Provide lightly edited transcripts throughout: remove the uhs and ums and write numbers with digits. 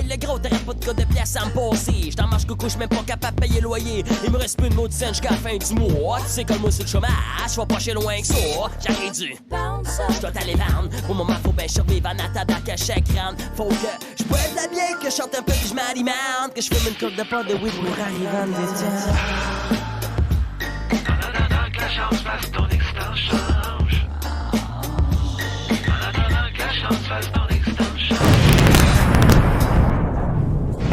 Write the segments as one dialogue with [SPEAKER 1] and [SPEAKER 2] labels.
[SPEAKER 1] Hey le gros, t'aurais pas de cas de pièces à me passer. J't'en marche coucou, j'suis même pas capable de payer le loyer. Il me reste plus de mots de scène jusqu'à la fin du mois. Tu sais comme moi sur le chômage, j'vais pas chez loin que ça. J'aurais dû, j'dois t'aller vendre. Au moment faut ben survivre en attendant que chaque round. Faut que j'boive de la bière, que je chante un peu, que j'm'alimente. Que j'fume une coupe de pot de weed pour arriver à me détendre.
[SPEAKER 2] En attendant que la chance fasse ton existence change. En attendant que la chance fasse ton existence change.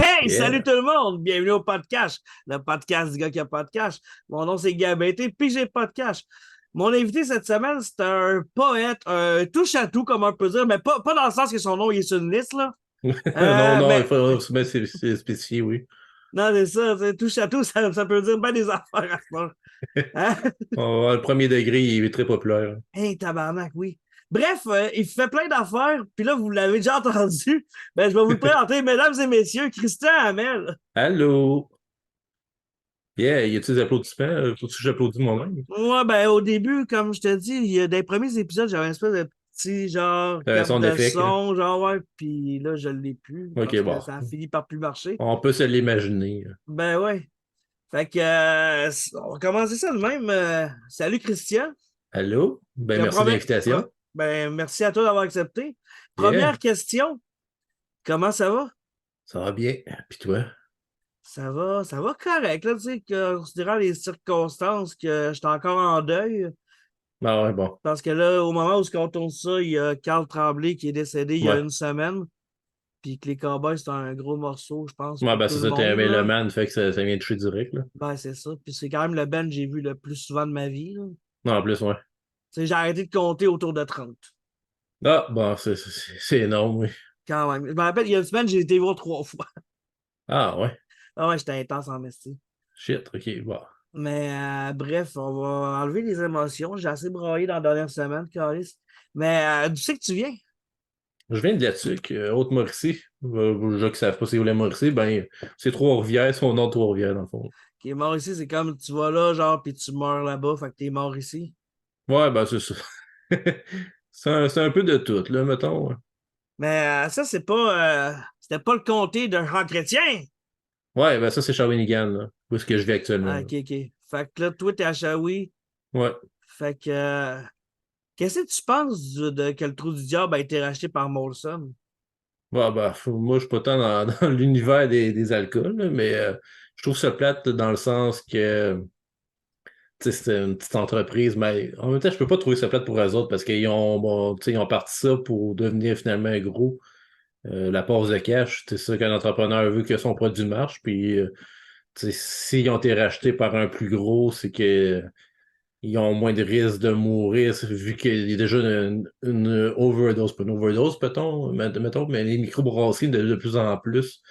[SPEAKER 3] Hey, salut tout le monde! Bienvenue au podcast, le podcast du gars qui a pas de cash. Mon nom c'est Gabin T, puis j'ai pas de cash. Mon invité cette semaine, c'est un poète, un touche-à-tout, comme on peut dire, mais pas dans le sens que son nom il est sur une liste, là.
[SPEAKER 4] Non,
[SPEAKER 3] mais-
[SPEAKER 4] il faut c'est spécifié, oui.
[SPEAKER 3] Non, c'est ça, c'est touche-à-tout, ça peut dire bien des affaires à ce moment. Hein?
[SPEAKER 4] Le premier degré, il est très populaire.
[SPEAKER 3] Hey, tabarnak, oui. Bref, il fait plein d'affaires, puis là, vous l'avez déjà entendu. Ben, je vais vous le présenter, mesdames et messieurs, Christian Hamel.
[SPEAKER 4] Allô? Yeah, y a-t-il des applaudissements? Faut-tu que j'applaudisse moi-même?
[SPEAKER 3] Ouais, ben, au début, comme je te dis, dans les premiers épisodes, j'avais un espèce de petit, genre,
[SPEAKER 4] T'avais
[SPEAKER 3] carte
[SPEAKER 4] son
[SPEAKER 3] de
[SPEAKER 4] effet,
[SPEAKER 3] son, genre, ouais, puis là, je l'ai plus,
[SPEAKER 4] Ok,
[SPEAKER 3] parce
[SPEAKER 4] bon.
[SPEAKER 3] que ça a fini par plus marcher.
[SPEAKER 4] On peut se l'imaginer.
[SPEAKER 3] Ben, ouais. Fait que, on va commencer ça de même. Salut, Christian.
[SPEAKER 4] Allô? Ben,
[SPEAKER 3] La
[SPEAKER 4] merci de
[SPEAKER 3] première-
[SPEAKER 4] l'invitation.
[SPEAKER 3] Ben, merci à toi d'avoir accepté.
[SPEAKER 4] Yeah.
[SPEAKER 3] Première question. Comment ça va?
[SPEAKER 4] Ça va bien. Puis toi?
[SPEAKER 3] Ça va correct, là, tu sais, considérant les circonstances que je suis encore en deuil,
[SPEAKER 4] Ah ouais, bon.
[SPEAKER 3] parce que là, au moment où on tourne ça, il y a Carl Tremblay qui est décédé il y a
[SPEAKER 4] Ouais.
[SPEAKER 3] une semaine, puis que les Cowboys, c'est un gros morceau, je pense,
[SPEAKER 4] Ouais,
[SPEAKER 3] pour
[SPEAKER 4] ben
[SPEAKER 3] tout
[SPEAKER 4] c'est
[SPEAKER 3] le
[SPEAKER 4] ça, t'es un
[SPEAKER 3] monde, là.
[SPEAKER 4] mélomane, fait que ça vient de toucher direct, là.
[SPEAKER 3] Ben, c'est ça, puis c'est quand même le band que j'ai vu le plus souvent de ma vie, là.
[SPEAKER 4] Non, en plus, ouais.
[SPEAKER 3] Tu sais, j'ai arrêté de compter autour de 30,
[SPEAKER 4] Ah, bon, c'est énorme, oui.
[SPEAKER 3] quand même. Je me rappelle, il y a une semaine, j'ai été voir 3 fois.
[SPEAKER 4] Ah, ouais.
[SPEAKER 3] Ah ouais, j'étais intense en esti.
[SPEAKER 4] Shit, ok, bon.
[SPEAKER 3] Mais bref, on va enlever les émotions. J'ai assez braillé dans la dernière semaine, Carlis. Mais d'où c'est que tu viens?
[SPEAKER 4] Je viens de là-dessus, Haute-Mauricie. Les gens qui savent pas c'est où la Mauricie, ben, c'est Trois-Rivières, c'est au nord de Trois-Rivières, dans le fond.
[SPEAKER 3] Qui est mort ici, c'est comme tu vas là, genre, puis tu meurs là-bas, fait que t'es mort ici.
[SPEAKER 4] Ouais, ben, c'est ça. C'est un peu de tout, là, mettons.
[SPEAKER 3] Mais ça, c'était pas le comté de Jean Chrétien.
[SPEAKER 4] Ouais, ben, ça, c'est Shawinigan, là, où est-ce que je vis actuellement.
[SPEAKER 3] Ah, ok, ok. Fait que là, toi, t'es à Shawi.
[SPEAKER 4] Là. Ouais.
[SPEAKER 3] Fait que, qu'est-ce que tu penses que le Trou du Diable a été racheté par Molson?
[SPEAKER 4] Ouais, ben, moi, je suis pas tant dans l'univers des alcools, là, mais je trouve ça plate dans le sens que tu sais, c'est une petite entreprise, mais en même temps, je peux pas trouver ça plate pour eux autres parce qu'ils ont, bon, tu sais, ils ont parti ça pour devenir finalement gros. La pause de cash, c'est ça qu'un entrepreneur veut que son produit marche. Puis, tu sais, s'ils ont été rachetés par un plus gros, c'est que ils ont moins de risques de mourir, vu qu'il y a déjà une overdose, pas une overdose, mettons, mais les microbrasseries de plus en plus.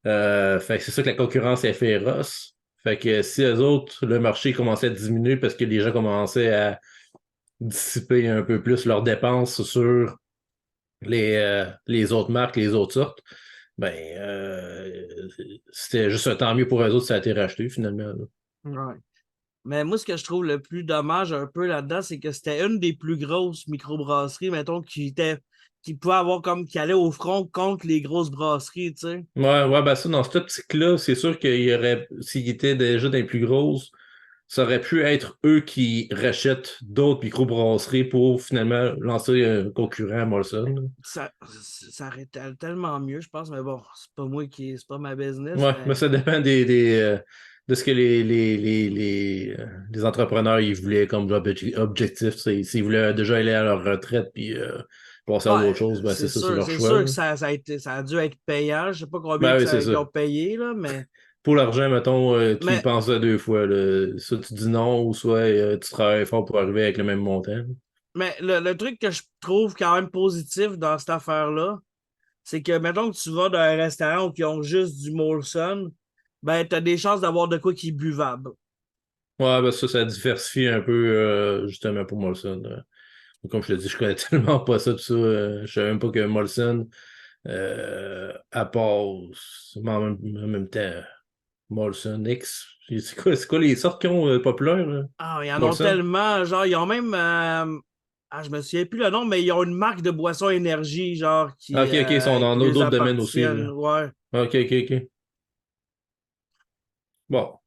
[SPEAKER 4] Fait que c'est ça que la concurrence est féroce. Fait que si eux autres, le marché commençait à diminuer parce que les gens commençaient à dissiper un peu plus leurs dépenses sur les autres marques, les autres sortes, ben c'était juste un tant mieux pour eux autres, ça a été racheté finalement. Là.
[SPEAKER 3] Ouais. Mais moi, ce que je trouve le plus dommage un peu là-dedans, c'est que c'était une des plus grosses microbrasseries, mettons, qui pouvait avoir comme qui allait au front contre les grosses brasseries, tu sais.
[SPEAKER 4] Ouais, ben ça, dans cette optique-là, c'est sûr qu'il y aurait, s'ils étaient déjà dans les plus grosses, ça aurait pu être eux qui rachètent d'autres microbrasseries pour finalement lancer un concurrent à Molson.
[SPEAKER 3] Ça aurait été tellement mieux, je pense, mais bon, c'est pas ma business.
[SPEAKER 4] Ouais, mais ça dépend de ce que les entrepreneurs ils voulaient comme objectif. S'ils voulaient déjà aller à leur retraite puis passer à
[SPEAKER 3] Ouais,
[SPEAKER 4] autre chose, ben c'est ça, c'est leur
[SPEAKER 3] c'est
[SPEAKER 4] choix.
[SPEAKER 3] sûr
[SPEAKER 4] Là.
[SPEAKER 3] que ça a dû être payant. Je sais pas combien
[SPEAKER 4] Ben
[SPEAKER 3] que
[SPEAKER 4] oui, c'est
[SPEAKER 3] ils
[SPEAKER 4] ça.
[SPEAKER 3] ont payé, là, mais.
[SPEAKER 4] Pour l'argent, mettons, tu y
[SPEAKER 3] Mais
[SPEAKER 4] penses à 2 fois. Là. Soit tu dis non, ou soit tu travailles fort pour arriver avec le même montant.
[SPEAKER 3] Mais le truc que je trouve quand même positif dans cette affaire-là, c'est que, mettons que tu vas dans un restaurant où ils ont juste du Molson, ben, t'as des chances d'avoir de quoi qui est buvable.
[SPEAKER 4] Ouais, ben ça diversifie un peu justement pour Molson. Comme je te dis, je connais tellement pas ça, tout ça. Je savais même pas que Molson, à part, mais en même temps, Molson X. C'est quoi les sortes qui ont populaires, là?
[SPEAKER 3] Ah, ils en ont
[SPEAKER 4] Molson?
[SPEAKER 3] tellement, genre, ils ont même je me souviens plus le nom, mais ils ont une marque de boisson énergie, genre,
[SPEAKER 4] Ah, ok, ok, ils sont dans
[SPEAKER 3] qui les
[SPEAKER 4] d'autres domaines aussi. Là.
[SPEAKER 3] appartiennent. Ouais.
[SPEAKER 4] Ok, ok, ok. Bon.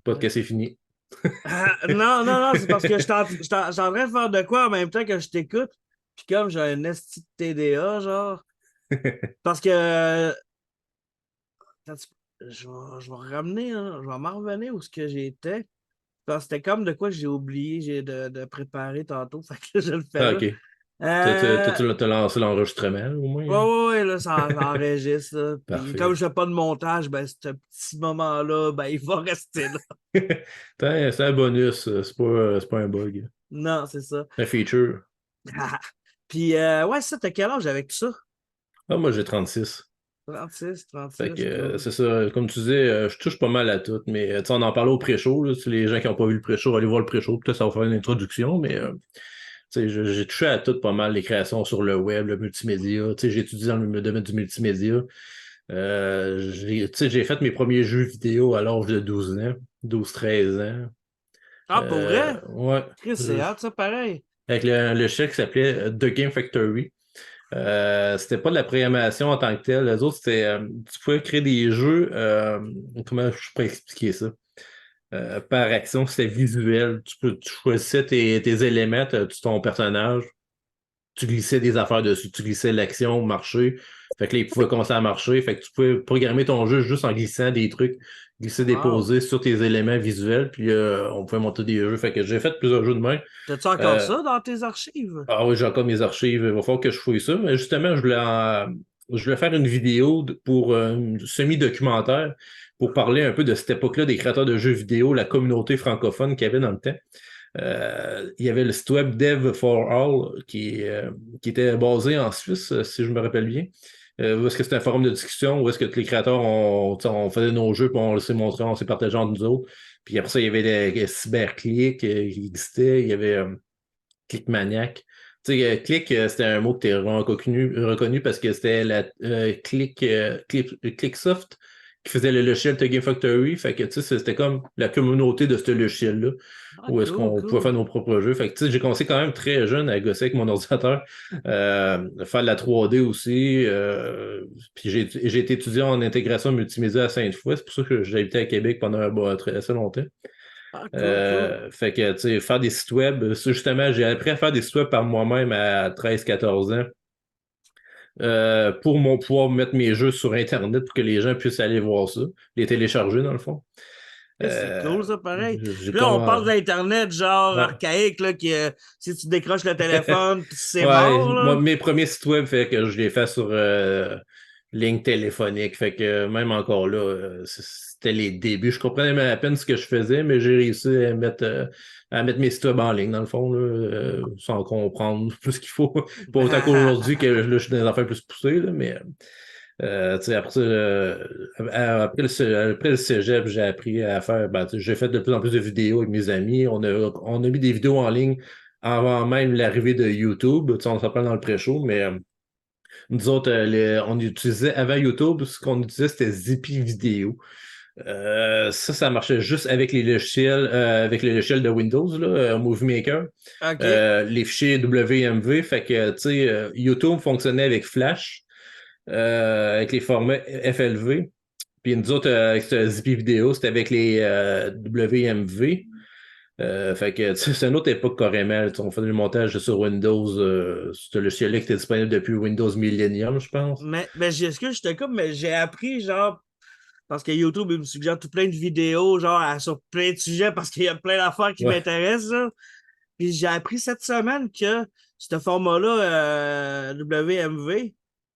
[SPEAKER 4] Pas que c'est fini.
[SPEAKER 3] Non, non, non, c'est parce que j'étais en train de faire de quoi en même temps que je t'écoute. Puis comme j'ai un esti de TDA, genre. Parce que. Attends, je vais ramener, hein, je vais m'en revenir où ce que j'étais. Parce que c'était comme de quoi j'ai oublié de préparer tantôt. Fait que je le fais
[SPEAKER 4] Ah,
[SPEAKER 3] là.
[SPEAKER 4] ok.
[SPEAKER 3] Euh,
[SPEAKER 4] T'as lancé l'enregistrement, au moins?
[SPEAKER 3] ouais,
[SPEAKER 4] Hein?
[SPEAKER 3] ouais, ouais, là, ça enregistre. Là. Puis comme
[SPEAKER 4] Parfait.
[SPEAKER 3] je fais pas de montage, ben, ce petit moment-là, ben, il va rester là.
[SPEAKER 4] C'est un bonus, c'est pas un bug.
[SPEAKER 3] Non, c'est ça.
[SPEAKER 4] Un feature.
[SPEAKER 3] Puis, ouais, ça, t'as quel âge avec tout ça?
[SPEAKER 4] Ah, moi, j'ai 36.
[SPEAKER 3] 36,
[SPEAKER 4] Fait que
[SPEAKER 3] 36, cool.
[SPEAKER 4] c'est ça, comme tu disais, je touche pas mal à tout, mais tu sais, on en parlait au pré-show, là, si les gens qui n'ont pas vu le pré-show, allez voir le pré-show, peut-être ça va faire une introduction, mais tu sais, j'ai touché à tout pas mal, les créations sur le web, le multimédia, tu sais, j'ai étudié dans le domaine du multimédia. Tu sais, j'ai fait mes premiers jeux vidéo à l'âge de 12 ans, 12-13 ans.
[SPEAKER 3] Ah, pour vrai?
[SPEAKER 4] Ouais.
[SPEAKER 3] Chris, c'est hâte, ça, pareil.
[SPEAKER 4] Avec le chef qui s'appelait The Game Factory. C'était pas de la programmation en tant que telle. Les autres, c'était tu pouvais créer des jeux. Comment je pourrais expliquer ça? Par action, c'était visuel. Tu choisissais tes éléments, ton personnage, tu glissais des affaires dessus, tu glissais l'action, marcher. Fait que là, il pouvait commencer à marcher. Fait que tu pouvais programmer ton jeu juste en glissant des trucs, glisser,
[SPEAKER 3] Wow.
[SPEAKER 4] déposer sur tes éléments visuels. Puis on pouvait monter des jeux. Fait que j'ai fait plusieurs jeux de main.
[SPEAKER 3] T'as-tu encore
[SPEAKER 4] Euh,
[SPEAKER 3] ça dans tes archives?
[SPEAKER 4] ah oui, j'ai encore mes archives. Il va falloir que je fouille ça. Mais justement, je voulais faire une vidéo pour un semi-documentaire pour parler un peu de cette époque-là des créateurs de jeux vidéo, la communauté francophone qu'il y avait dans le temps. Il y avait le site web Dev for All qui était basé en Suisse, si je me rappelle bien. Où est-ce que c'était un forum de discussion, où est-ce que tous les créateurs, on faisait nos jeux, puis on s'est montré, on s'est partagé entre nous autres. Puis après ça, il y avait les Cyberclick qui existait, il y avait Clickmaniac. Tu sais, Click, c'était un mot que tu as reconnu parce que c'était la Clicksoft qui faisait le logiciel de Game Factory. Fait que, tu sais, c'était comme la communauté de ce logiciel-là
[SPEAKER 3] Ah,
[SPEAKER 4] où est-ce
[SPEAKER 3] cool,
[SPEAKER 4] qu'on pouvait faire
[SPEAKER 3] cool.
[SPEAKER 4] nos propres jeux. Fait que, tu sais, j'ai commencé quand même très jeune à gosser avec mon ordinateur, faire de la 3D aussi. Puis j'ai été étudiant en intégration multimédia à Sainte-Foy. C'est pour ça que j'ai habité à Québec pendant assez longtemps.
[SPEAKER 3] Ah, cool, cool.
[SPEAKER 4] Fait que, tu sais, faire des sites web, ça, justement, j'ai appris à faire des sites web par moi-même à 13-14 ans pour pouvoir mettre mes jeux sur Internet pour que les gens puissent aller voir ça, les télécharger dans le fond.
[SPEAKER 3] C'est cool, ça, pareil.
[SPEAKER 4] J'ai
[SPEAKER 3] Puis là, on parle
[SPEAKER 4] comme.
[SPEAKER 3] d'Internet, genre
[SPEAKER 4] Ouais,
[SPEAKER 3] archaïque, là, si tu décroches le téléphone, puis c'est
[SPEAKER 4] ouais,
[SPEAKER 3] mort,
[SPEAKER 4] moi,
[SPEAKER 3] là.
[SPEAKER 4] mes premiers sites web, fait que je les fais sur ligne téléphonique. Fait que même encore là, c'était les débuts. Je comprenais même à peine ce que je faisais, mais j'ai réussi à mettre mes sites web en ligne, dans le fond, là, sans comprendre plus qu'il faut. Pas autant qu'aujourd'hui que là, je suis dans des affaires plus poussées, là, mais tu sais, après ça, après le cégep, j'ai appris à faire. Ben, tu sais, j'ai fait de plus en plus de vidéos avec mes amis. On a mis des vidéos en ligne avant même l'arrivée de YouTube. Tu sais, on s'en parle dans le pré-show, mais nous autres, on utilisait avant YouTube, ce qu'on utilisait, c'était Zippy Vidéo. Ça marchait juste avec les logiciels de Windows, là, Movie Maker.
[SPEAKER 3] OK.
[SPEAKER 4] Les fichiers WMV, fait que, tu sais, YouTube fonctionnait avec Flash, avec les formats FLV. Puis nous autres, avec ce Zippy Vidéo, c'était avec les WMV. Fait que c'est une autre époque carrément. On faisait le montage sur Windows. Ce logiciel-là qui était disponible depuis Windows Millennium, je pense.
[SPEAKER 3] Mais excuse, je te coupe, mais j'ai appris, genre, parce que YouTube, il me suggère tout plein de vidéos, genre, sur plein de sujets, parce qu'il y a plein d'affaires qui
[SPEAKER 4] Ouais.
[SPEAKER 3] m'intéressent, là. Puis j'ai appris cette semaine que ce format-là, WMV,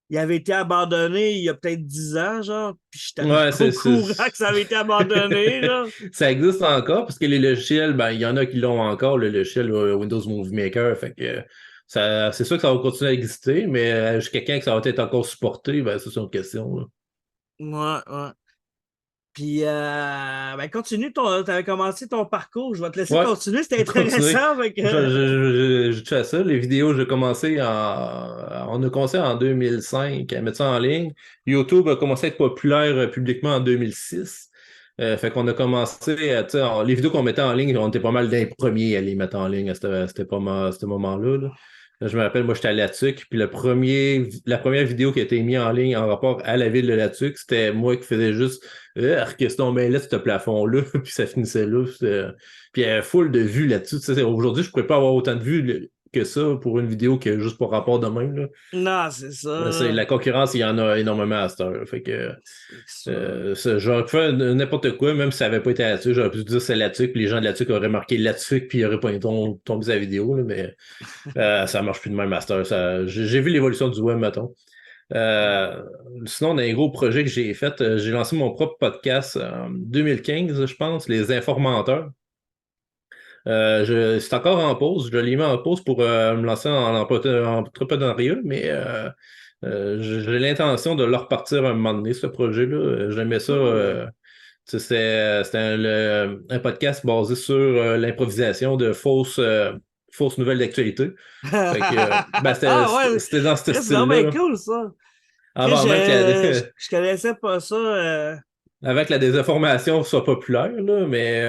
[SPEAKER 3] il avait été abandonné il y a peut-être 10 ans, genre, puis j'étais même
[SPEAKER 4] Ouais,
[SPEAKER 3] pas au courant que ça avait été abandonné, là.
[SPEAKER 4] ça existe encore parce que les logiciels, ben, il y en a qui l'ont encore, le logiciel Windows Movie Maker. Fait que c'est sûr que ça va continuer à exister, mais jusqu'à quand que ça va être encore supporté, ben, c'est une question, là.
[SPEAKER 3] Ouais, ouais. Puis, ben, continue, t'avais commencé ton parcours. Je vais te laisser
[SPEAKER 4] Ouais,
[SPEAKER 3] continuer, c'était
[SPEAKER 4] je vais continuer.
[SPEAKER 3] intéressant. Fait que...
[SPEAKER 4] Je touche à ça. Les vidéos, on a commencé en 2005 à mettre ça en ligne. YouTube a commencé à être populaire publiquement en 2006. Fait qu'on a commencé, tu sais, les vidéos qu'on mettait en ligne, on était pas mal d'un premiers à les mettre en ligne à ce moment-là. Là. Je me rappelle, moi, j'étais à Latuc, puis la première vidéo qui a été mise en ligne en rapport à la ville de Latuc, c'était moi qui faisais juste qu'est-ce qu'on met là, ce plafond-là, puis ça finissait là. Puis il y avait full de vues là-dessus. Tu sais, aujourd'hui, je pourrais pas avoir autant de vues que ça pour une vidéo que juste pour rapport de même. Là.
[SPEAKER 3] Non, c'est ça.
[SPEAKER 4] La concurrence, il y en a énormément à cette heure. Fait que j'aurais pu faire n'importe quoi, même si ça n'avait pas été là-dessus. J'aurais pu dire c'est là-dessus, puis les gens de là-dessus auraient marqué là-dessus, puis ils n'auraient pas tombé sa vidéo. Là, mais ça marche plus de même à cette heure. J'ai vu l'évolution du web, mettons. Sinon, on a un gros projet que j'ai fait. J'ai lancé mon propre podcast en 2015, je pense, Les Informateurs. C'est encore en pause. Je l'ai mis en pause pour me lancer en entrepreneuriat, mais j'ai l'intention de le repartir un moment donné, ce projet-là. J'aimais ça. C'était un podcast basé sur l'improvisation de fausses nouvelles d'actualité. Fait que,
[SPEAKER 3] ouais,
[SPEAKER 4] c'était dans ce
[SPEAKER 3] c'est
[SPEAKER 4] style-là.
[SPEAKER 3] vraiment cool, ça.
[SPEAKER 4] Avant même
[SPEAKER 3] Je connaissais pas ça.
[SPEAKER 4] Avant que la désinformation soit populaire, là, mais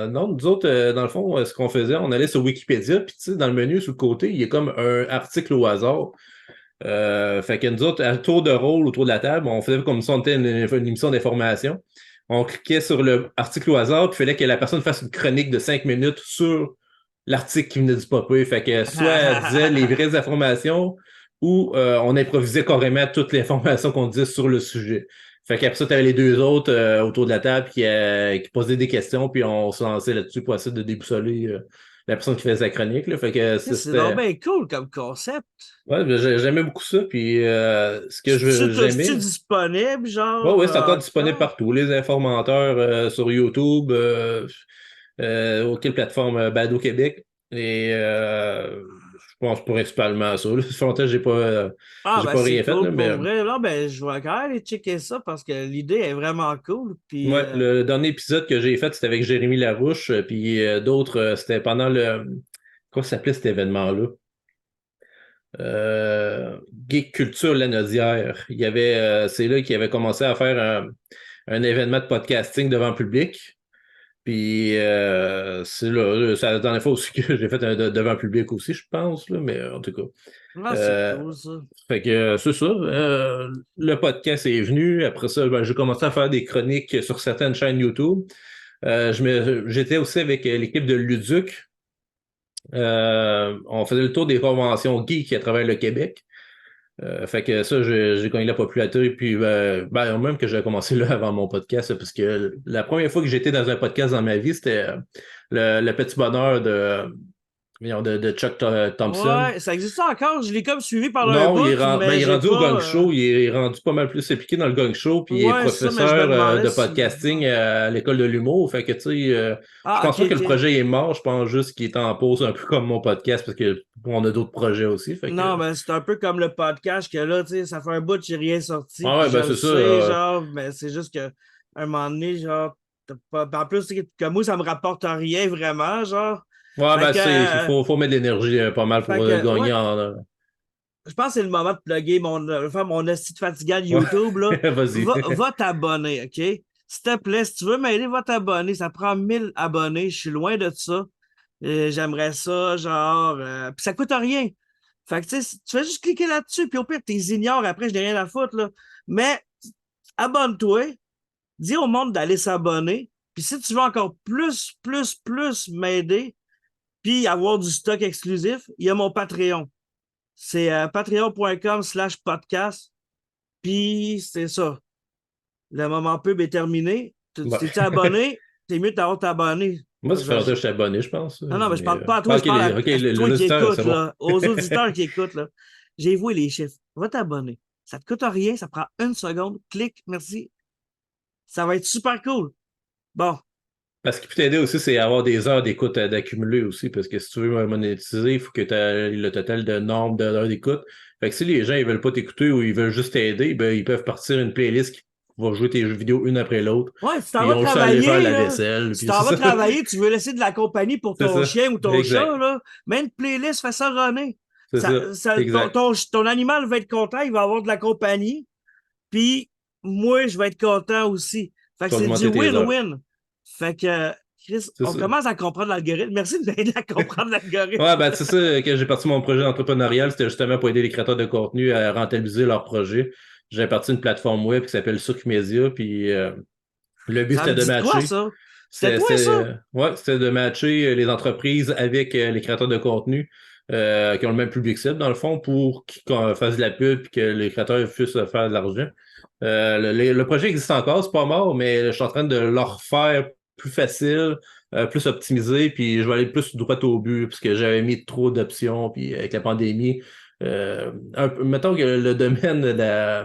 [SPEAKER 4] non, nous autres, dans le fond, ce qu'on faisait, on allait sur Wikipédia, puis tu sais, dans le menu, sur le côté, il y a comme un article au hasard. Fait que nous autres, à tour de rôle autour de la table, on faisait comme si on était une émission d'information. On cliquait sur l'article au hasard, puis il fallait que la personne fasse une chronique de 5 minutes sur l'article qui venait du popper. Fait que soit elle disait les vraies informations, ou on improvisait carrément toute l'information qu'on disait sur le sujet. Fait qu'après ça, tu avais les deux autres autour de la table qui posaient des questions, puis on se lançait là-dessus pour essayer de déboussoler la personne qui faisait la chronique. Là. Fait que
[SPEAKER 3] c'est vraiment cool comme concept.
[SPEAKER 4] Ouais, j'aimais beaucoup ça. Puis ce que j'aimais.
[SPEAKER 3] C'est disponible, genre.
[SPEAKER 4] Ouais, c'est encore disponible partout. Les informateurs sur YouTube, auquel plateforme Balado Québec. Et je pense principalement à ça. Là. Ça fait longtemps que j'ai pas rien fait.
[SPEAKER 3] Cool,
[SPEAKER 4] Là, mais...
[SPEAKER 3] vrai. Là, je vais quand même aller checker ça parce que l'idée est vraiment cool. Puis,
[SPEAKER 4] ouais, le dernier épisode que j'ai fait, c'était avec Jérémy Larouche. Puis d'autres, c'était pendant le. Comment ça s'appelait cet événement-là? Geek Culture Lanaudière. Il y avait, c'est là qu'il avait commencé à faire un événement de podcasting devant le public. Puis c'est là, c'est la dernière fois aussi que j'ai fait devant le public aussi, je pense, là, mais en tout cas.
[SPEAKER 3] c'est cool ça.
[SPEAKER 4] Fait que c'est ça. Le podcast est venu. Après ça, j'ai commencé à faire des chroniques sur certaines chaînes YouTube. J'étais aussi avec l'équipe de Luduc. On faisait le tour des conventions geeks à travers le Québec. Fait que ça, j'ai gagné la popularité. Puis même que j'ai commencé là avant mon podcast, parce que la première fois que j'étais dans un podcast dans ma vie, c'était le petit bonheur de Chuck Thompson.
[SPEAKER 3] Ouais, ça existe encore. Je l'ai comme suivi par un
[SPEAKER 4] Non,
[SPEAKER 3] bout,
[SPEAKER 4] il est rendu au Gong Show. Il est rendu pas mal plus impliqué dans le Gong Show. Puis il est professeur de podcasting à l'école de l'humour. Fait que, tu sais, je pense pas que le projet est mort. Je pense juste qu'il est en pause, un peu comme mon podcast, parce qu'on a d'autres projets aussi. Fait que...
[SPEAKER 3] Non, mais c'est un peu comme le podcast que là, tu sais, ça fait un bout que j'ai rien sorti.
[SPEAKER 4] Ah ouais,
[SPEAKER 3] c'est
[SPEAKER 4] ça.
[SPEAKER 3] Genre, mais c'est juste qu'à un moment donné, genre, en plus, que moi, ça me rapporte rien vraiment, genre.
[SPEAKER 4] Ouais, il faut mettre de l'énergie pas mal pour gagner en.
[SPEAKER 3] Je pense que c'est le moment de plugger faire mon esti de fatigant de YouTube. Là.
[SPEAKER 4] Vas-y.
[SPEAKER 3] Va t'abonner, OK? S'il te plaît, si tu veux m'aider, va t'abonner. Ça prend 1000 abonnés. Je suis loin de ça. J'aimerais ça, genre. Puis ça coûte rien. Fait que, tu sais, tu fais juste cliquer là-dessus. Puis au pire, tu les ignores. Après, je n'ai rien à foutre, là. Mais abonne-toi. Dis au monde d'aller s'abonner. Puis si tu veux encore plus m'aider, puis avoir du stock exclusif, il y a mon Patreon. C'est patreon.com/podcast. Puis c'est ça. Le moment pub est terminé. T'es abonné? T'es mieux de t'abonner.
[SPEAKER 4] Moi, ça fait longtemps que je suis abonné, je pense.
[SPEAKER 3] Non, mais je parle pas à toi, je parle à toi qui écoute, là, aux auditeurs qui écoutent. Là. J'ai vu les chiffres. Va t'abonner. Ça te coûte rien, ça prend 1 seconde. Clique, merci. Ça va être super cool. Bon.
[SPEAKER 4] Parce qu'il peut t'aider aussi, c'est avoir des heures d'écoute d'accumuler aussi, parce que si tu veux monétiser, il faut que tu aies le total de nombre d'heures d'écoute. Fait que si les gens ils veulent pas t'écouter ou ils veulent juste t'aider, ben ils peuvent partir une playlist qui va jouer tes vidéos une après l'autre.
[SPEAKER 3] Ouais, tu t'en vas travailler.
[SPEAKER 4] Faire la vaisselle,
[SPEAKER 3] tu t'en vas travailler, tu veux laisser de la compagnie pour ton chien ou ton chat, là. Mets une playlist, fais ça runner. Ton animal va être content, il va avoir de la compagnie. Puis moi, je vais être content aussi. Fait que
[SPEAKER 4] Tu vas
[SPEAKER 3] c'est du
[SPEAKER 4] augmenter tes heures.
[SPEAKER 3] win-win. Fait que, Chris,
[SPEAKER 4] C'est
[SPEAKER 3] on
[SPEAKER 4] ça.
[SPEAKER 3] commence à comprendre l'algorithme. Merci de m'aider à comprendre l'algorithme.
[SPEAKER 4] Ouais, ben c'est ça que j'ai parti mon projet entrepreneurial, c'était justement pour aider les créateurs de contenu à rentabiliser leur projet. J'ai parti une plateforme web qui s'appelle Souk Media, puis le but
[SPEAKER 3] Ça me
[SPEAKER 4] c'était de
[SPEAKER 3] dit de quoi,
[SPEAKER 4] matcher.
[SPEAKER 3] ça? C'était toi, ça?
[SPEAKER 4] Ouais, c'était de matcher les entreprises avec les créateurs de contenu qui ont le même public cible, dans le fond, pour qu'on fasse de la pub et que les créateurs puissent faire de l'argent. Le projet existe encore, c'est pas mort, mais je suis en train de le refaire plus facile, plus optimisé, puis je vais aller plus droit au but, parce que j'avais mis trop d'options, puis avec la pandémie, mettons que le domaine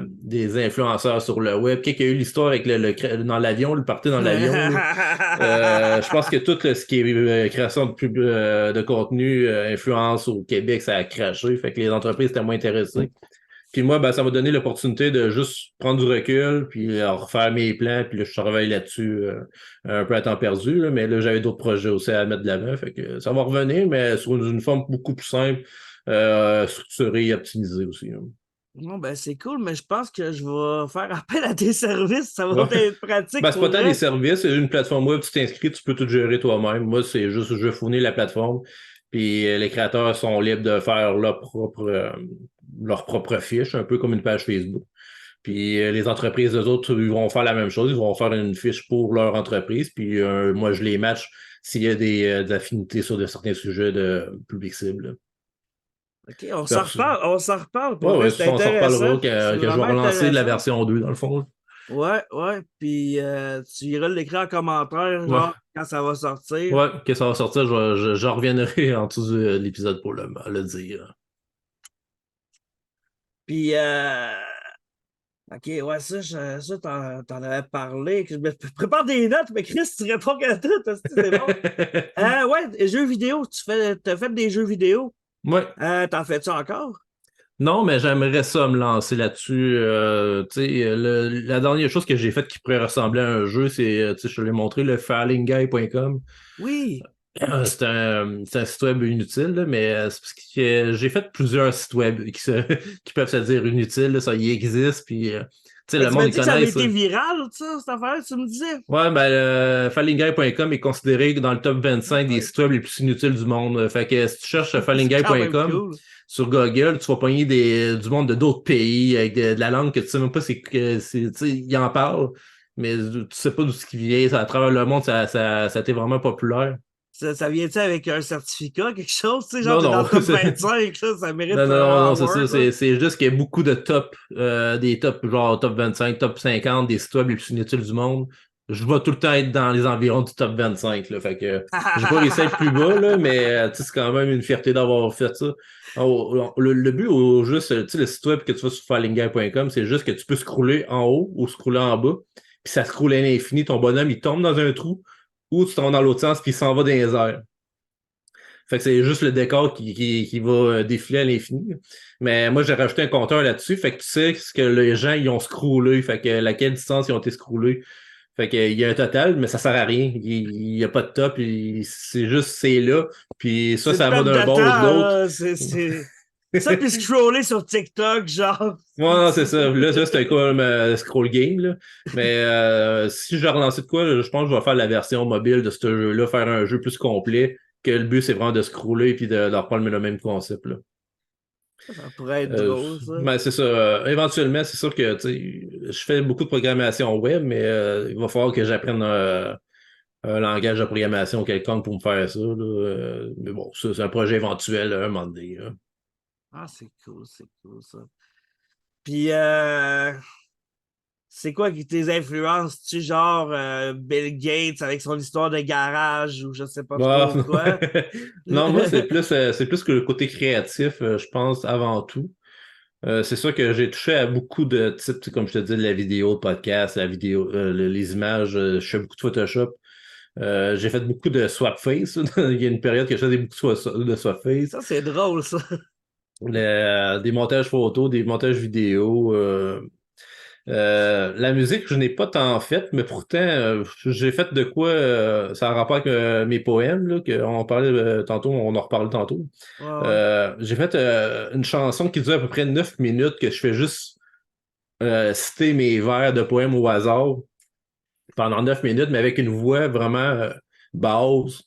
[SPEAKER 4] des influenceurs sur le web, quelqu'un a eu l'histoire avec dans l'avion, le party dans l'avion, là. Je pense que tout ce qui est création de contenu, influence au Québec, ça a craché, fait que les entreprises étaient moins intéressées. Puis moi, ben, ça m'a donné l'opportunité de juste prendre du recul, puis refaire mes plans, puis là, je travaille là-dessus un peu à temps perdu, là, mais là, j'avais d'autres projets aussi à mettre de l'avant, fait que ça va revenir, mais sous une forme beaucoup plus simple, structurée et optimisée aussi. Hein.
[SPEAKER 3] Non, ben c'est cool, mais je pense que je vais faire appel à tes services. Ça va
[SPEAKER 4] Ouais.
[SPEAKER 3] être pratique
[SPEAKER 4] Ben, c'est
[SPEAKER 3] pour
[SPEAKER 4] pas tant
[SPEAKER 3] vrai.
[SPEAKER 4] des services, c'est une plateforme web, tu t'inscris, tu peux tout gérer toi-même. Moi, c'est juste, je fournis la plateforme, puis les créateurs sont libres de faire leur propre fiche, un peu comme une page Facebook. Puis les entreprises, eux autres, ils vont faire la même chose, ils vont faire une fiche pour leur entreprise, puis moi, je les match s'il y a des affinités sur certains sujets de public cible.
[SPEAKER 3] OK, on s'en reparle. Pour
[SPEAKER 4] Ouais,
[SPEAKER 3] vrai,
[SPEAKER 4] ouais,
[SPEAKER 3] c'est
[SPEAKER 4] ça, on s'en reparlera
[SPEAKER 3] intéressant. C'est
[SPEAKER 4] que je vais
[SPEAKER 3] vraiment
[SPEAKER 4] relancer la
[SPEAKER 3] intéressant.
[SPEAKER 4] version 2, dans le fond.
[SPEAKER 3] Ouais, ouais. Puis tu iras l'écrire en commentaire,
[SPEAKER 4] Ouais.
[SPEAKER 3] genre, quand ça va sortir.
[SPEAKER 4] Ouais, que ça va sortir, je reviendrai en dessous de l'épisode pour le dire.
[SPEAKER 3] Puis, OK, ouais, ça t'en avais parlé. Que je me prépare des notes, mais Chris, tu réponds à tout. C'est bon. Ouais, les jeux vidéo. T'as fait des jeux vidéo.
[SPEAKER 4] Ouais.
[SPEAKER 3] T'en fais-tu encore?
[SPEAKER 4] Non, mais j'aimerais ça me lancer là-dessus. Tu sais, la dernière chose que j'ai faite qui pourrait ressembler à un jeu, c'est, tu sais, je te l'ai montré, le fallingguy.com.
[SPEAKER 3] Oui.
[SPEAKER 4] C'est un site web inutile, là, mais c'est parce que j'ai fait plusieurs sites web qui peuvent se dire inutiles. Là, ça y existe, puis tu sais, le
[SPEAKER 3] Tu
[SPEAKER 4] monde,
[SPEAKER 3] m'as
[SPEAKER 4] ils
[SPEAKER 3] dit que ça avait
[SPEAKER 4] connaissent.
[SPEAKER 3] été viral, ça, cette affaire, tu me disais?
[SPEAKER 4] Ouais, ben, fallingguy.com est considéré dans le top 25 des
[SPEAKER 3] Ouais.
[SPEAKER 4] sites web les plus inutiles du monde. Fait que si tu cherches
[SPEAKER 3] C'est quand même
[SPEAKER 4] fallingguy.com
[SPEAKER 3] cool.
[SPEAKER 4] sur Google, tu vas pogner du monde de d'autres pays avec de la langue que tu sais même pas tu sais, ils en parlent, mais tu sais pas d'où ce qui vient. À travers le monde, ça a été vraiment populaire.
[SPEAKER 3] Ça vient-tu avec un certificat, quelque chose? Tu sais, genre,
[SPEAKER 4] Non,
[SPEAKER 3] t'es dans
[SPEAKER 4] non.
[SPEAKER 3] le top 25, ça mérite
[SPEAKER 4] Non, non,
[SPEAKER 3] un
[SPEAKER 4] non, c'est ça.
[SPEAKER 3] award. Là.
[SPEAKER 4] C'est juste qu'il y a beaucoup de des tops, genre top 25, top 50, des sites web les plus inutiles du monde. Je vais tout le temps être dans les environs du top 25, là. Fait que j'ai pas réussi à être plus bas, là, mais tu sais, c'est quand même une fierté d'avoir fait ça. Le but au juste, tu sais, le site web que tu vas sur fallingguy.com, c'est juste que tu peux scroller en haut ou scroller en bas, puis ça scrolle à l'infini. Ton bonhomme, il tombe dans un trou, ou tu tombes dans l'autre sens, puis il s'en va dans les airs. Fait que c'est juste le décor qui va défiler à l'infini. Mais moi, j'ai rajouté un compteur là-dessus. Fait que tu sais ce que les gens ils ont scrollé. Fait que laquelle distance ils ont été scrollés. Fait que il y a un total, mais ça sert à rien. Il y a pas de top. C'est juste c'est là. Puis ça va
[SPEAKER 3] perte
[SPEAKER 4] d'un
[SPEAKER 3] de
[SPEAKER 4] bord ou de
[SPEAKER 3] temps,
[SPEAKER 4] l'autre.
[SPEAKER 3] là. Ça, puis scroller sur TikTok, genre.
[SPEAKER 4] Ouais, non, c'est ça. Là, c'était comme scroll game. Là. Mais si je relançais de quoi, là, je pense que je vais faire la version mobile de ce jeu-là, faire un jeu plus complet. Que le but, c'est vraiment de scroller et de reprendre le même concept. Là.
[SPEAKER 3] Ça pourrait être drôle, ça.
[SPEAKER 4] Ben, c'est ça. Éventuellement, c'est sûr que je fais beaucoup de programmation web, mais il va falloir que j'apprenne un langage de programmation quelconque pour me faire ça. Là. Mais bon, ça, c'est un projet éventuel un moment donné. Là.
[SPEAKER 3] Ah, c'est cool, ça. Puis, c'est quoi qui tes influences? Tu genre Bill Gates avec son histoire de garage ou je sais pas trop quoi?
[SPEAKER 4] Non, moi, c'est plus que le côté créatif, je pense, avant tout. C'est sûr que j'ai touché à beaucoup de types, comme je te dis, de la vidéo, le podcast, la vidéo, les images. Je fais beaucoup de Photoshop. J'ai fait beaucoup de swap face. Il y a une période que je faisais beaucoup de swap face.
[SPEAKER 3] Ça, c'est drôle, ça.
[SPEAKER 4] Des montages photos, des montages vidéo. La musique, je n'ai pas tant fait, mais pourtant, j'ai fait de quoi ça a rapport avec mes poèmes, là, qu'on parlait tantôt, on en reparle tantôt.
[SPEAKER 3] Ouais.
[SPEAKER 4] J'ai fait une chanson qui dure à peu près 9 minutes que je fais juste citer mes vers de poèmes au hasard. pendant 9 minutes, mais avec une voix vraiment basse.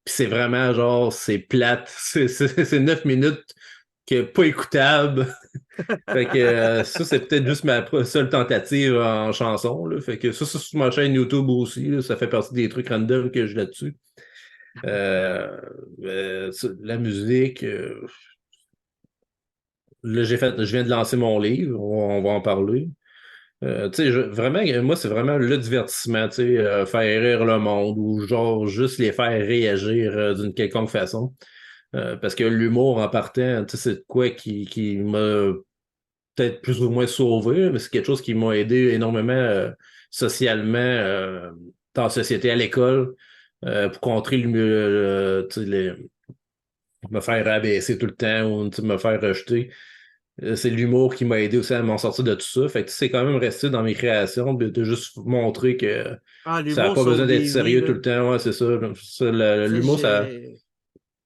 [SPEAKER 4] Puis c'est vraiment genre, c'est plate. C'est 9 minutes qui est pas écoutable. Fait que ça, c'est peut-être juste ma seule tentative en chanson. Là. Fait que ça, c'est sur ma chaîne YouTube aussi. Là. Ça fait partie des trucs random que j'ai là-dessus. La musique. Là, je viens de lancer mon livre. On va en parler. Tu sais, vraiment, moi, c'est vraiment le divertissement, tu sais, faire rire le monde ou genre juste les faire réagir d'une quelconque façon. Parce que l'humour en partant, tu sais, c'est de quoi qui m'a peut-être plus ou moins sauvé, mais c'est quelque chose qui m'a aidé énormément socialement dans la société, à l'école, pour contrer tu sais, me faire rabaisser tout le temps ou tu sais, me faire rejeter. C'est l'humour qui m'a aidé aussi à m'en sortir de tout ça. Fait que c'est quand même resté dans mes créations de juste montrer que ça n'a
[SPEAKER 3] L'humour
[SPEAKER 4] pas besoin
[SPEAKER 3] sauve
[SPEAKER 4] d'être
[SPEAKER 3] des vies,
[SPEAKER 4] sérieux
[SPEAKER 3] là.
[SPEAKER 4] tout le temps. Ouais, c'est ça.
[SPEAKER 3] Tu sais,
[SPEAKER 4] L'humour, ça.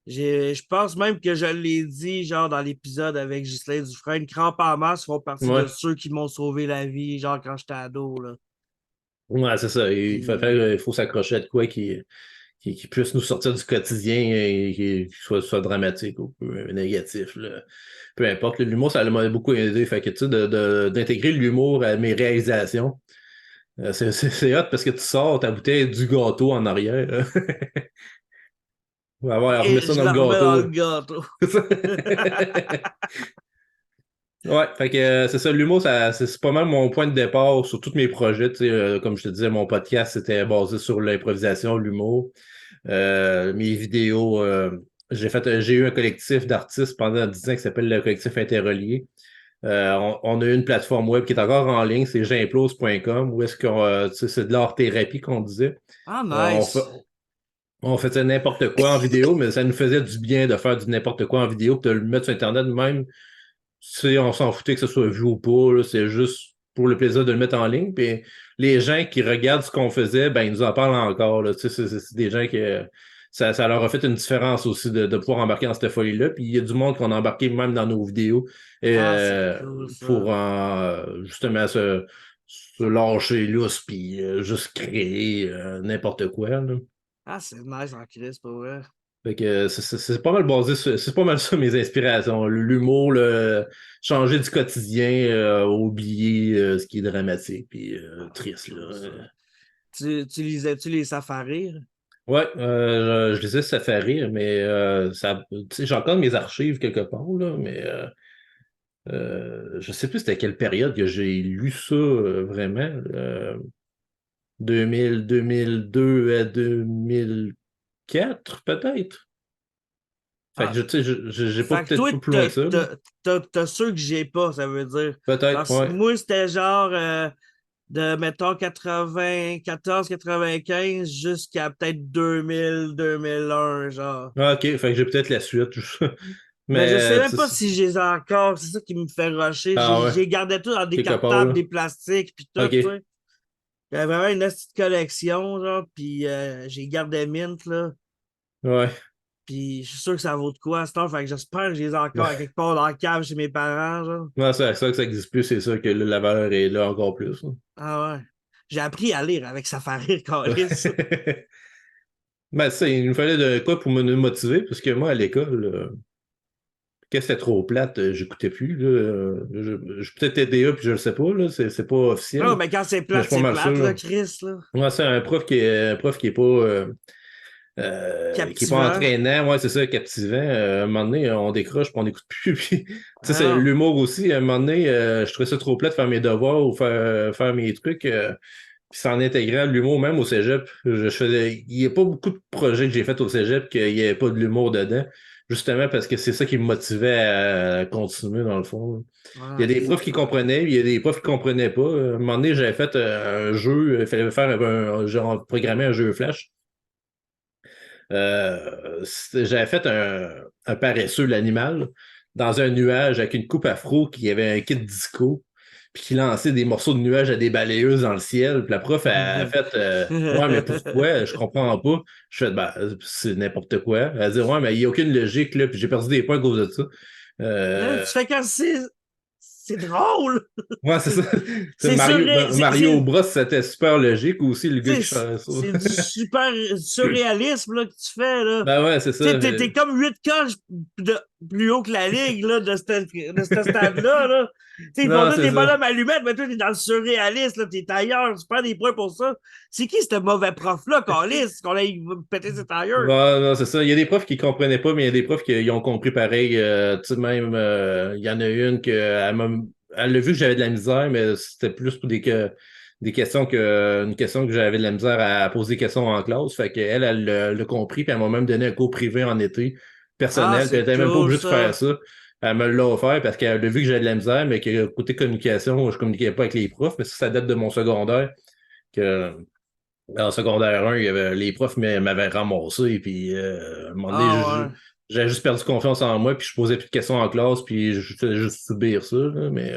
[SPEAKER 3] je pense même que je l'ai dit, genre, dans l'épisode avec Ghislain Dufresne, Crampe en masse font partie
[SPEAKER 4] Ouais.
[SPEAKER 3] de ceux qui m'ont sauvé la vie, genre, quand j'étais ado, là.
[SPEAKER 4] Ouais, c'est ça.
[SPEAKER 3] Puis,
[SPEAKER 4] Il faut s'accrocher à de quoi qui puisse nous sortir du quotidien et qui soit dramatique ou négatif. Là. Peu importe. L'humour, ça m'a beaucoup aidé. Fait que, tu sais, d'intégrer l'humour à mes réalisations, c'est hot parce que tu sors ta bouteille du gâteau en arrière. Ouais, ouais, remets
[SPEAKER 3] et
[SPEAKER 4] ça
[SPEAKER 3] je
[SPEAKER 4] dans
[SPEAKER 3] le
[SPEAKER 4] le
[SPEAKER 3] remets dans le
[SPEAKER 4] gâteau.
[SPEAKER 3] gâteau.
[SPEAKER 4] Ouais, fait que c'est ça, l'humour, c'est pas mal mon point de départ sur tous mes projets. Tu sais, comme je te disais, mon podcast, c'était basé sur l'improvisation, l'humour. Mes vidéos, j'ai eu un collectif d'artistes pendant 10 ans qui s'appelle le collectif Interrelié. On a eu une plateforme web qui est encore en ligne, c'est j'implose.com, où est-ce que tu sais, c'est de l'art-thérapie qu'on disait.
[SPEAKER 3] Ah,
[SPEAKER 4] On fait,
[SPEAKER 3] nice.
[SPEAKER 4] on faisait n'importe quoi en vidéo, mais ça nous faisait du bien de faire du n'importe quoi en vidéo, puis de le mettre sur Internet même. Tu sais, on s'en foutait que ce soit vu ou pas, là, c'est juste pour le plaisir de le mettre en ligne. Puis les gens qui regardent ce qu'on faisait, ben, ils nous en parlent encore. Là. Tu sais, c'est des gens qui. Ça leur a fait une différence aussi de pouvoir embarquer dans cette folie-là. Puis il y a du monde qu'on a embarqué même dans nos vidéos
[SPEAKER 3] Ah, c'est cool,
[SPEAKER 4] pour
[SPEAKER 3] ça.
[SPEAKER 4] justement se lâcher lousse puis juste créer n'importe quoi. Là.
[SPEAKER 3] Ah, c'est nice en Christ, pour vrai.
[SPEAKER 4] Fait que c'est pas mal basé sur, c'est pas mal ça mes inspirations. L'humour, changer du quotidien, oublier ce qui est dramatique puis
[SPEAKER 3] Ah, c'est
[SPEAKER 4] triste.
[SPEAKER 3] cool, ça.
[SPEAKER 4] Là.
[SPEAKER 3] Tu lisais-tu les safaris?
[SPEAKER 4] Ouais, je disais ça fait rire, mais tu sais, j'ai encore mes archives quelque part, là, mais je sais plus c'était quelle période que j'ai lu ça vraiment. 2002 à 2004, peut-être. Fait que
[SPEAKER 3] Ah,
[SPEAKER 4] tu sais, j'ai pas
[SPEAKER 3] fait que
[SPEAKER 4] peut-être
[SPEAKER 3] toi,
[SPEAKER 4] pas plus loin que ça. Là.
[SPEAKER 3] t'as ceux que j'ai pas, ça veut dire.
[SPEAKER 4] Peut-être,
[SPEAKER 3] Parce que
[SPEAKER 4] ouais.
[SPEAKER 3] moi, c'était genre de, mettons, 94-95 jusqu'à peut-être 2000-2001, genre.
[SPEAKER 4] Ah, ok, fait que j'ai peut-être la suite.
[SPEAKER 3] Mais je sais
[SPEAKER 4] Mais,
[SPEAKER 3] même
[SPEAKER 4] tu
[SPEAKER 3] pas
[SPEAKER 4] sais,
[SPEAKER 3] si je les ai encore. C'est ça qui me fait rusher.
[SPEAKER 4] ah ouais,
[SPEAKER 3] J'ai gardé tout dans des
[SPEAKER 4] quelque part,
[SPEAKER 3] cartables,
[SPEAKER 4] là.
[SPEAKER 3] des plastiques, puis tout, tu
[SPEAKER 4] Ok,
[SPEAKER 3] sais. J'avais vraiment une petite collection, genre, puis j'ai gardé mint, là.
[SPEAKER 4] ouais.
[SPEAKER 3] Puis je suis sûr que ça vaut de quoi à cette heure. Fait que j'espère que je les ai encore à quelque part dans la cave chez mes parents, genre.
[SPEAKER 4] Non, c'est ça que ça existe plus, c'est ça que là, la valeur est là encore plus. Là.
[SPEAKER 3] Ah ouais. J'ai appris à lire avec Safari, Caris.
[SPEAKER 4] Ben, ça, il nous fallait de quoi pour me motiver, parce que moi, à l'école, quand c'était trop plate, j'écoutais plus. Là, je peut-être TDA, puis je le sais pas, là, c'est pas
[SPEAKER 3] Non,
[SPEAKER 4] officiel,
[SPEAKER 3] mais quand
[SPEAKER 4] mais je suis pas
[SPEAKER 3] c'est
[SPEAKER 4] mal
[SPEAKER 3] plate, là,
[SPEAKER 4] sûr.
[SPEAKER 3] Chris, là.
[SPEAKER 4] Moi, c'est un prof qui est pas. Qui est pas
[SPEAKER 3] Captivant.
[SPEAKER 4] entraînant, ouais, c'est ça, captivant. À un moment donné, on décroche puis on n'écoute plus. Puis, tu sais, c'est
[SPEAKER 3] Ah
[SPEAKER 4] l'humour aussi. À un moment donné, je trouvais ça trop plat de faire mes devoirs ou faire mes trucs. Puis c'est en intégrant l'humour même au cégep. Il n'y a pas beaucoup de projets que j'ai fait au cégep qu'il n'y avait pas de l'humour dedans. Justement parce que c'est ça qui me motivait à continuer dans le fond.
[SPEAKER 3] non.
[SPEAKER 4] Il y a
[SPEAKER 3] Ah,
[SPEAKER 4] des
[SPEAKER 3] c'est
[SPEAKER 4] profs qui
[SPEAKER 3] cool.
[SPEAKER 4] comprenaient, il y a des profs qui comprenaient pas. À un moment donné, j'avais fait un jeu, il fallait faire genre programmer un jeu flash. J'avais fait un paresseux, l'animal, dans un nuage avec une coupe afro qui avait un kit disco, puis qui lançait des morceaux de nuages à des balayeuses dans le ciel. Puis la prof a fait ouais, mais pourquoi? Je comprends pas. Je fais ben, c'est n'importe quoi. Elle a dit ouais, mais il n'y a aucune logique, là, puis j'ai perdu des points à cause de ça.
[SPEAKER 3] Tu
[SPEAKER 4] Euh,
[SPEAKER 3] fais quand c'est drôle!
[SPEAKER 4] Ouais, c'est ça.
[SPEAKER 3] C'est
[SPEAKER 4] Mario Bros, c'était super logique aussi, le gars qui chantait ça.
[SPEAKER 3] c'est du super surréalisme là, que tu fais. Là.
[SPEAKER 4] Ben ouais, c'est ça.
[SPEAKER 3] T'es comme 8 coches plus haut que la ligue là, de ce stade-là. Là. Ils font tous des bonhommes allumettes, mais toi, t'es dans le surréalisme, t'es ailleurs, tu perds des points pour ça. C'est qui ce mauvais prof-là, Carlis, qu'on a pété ses tailleurs?
[SPEAKER 4] Ouais, non, c'est ça. Il y a des profs qui comprenaient pas, mais il y a des profs qui ont compris pareil. Tu sais, même, il y en a une elle a vu que j'avais de la misère, mais c'était plus pour des questions une question que j'avais de la misère à poser des questions en classe. Fait qu'elle, elle l'a compris, puis elle m'a même donné un cours privé en été, personnel, puis elle était même pas obligée de faire ça. Elle me l'a offert parce qu'elle a vu que j'avais de la misère, mais que côté communication, je communiquais pas avec les profs, mais ça date de mon secondaire. En secondaire 1, les profs m'avaient ramassé, et puis à un moment donné, j'avais juste perdu confiance en moi, puis je posais plus de questions en classe, puis je faisais juste subir ça, là, mais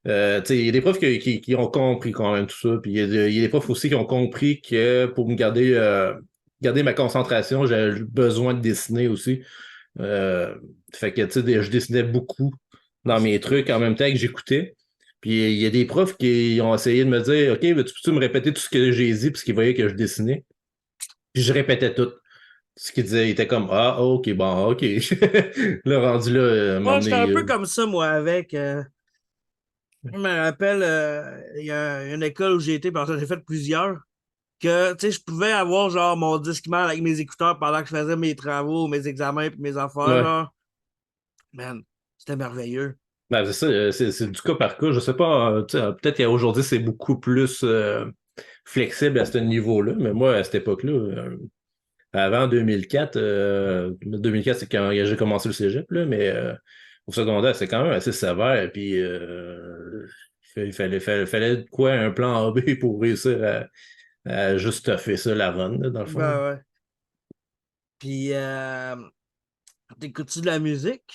[SPEAKER 4] il y a des profs qui ont compris quand même tout ça, puis il y a des profs aussi qui ont compris que pour me garder ma concentration, j'avais besoin de dessiner aussi. Fait que je dessinais beaucoup dans mes trucs en même temps que j'écoutais. Puis il y a des profs qui ont essayé de me dire OK, peux-tu me répéter tout ce que j'ai dit, parce qu'ils voyaient que je dessinais. Puis je répétais tout. Ce qu'ils disaient, il était comme Ah, OK, bon, OK. Le rendu là,
[SPEAKER 3] moi, j'étais un peu comme ça, moi, avec. Je me rappelle, il y a une école où j'ai été, parce que j'en ai fait plusieurs, que je pouvais avoir genre mon Discman avec mes écouteurs pendant que je faisais mes travaux, mes examens et mes affaires.
[SPEAKER 4] Ouais.
[SPEAKER 3] Genre. Man, c'était merveilleux.
[SPEAKER 4] Ben, c'est ça, c'est du cas par cas. Je sais pas, peut-être qu'aujourd'hui, c'est beaucoup plus flexible à ce niveau-là, mais moi, à cette époque-là, avant 2004, 2004, c'est quand j'ai commencé le cégep, là, mais au secondaire, c'est quand même assez sévère. Puis il fallait de quoi un plan B pour réussir à juste faire ça la run, là, dans le fond.
[SPEAKER 3] Ben ouais. Puis, t'écoutes-tu de la musique?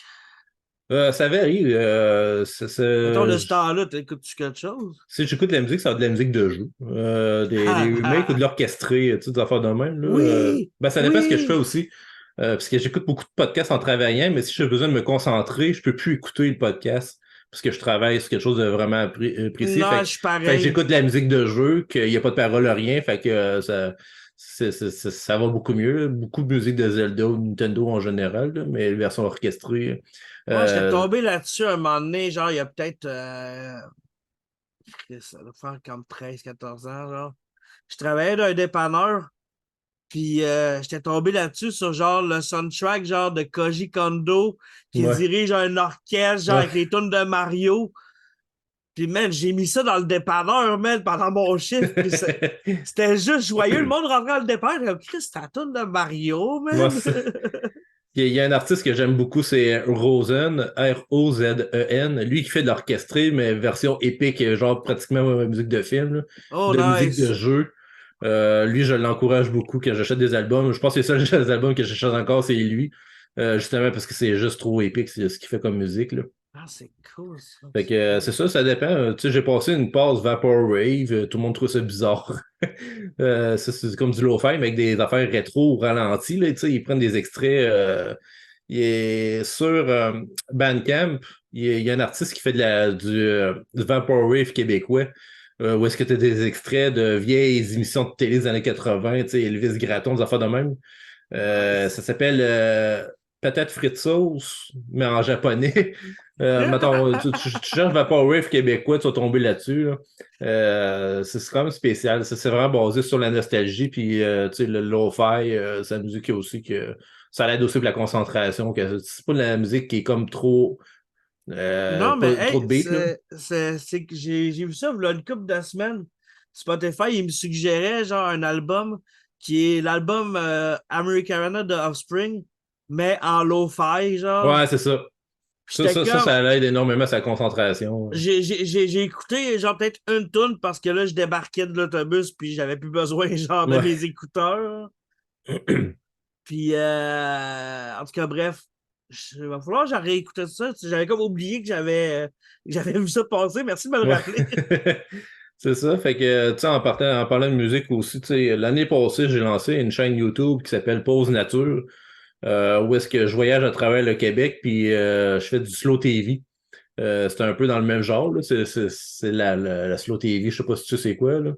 [SPEAKER 4] Ça varie.
[SPEAKER 3] Mettons, de ce temps-là, t'écoutes-tu quelque chose?
[SPEAKER 4] Si j'écoute de la musique, ça va être de la musique de jeu. Des remakes ou de l'orchestré, des affaires de même. Là.
[SPEAKER 3] Oui!
[SPEAKER 4] Ça dépend de ce que je fais aussi. Parce que j'écoute beaucoup de podcasts en travaillant, mais si j'ai besoin de me concentrer, je peux plus écouter le podcast parce que je travaille sur quelque chose de vraiment précis.
[SPEAKER 3] Non, je suis pareil.
[SPEAKER 4] Fait que j'écoute de la musique de jeu, qu'il n'y a pas de parole, rien. Fait que ça va beaucoup mieux. Beaucoup de musique de Zelda ou Nintendo en général, là, mais version orchestrée.
[SPEAKER 3] Moi, j'étais tombé là-dessus un moment donné, genre, il y a peut-être. Ça doit faire comme 13-14 ans, genre. Je travaillais dans un dépanneur, puis j'étais tombé là-dessus sur genre le soundtrack genre de Koji Kondo qui dirige un orchestre, genre avec les tunes de Mario. Puis, man, j'ai mis ça dans le dépanneur, man, pendant mon chiffre. C'était juste joyeux. Le monde rentrait dans le dépanneur. Comme, Chris, c'est la tune de Mario, man.
[SPEAKER 4] Il y a un artiste que j'aime beaucoup, c'est Rosen, R-O-Z-E-N. Lui qui fait de l'orchestré, mais version épique, genre pratiquement musique de film, musique de jeu. Lui, je l'encourage beaucoup quand j'achète des albums. Je pense que c'est ça, les albums que j'achète encore, c'est lui. Justement parce que c'est juste trop épique, c'est ce qu'il fait comme musique, là.
[SPEAKER 3] Ah, c'est cool, ça.
[SPEAKER 4] Fait que c'est ça dépend. Tu sais, j'ai passé une passe Vaporwave, tout le monde trouve ça bizarre. Ça, c'est comme du lo-fi, mais avec des affaires rétro au ralenti, là, tu sais, ils prennent des extraits. Il est sur Bandcamp, il y a un artiste qui fait du Vaporwave québécois, où est-ce que tu as des extraits de vieilles émissions de télé des années 80, tu sais, Elvis Gratton, des affaires de même. Ça s'appelle Patate frites sauce, mais en japonais. Mettons, tu cherches Vaporwave québécois, tu vas tomber là-dessus. Là. C'est quand même spécial. C'est vraiment basé sur la nostalgie. Puis le lo-fi, c'est la musique aussi que ça aide aussi pour la concentration. C'est pas de la musique qui est comme trop.
[SPEAKER 3] Non, mais
[SPEAKER 4] trop de beat.
[SPEAKER 3] C'est que j'ai vu ça il y a une couple de semaines. Spotify, il me suggérait genre un album qui est l'album Americana de Offspring, mais en lo-fi, genre.
[SPEAKER 4] Ouais, c'est ça. Ça l'aide énormément à sa concentration.
[SPEAKER 3] J'ai écouté genre peut-être une tune parce que là, je débarquais de l'autobus puis j'avais plus besoin genre de mes écouteurs. Puis en tout cas, bref, il va falloir que j'arrête réécouté ça. J'avais comme oublié que j'avais vu ça passer. Merci de me le rappeler.
[SPEAKER 4] C'est ça. Fait que, tu sais, en parlant de musique aussi, tu sais, l'année passée, j'ai lancé une chaîne YouTube qui s'appelle Pause Nature. Où est-ce que je voyage à travers le Québec, puis je fais du slow TV. C'est un peu dans le même genre, là. C'est la Slow TV, je sais pas si tu sais c'est quoi, là.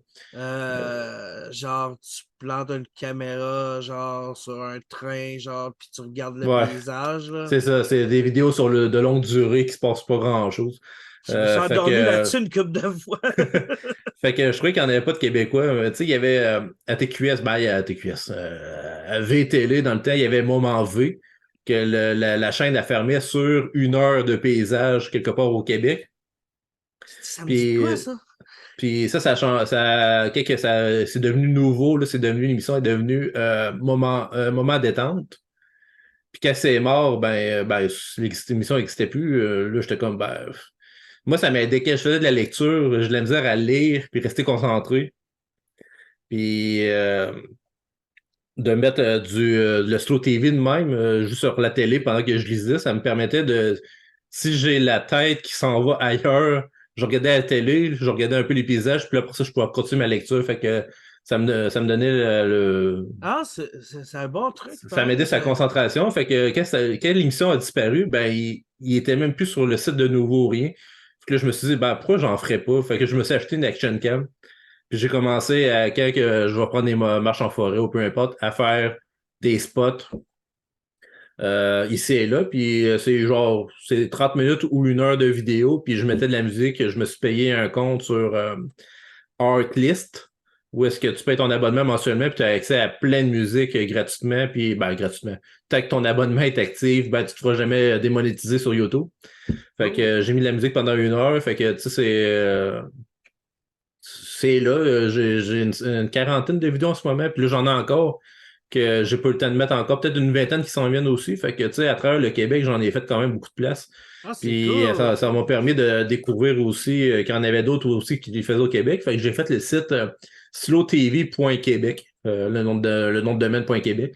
[SPEAKER 3] Genre, tu plantes une caméra, genre, sur un train, genre, puis tu regardes le
[SPEAKER 4] Ouais,
[SPEAKER 3] paysage, là.
[SPEAKER 4] c'est ça, c'est des vidéos de longue durée qui se passent pas grand-chose.
[SPEAKER 3] Je me suis
[SPEAKER 4] Fait
[SPEAKER 3] endormi
[SPEAKER 4] que
[SPEAKER 3] là-dessus une couple de fois.
[SPEAKER 4] Fait que je trouvais qu'il n'y en avait pas de Québécois. Tu sais, il y avait à TQS, ben, il y a à TQS, à VTL, dans le temps, il y avait Moment V, que la chaîne a fermé sur 1 heure de paysage quelque part au Québec.
[SPEAKER 3] Ça me dit de
[SPEAKER 4] Puis,
[SPEAKER 3] quoi, ça?
[SPEAKER 4] puis c'est devenu nouveau, là, c'est devenu, l'émission est devenue moment détente. Puis quand c'est mort, cette émission n'existait plus. Là, j'étais comme, moi, ça m'aidait quand je faisais de la lecture, j'ai de la misère à lire puis rester concentré. Puis de mettre le slow TV de même, juste sur la télé pendant que je lisais, ça me permettait de. Si j'ai la tête qui s'en va ailleurs, je regardais la télé, je regardais un peu les paysages, puis là, pour ça, je pouvais continuer ma lecture. Fait que ça me donnait
[SPEAKER 3] Ah, c'est un bon truc,
[SPEAKER 4] ça m'aidait
[SPEAKER 3] pareil.
[SPEAKER 4] sa concentration. Fait que quand l'émission a disparu, il était même plus sur le site de Nouveau Rien. Fait que là, je me suis dit, pourquoi j'en ferais pas? Fait que je me suis acheté une Action Cam. Puis j'ai commencé quand je vais prendre des marches en forêt ou peu importe, à faire des spots ici et là. Puis c'est 30 minutes ou 1 heure de vidéo. Puis je mettais de la musique. Je me suis payé un compte sur Artlist, où est-ce que tu payes ton abonnement mensuellement, puis tu as accès à plein de musique gratuitement, puis gratuitement. Tant que ton abonnement est actif, tu ne te feras jamais démonétiser sur YouTube. Fait que j'ai mis de la musique pendant 1 heure. Fait que tu sais, c'est là, j'ai une quarantaine de vidéos en ce moment, puis là, j'en ai encore que j'ai pas eu le temps de mettre encore, peut-être une vingtaine qui s'en viennent aussi. Fait que, tu sais, à travers le Québec, j'en ai fait quand même beaucoup de place.
[SPEAKER 3] Ah, c'est
[SPEAKER 4] Puis
[SPEAKER 3] cool.
[SPEAKER 4] ça m'a permis de découvrir aussi qu'il y en avait d'autres aussi qui les faisaient au Québec. Fait que j'ai fait le site slowtv.québec, le nom de domaine.québec.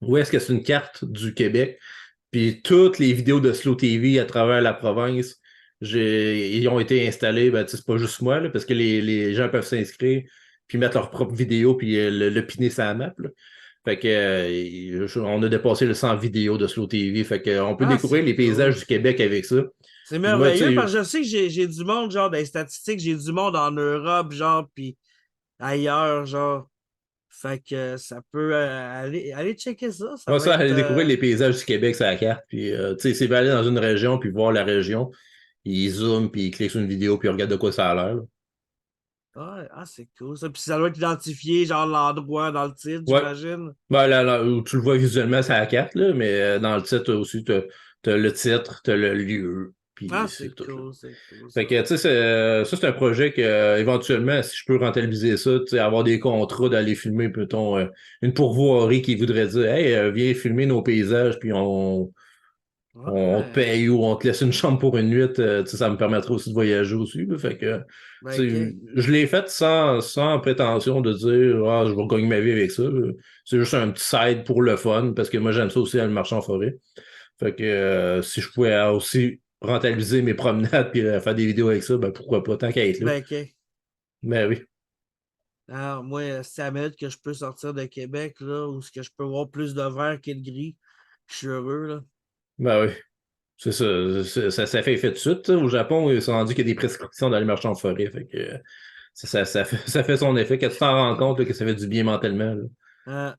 [SPEAKER 4] Où est-ce que c'est une carte du Québec? Puis toutes les vidéos de Slow TV à travers la province, ils ont été installés, c'est pas juste moi, là, parce que les gens peuvent s'inscrire, puis mettre leur propre vidéo, puis le piner sur la map, là. Fait que on a dépassé le 100 vidéos de Slow TV. Fait que on peut
[SPEAKER 3] Ah,
[SPEAKER 4] découvrir
[SPEAKER 3] c'est
[SPEAKER 4] les
[SPEAKER 3] cool.
[SPEAKER 4] paysages du Québec avec ça.
[SPEAKER 3] C'est
[SPEAKER 4] Puis moi, tu
[SPEAKER 3] merveilleux
[SPEAKER 4] sais,
[SPEAKER 3] parce que je sais que j'ai du monde, genre, dans les statistiques, j'ai du monde en Europe, genre, puis ailleurs, genre. Fait que ça peut aller checker ça. Ça
[SPEAKER 4] moi,
[SPEAKER 3] va
[SPEAKER 4] ça,
[SPEAKER 3] être.
[SPEAKER 4] aller découvrir les paysages du Québec sur la carte. Puis, tu sais, c'est aller dans une région, puis voir la région. Il zoome, puis il clique sur une vidéo, puis il regarde de quoi ça a l'air, là.
[SPEAKER 3] C'est cool ça. Puis ça doit être identifié, genre l'endroit dans le titre,
[SPEAKER 4] Ouais.
[SPEAKER 3] j'imagine.
[SPEAKER 4] Là, où tu le vois visuellement sur la carte, là, mais dans le titre aussi, t'as le titre, t'as le lieu, puis
[SPEAKER 3] Ah,
[SPEAKER 4] c'est
[SPEAKER 3] c'est
[SPEAKER 4] tout, là.
[SPEAKER 3] cool, c'est cool ça.
[SPEAKER 4] Fait que, tu sais, ça, c'est un projet que, éventuellement, si je peux rentabiliser ça, tu sais, avoir des contrats d'aller filmer, mettons, une pourvoirie qui voudrait dire, hey, viens filmer nos paysages, puis on te
[SPEAKER 3] Ouais.
[SPEAKER 4] paye ou on te laisse une chambre pour une nuit, tu sais, ça me permettra aussi de voyager aussi, là. Fait que,
[SPEAKER 3] Ben,
[SPEAKER 4] tu sais,
[SPEAKER 3] ok.
[SPEAKER 4] je l'ai fait sans prétention de dire, je vais gagner ma vie avec ça. C'est juste un petit side pour le fun, parce que moi, j'aime ça aussi aller marcher en forêt. Fait que si je pouvais aussi rentabiliser mes promenades puis faire des vidéos avec ça, pourquoi pas, tant qu'à être là.
[SPEAKER 3] Ben, ok.
[SPEAKER 4] Ben oui.
[SPEAKER 3] Alors, moi, c'est à minute que je peux sortir de Québec, là, où ce que je peux voir plus de vert que de gris. Je suis heureux, là.
[SPEAKER 4] Ben oui. C'est ça. Ça fait effet de suite. Au Japon, ils sont rendus qu'il y a des prescriptions d'aller marcher en forêt. Fait que ça fait son effet. Quand tu t'en rends compte là, que ça fait du bien mentalement, là.
[SPEAKER 3] Euh,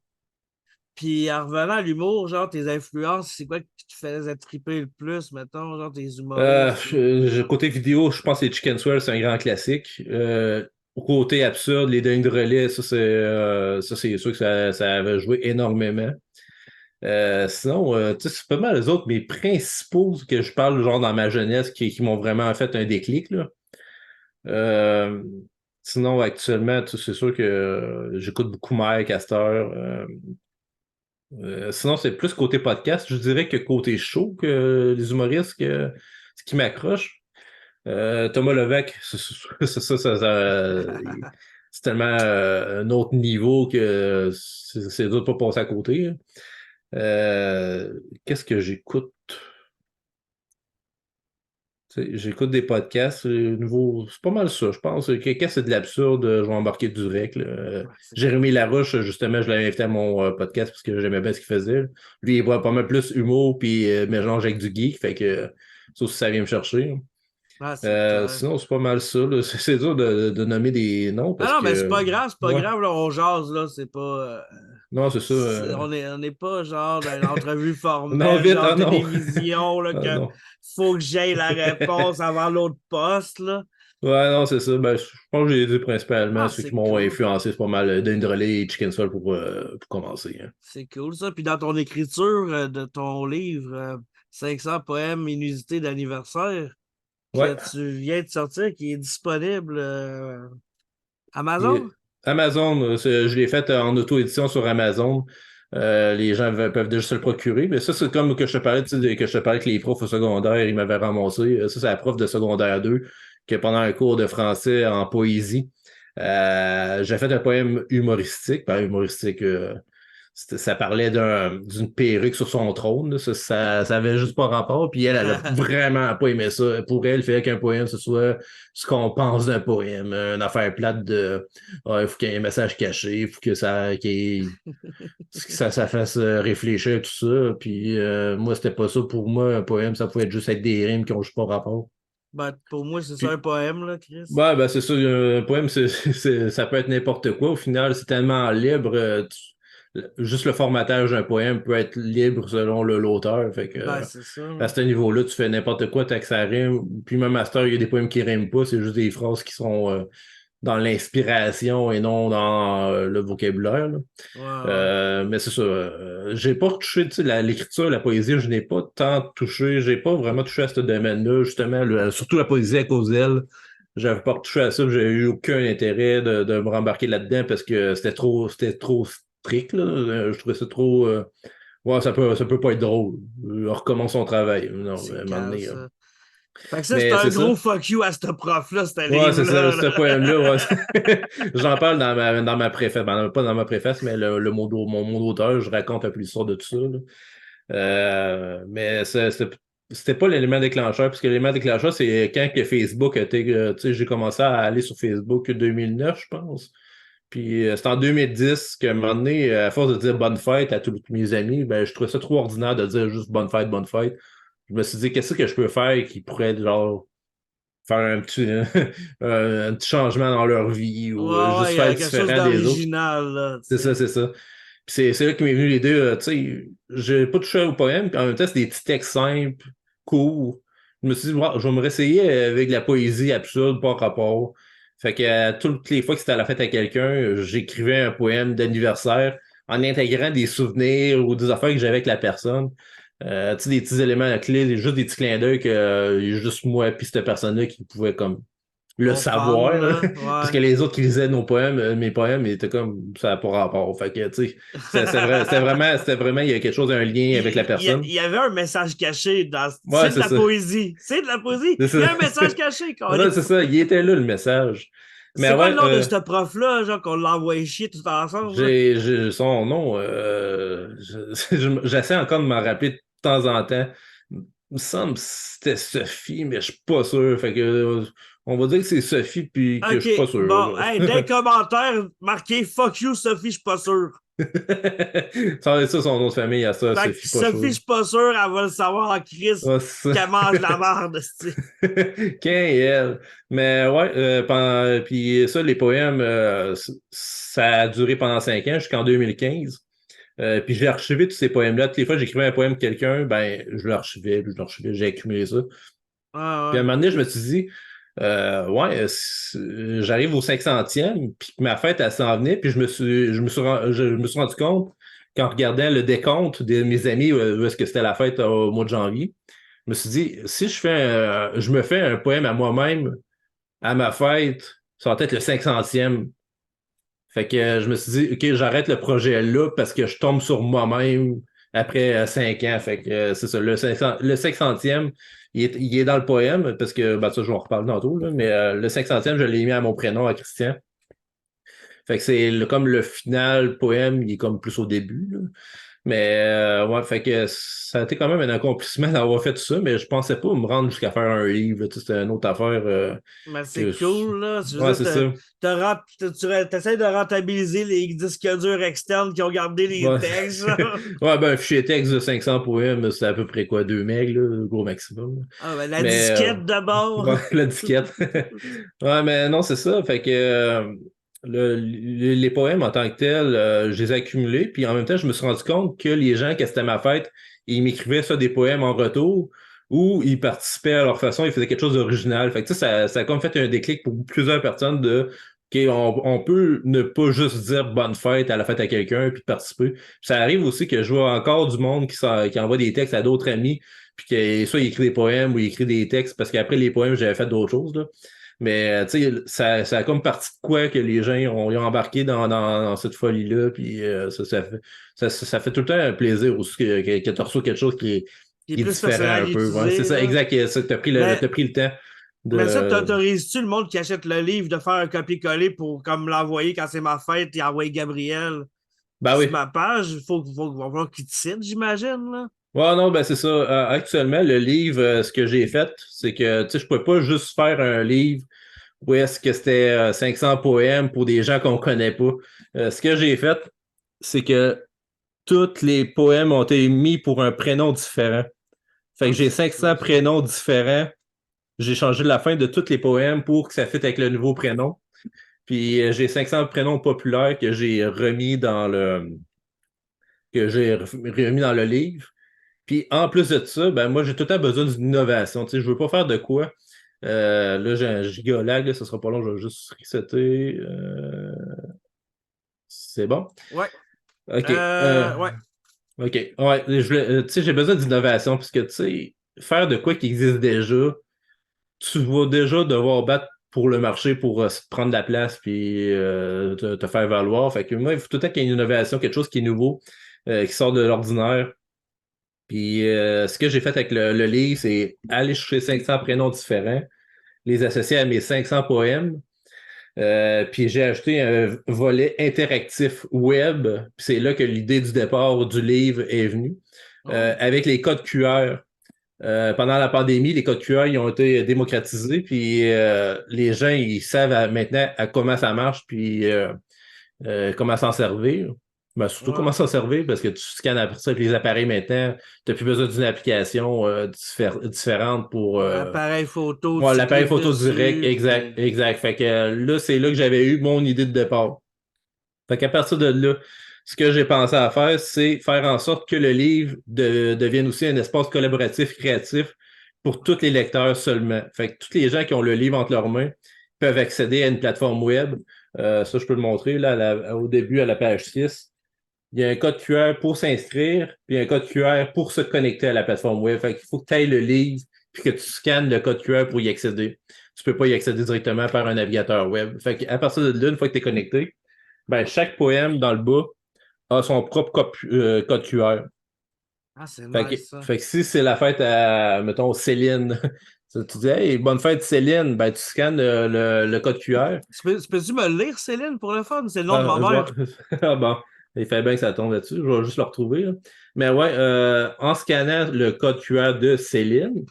[SPEAKER 3] Puis en revenant à l'humour, genre tes influences, c'est quoi qui te faisait triper le plus, mettons, genre tes humoristes?
[SPEAKER 4] Côté vidéo, je pense que les Chicken Swirl, c'est un grand classique. Au côté absurde, les dingues de relais, ça, c'est sûr que ça avait joué énormément. Sinon, tu sais, c'est pas mal les autres, mes principaux que je parle genre dans ma jeunesse qui m'ont vraiment fait un déclic, là. Euh, Sinon, actuellement, tu sais, c'est sûr que j'écoute beaucoup Mike Astor. Sinon, c'est plus côté podcast. Je dirais que côté show, que les humoristes, ce qui m'accroche. Thomas Levac, c'est tellement un autre niveau que c'est dur de pas passer à côté, hein. Qu'est-ce que j'écoute? Tu sais, j'écoute des podcasts, c'est pas mal ça, je pense. Quand c'est de l'absurde, je vais embarquer direct, là.
[SPEAKER 3] Ouais, c'est
[SPEAKER 4] Jérémy Larouche, justement, je l'avais invité à mon podcast parce que j'aimais bien ce qu'il faisait, là. Lui, il voit pas mal plus humour puis mélange avec du geek, fait que Ça aussi, ça vient me chercher.
[SPEAKER 3] Ah, c'est clair.
[SPEAKER 4] Sinon, c'est pas mal ça, là. C'est dur de nommer des noms
[SPEAKER 3] Ah
[SPEAKER 4] parce
[SPEAKER 3] non, mais c'est
[SPEAKER 4] que.
[SPEAKER 3] pas
[SPEAKER 4] Ouais.
[SPEAKER 3] grave, là, on jase, là, c'est pas...
[SPEAKER 4] Non, c'est ça.
[SPEAKER 3] on est pas genre dans une entrevue
[SPEAKER 4] Non,
[SPEAKER 3] formelle,
[SPEAKER 4] vite,
[SPEAKER 3] genre
[SPEAKER 4] ah non.
[SPEAKER 3] télévision, là,
[SPEAKER 4] Ah
[SPEAKER 3] que
[SPEAKER 4] non.
[SPEAKER 3] faut que j'aille la réponse avant l'autre poste, là.
[SPEAKER 4] Ouais, non, c'est ça. Ben, je pense que j'ai dit principalement
[SPEAKER 3] Ah,
[SPEAKER 4] ceux qui
[SPEAKER 3] c'est
[SPEAKER 4] m'ont
[SPEAKER 3] cool.
[SPEAKER 4] influencé, c'est pas mal Denis Drolet et Chicken Soul pour commencer, hein.
[SPEAKER 3] C'est cool, ça. Puis dans ton écriture de ton livre, 500 poèmes inusités d'anniversaire,
[SPEAKER 4] Ouais.
[SPEAKER 3] que tu viens de sortir, qui est disponible Amazon?
[SPEAKER 4] Et Amazon, je l'ai fait en auto-édition sur Amazon. Les gens peuvent déjà se le procurer. Mais ça, c'est comme que je te parlais, tu sais, que je te parlais que les profs au secondaire, ils m'avaient ramassé. Ça, c'est la prof de secondaire 2 que pendant un cours de français en poésie, j'ai fait un poème humoristique. Ben, humoristique, ça parlait d'une perruque sur son trône, là. Ça avait juste pas rapport. Puis elle a vraiment pas aimé ça. Pour elle, il fallait qu'un poème, ce soit ce qu'on pense d'un poème. Une affaire plate de il faut qu'il y ait un message caché, il faut que ça fasse réfléchir tout ça. Puis moi, c'était pas ça. Pour moi, un poème, ça pouvait juste être des rimes qui ont juste pas rapport.
[SPEAKER 3] Ben, pour moi, c'est ça un
[SPEAKER 4] Puis,
[SPEAKER 3] poème, là, Chris.
[SPEAKER 4] ouais, ben c'est ça, un poème, ça peut être n'importe quoi. Au final, c'est tellement libre. Juste le formatage d'un poème peut être libre selon l'auteur. Fait que,
[SPEAKER 3] Ben, c'est ça.
[SPEAKER 4] à ce niveau-là, tu fais n'importe quoi, tant que ça rime. Puis même master, il y a des poèmes qui riment pas, c'est juste des phrases qui sont dans l'inspiration et non dans le vocabulaire, là.
[SPEAKER 3] Ouais, ouais.
[SPEAKER 4] Mais c'est ça. J'ai pas touché, tu sais, l'écriture, la poésie, je n'ai pas tant touché. J'ai pas vraiment touché à ce domaine-là, justement, surtout la poésie à cause d'elle. J'avais pas touché à ça, j'ai eu aucun intérêt de me rembarquer là-dedans parce que c'était trop strict, là. Je trouvais ça trop. Ouais, ça peut pas être drôle. On recommence son travail. Non, à un
[SPEAKER 3] C'est
[SPEAKER 4] moment
[SPEAKER 3] calme,
[SPEAKER 4] donné,
[SPEAKER 3] ça. Fait que ça, c'est
[SPEAKER 4] mais
[SPEAKER 3] un
[SPEAKER 4] c'est
[SPEAKER 3] gros
[SPEAKER 4] ça.
[SPEAKER 3] fuck you à ce prof-là, ce
[SPEAKER 4] Ouais, c'est ça,
[SPEAKER 3] livre-là,
[SPEAKER 4] ce
[SPEAKER 3] là.
[SPEAKER 4] poème-là, ouais. J'en parle dans ma préface, ben, pas dans ma préface, mais mon mot d'auteur, je raconte un peu l'histoire de tout ça, là. Mais c'était pas l'élément déclencheur, parce que l'élément déclencheur, c'est quand que Facebook a été, tu sais, j'ai commencé à aller sur Facebook en 2009, je pense. Puis c'est en 2010 qu'à un moment donné, à force de dire bonne fête à tous mes amis, ben, je trouvais ça trop ordinaire de dire juste bonne fête, bonne fête. Je me suis dit, qu'est-ce que je peux faire qui pourrait, genre, faire un petit changement dans leur vie
[SPEAKER 3] Ouais,
[SPEAKER 4] ou
[SPEAKER 3] ouais,
[SPEAKER 4] juste
[SPEAKER 3] il y
[SPEAKER 4] faire
[SPEAKER 3] a quelque chose
[SPEAKER 4] différent des autres.
[SPEAKER 3] d'original, là, tu
[SPEAKER 4] C'est ça,
[SPEAKER 3] sais.
[SPEAKER 4] c'est ça. Puis c'est là que m'est venu les deux. Tu sais, j'ai pas touché au poème, puis en même temps, c'est des petits textes simples, courts. Je me suis dit, wow, je vais me réessayer avec de la poésie absurde, pas rapport. Fait que toutes les fois que c'était à la fête à quelqu'un, j'écrivais un poème d'anniversaire en intégrant des souvenirs ou des affaires que j'avais avec la personne. Tu sais, des petits éléments clés, juste des petits clins d'œil que juste moi puis cette personne-là qui pouvait comme le
[SPEAKER 3] Comprendre,
[SPEAKER 4] savoir, là.
[SPEAKER 3] là,
[SPEAKER 4] Parce
[SPEAKER 3] ouais.
[SPEAKER 4] que les autres qui lisaient mes poèmes, ils étaient comme ça n'a pas rapport. Fait que, tu sais, c'était vraiment, il y a quelque chose, un lien avec la
[SPEAKER 3] Il
[SPEAKER 4] personne.
[SPEAKER 3] y avait un message caché dans.
[SPEAKER 4] Ouais,
[SPEAKER 3] C'est de
[SPEAKER 4] c'est
[SPEAKER 3] la
[SPEAKER 4] ça.
[SPEAKER 3] poésie. C'est de la poésie.
[SPEAKER 4] C'est
[SPEAKER 3] Il y a
[SPEAKER 4] ça.
[SPEAKER 3] un message caché,
[SPEAKER 4] Non, c'est
[SPEAKER 3] câlisse.
[SPEAKER 4] ça. Il était là, le message. Mais
[SPEAKER 3] C'est quoi le
[SPEAKER 4] ouais,
[SPEAKER 3] nom de ce prof-là, genre, qu'on l'a envoyé chier tout ensemble, là?
[SPEAKER 4] j'ai son nom. J'essaie encore de m'en rappeler de temps en temps. Il me semble que c'était Sophie, mais je suis pas sûr. Fait que on va dire que c'est Sophie puis que je
[SPEAKER 3] OK,
[SPEAKER 4] suis pas sûr,
[SPEAKER 3] bon,
[SPEAKER 4] là.
[SPEAKER 3] hey, dans les commentaires, marquez fuck you, Sophie, je suis pas sûr.
[SPEAKER 4] Ça va être ça son nom de famille à ça,
[SPEAKER 3] Fait que
[SPEAKER 4] Sophie pas
[SPEAKER 3] Sophie, je
[SPEAKER 4] sûr.
[SPEAKER 3] suis pas sûr, elle va le savoir en crise
[SPEAKER 4] Ouais, c'est ça.
[SPEAKER 3] qu'elle mange la merde, c'ti.
[SPEAKER 4] Quand et elle. Mais ouais, puis ça, les poèmes, ça a duré pendant 5 ans, jusqu'en 2015. Puis j'ai archivé tous ces poèmes-là. Toutes les fois que j'écrivais un poème de quelqu'un, ben, je l'archivais, puis je l'archivais, j'ai accumulé ça. Puis à
[SPEAKER 3] Ah
[SPEAKER 4] un moment donné, je me suis dit, ouais, j'arrive au 500e, puis que ma fête, elle s'en venait, puis je me suis rendu compte, qu'en regardant le décompte de mes amis, où est-ce que c'était la fête au mois de janvier, je me suis dit, si je me fais un poème à moi-même, à ma fête, ça va être le 500e. Fait que je me suis dit, OK, j'arrête le projet là parce que je tombe sur moi-même après 5 ans. Fait que c'est ça, le 500e, il est dans le poème parce que, ben, ça, je vais en reparler tantôt, là, mais le 500e, je l'ai mis à mon prénom, à Christian. Fait que c'est comme le final poème, il est comme plus au début, là. Mais ouais, fait que ça a été quand même un accomplissement d'avoir fait tout ça, mais je pensais pas me rendre jusqu'à faire un livre. Tu sais, c'était une autre affaire
[SPEAKER 3] Mais
[SPEAKER 4] que
[SPEAKER 3] c'est cool, là. Je
[SPEAKER 4] ouais,
[SPEAKER 3] veux
[SPEAKER 4] c'est
[SPEAKER 3] dire,
[SPEAKER 4] ça.
[SPEAKER 3] tu essaies de rentabiliser les disques durs externes qui ont gardé les
[SPEAKER 4] Ouais.
[SPEAKER 3] textes.
[SPEAKER 4] Ouais, ben un fichier texte de 500 poèmes, c'est à peu près quoi, 2 MB, là, le gros maximum.
[SPEAKER 3] Ah, ben, la
[SPEAKER 4] Mais
[SPEAKER 3] disquette d'abord.
[SPEAKER 4] ouais, la disquette. Ouais, mais non, c'est ça. Fait que les poèmes en tant que tels, je les ai accumulés. Puis en même temps, je me suis rendu compte que les gens, quand c'était ma fête, ils m'écrivaient ça des poèmes en retour ou ils participaient à leur façon, ils faisaient quelque chose d'original. Fait que tu sais, ça a comme fait un déclic pour plusieurs personnes de OK, on peut ne pas juste dire bonne fête à la fête à quelqu'un puis participer. Puis ça arrive aussi que je vois encore du monde qui envoie des textes à d'autres amis puis que soit il écrit des poèmes ou il écrit des textes parce qu'après les poèmes, j'avais fait d'autres choses, là. Mais tu sais, ça a comme partie de quoi que les gens ils ont embarqué dans cette folie-là. Puis ça fait tout le temps un plaisir aussi que tu reçois quelque chose
[SPEAKER 3] Qui est
[SPEAKER 4] qui est
[SPEAKER 3] plus
[SPEAKER 4] différent un peu. Ouais, c'est
[SPEAKER 3] personnalisé,
[SPEAKER 4] ça,
[SPEAKER 3] là.
[SPEAKER 4] exact. Tu as
[SPEAKER 3] Mais,
[SPEAKER 4] t'as pris le temps
[SPEAKER 3] mais ça,
[SPEAKER 4] de.
[SPEAKER 3] t'autorises-tu le monde qui achète le livre de faire un copier-coller pour comme l'envoyer quand c'est ma fête et envoyer Gabriel
[SPEAKER 4] Ben
[SPEAKER 3] sur
[SPEAKER 4] oui.
[SPEAKER 3] ma page? Va falloir qu'il te cite, j'imagine, là.
[SPEAKER 4] Ouais, non, ben c'est ça. Actuellement, le livre, ce que j'ai fait, c'est que tu sais, je pouvais pas juste faire un livre où est-ce que c'était 500 poèmes pour des gens qu'on connaît pas. Ce que j'ai fait, c'est que tous les poèmes ont été mis pour un prénom différent. Fait que
[SPEAKER 3] Ah,
[SPEAKER 4] j'ai
[SPEAKER 3] c'est
[SPEAKER 4] 500
[SPEAKER 3] cool, ça.
[SPEAKER 4] prénoms différents. J'ai changé la fin de tous les poèmes pour que ça fitte avec le nouveau prénom. Puis j'ai 500 prénoms populaires que j'ai remis remis dans le livre. Puis en plus de ça, ben moi j'ai tout le temps besoin d'une innovation. Tu sais, je veux pas faire de quoi. Là, j'ai un giga lag, là, ça sera pas long, je vais juste resetter. C'est bon?
[SPEAKER 3] Ouais.
[SPEAKER 4] OK.
[SPEAKER 3] Ouais.
[SPEAKER 4] OK. Ouais, tu sais, j'ai besoin d'innovation parce que, tu sais, faire de quoi qui existe déjà, tu vas déjà devoir battre pour le marché pour prendre de la place puis te faire valoir. Fait que moi, il faut tout le temps qu'il y ait une innovation, quelque chose qui est nouveau, qui sort de l'ordinaire. Puis ce que j'ai fait avec le livre, c'est aller chercher 500 prénoms différents, les associer à mes 500 poèmes. Puis j'ai ajouté un volet interactif web. Puis c'est là que l'idée du départ du livre est venue.
[SPEAKER 3] Oh.
[SPEAKER 4] Avec les codes QR. Pendant la pandémie, les codes QR ils ont été démocratisés. Puis les gens ils savent maintenant à comment ça marche, puis comment s'en servir. Ben, surtout
[SPEAKER 3] Ouais.
[SPEAKER 4] comment s'en servir, parce que tu scannes après ça avec les appareils maintenant. Tu n'as plus besoin d'une application différente pour
[SPEAKER 3] Appareil photo,
[SPEAKER 4] ouais,
[SPEAKER 3] tu
[SPEAKER 4] l'appareil
[SPEAKER 3] cliques
[SPEAKER 4] photo direct,
[SPEAKER 3] dessus,
[SPEAKER 4] exact,
[SPEAKER 3] puis...
[SPEAKER 4] exact. Fait que là, c'est là que j'avais eu mon idée de départ. Fait qu'à partir de là, ce que j'ai pensé à faire, c'est faire en sorte que le livre devienne aussi un espace collaboratif, créatif pour tous les lecteurs seulement. Fait que tous les gens qui ont le livre entre leurs mains peuvent accéder à une plateforme web. Ça, je peux le montrer là, au début à la page 6. Il y a un code QR pour s'inscrire, puis un code QR pour se connecter à la plateforme web. Fait qu'il faut que tu ailles le livre, puis que tu scannes le code QR pour y accéder. Tu peux pas y accéder directement par un navigateur web. Fait qu'à partir de là, une fois que tu es connecté, ben, chaque poème dans le bas a son propre code QR.
[SPEAKER 3] Ah, c'est
[SPEAKER 4] Fait que,
[SPEAKER 3] nice, ça.
[SPEAKER 4] fait que si c'est la fête à, mettons, Céline, tu dis, hey, bonne fête Céline, ben, tu scannes le code QR.
[SPEAKER 3] Tu peux-tu me le lire, Céline, pour le fun? C'est le nom de
[SPEAKER 4] Ah,
[SPEAKER 3] ma mère.
[SPEAKER 4] ah, bon, il fait bien que ça tombe là-dessus. Je vais juste le retrouver, là. Mais ouais, en scannant le code QR de Céline,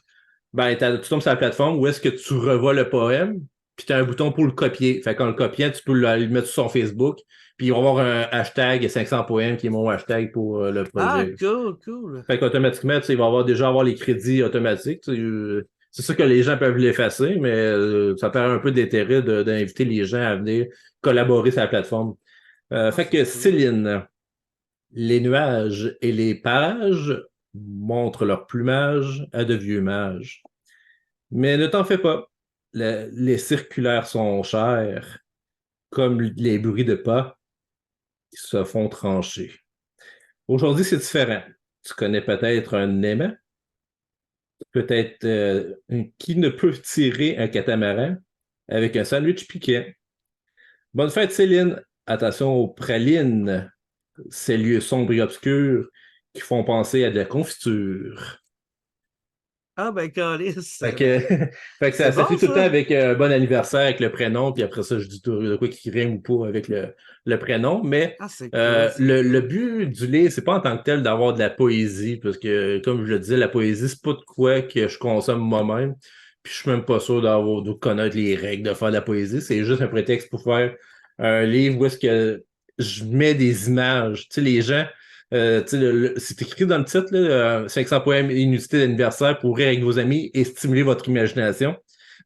[SPEAKER 4] ben, tu tombes sur la plateforme où est-ce que tu revois le poème, puis tu as un bouton pour le copier. Fait qu'en le copiant, tu peux le mettre sur son Facebook, puis il va y avoir un hashtag 500 poèmes qui est mon hashtag pour le
[SPEAKER 3] Ah,
[SPEAKER 4] projet.
[SPEAKER 3] cool, cool.
[SPEAKER 4] Fait qu'automatiquement, tu sais, il va déjà avoir les crédits automatiques. Tu sais, c'est sûr que les gens peuvent l'effacer, mais ça perd un peu d'intérêt d'inviter les gens à venir collaborer sur la plateforme.
[SPEAKER 3] Ah,
[SPEAKER 4] Fait
[SPEAKER 3] c'est
[SPEAKER 4] que
[SPEAKER 3] cool.
[SPEAKER 4] Céline, les nuages et les pages montrent leur plumage à de vieux mages. Mais ne t'en fais pas. Les circulaires sont chers, comme les bruits de pas qui se font trancher. Aujourd'hui, c'est différent. Tu connais peut-être un aimant, peut-être qui ne peut tirer un catamaran avec un sandwich piquant. Bonne fête, Céline. Attention aux pralines, ces lieux sombres et obscurs qui font penser à de la confiture.
[SPEAKER 3] Ah, ben, câlisse.
[SPEAKER 4] Fait que, fait que
[SPEAKER 3] C'est
[SPEAKER 4] ça
[SPEAKER 3] bon,
[SPEAKER 4] fait tout le temps
[SPEAKER 3] ça.
[SPEAKER 4] avec bon anniversaire avec le prénom, puis après ça, je dis tout de quoi qui rime ou pas avec le prénom. Mais
[SPEAKER 3] Ah, c'est cool, c'est
[SPEAKER 4] le
[SPEAKER 3] cool.
[SPEAKER 4] but du livre, c'est pas en tant que tel d'avoir de la poésie, parce que, comme je le disais, la poésie, c'est pas de quoi que je consomme moi-même. Puis je suis même pas sûr de connaître les règles de faire de la poésie. C'est juste un prétexte pour faire un livre où est-ce que je mets des images. Tu sais, les gens. Tu sais, c'est écrit dans le titre, là, 500 poèmes inusités d'anniversaire pour rire avec vos amis et stimuler votre imagination.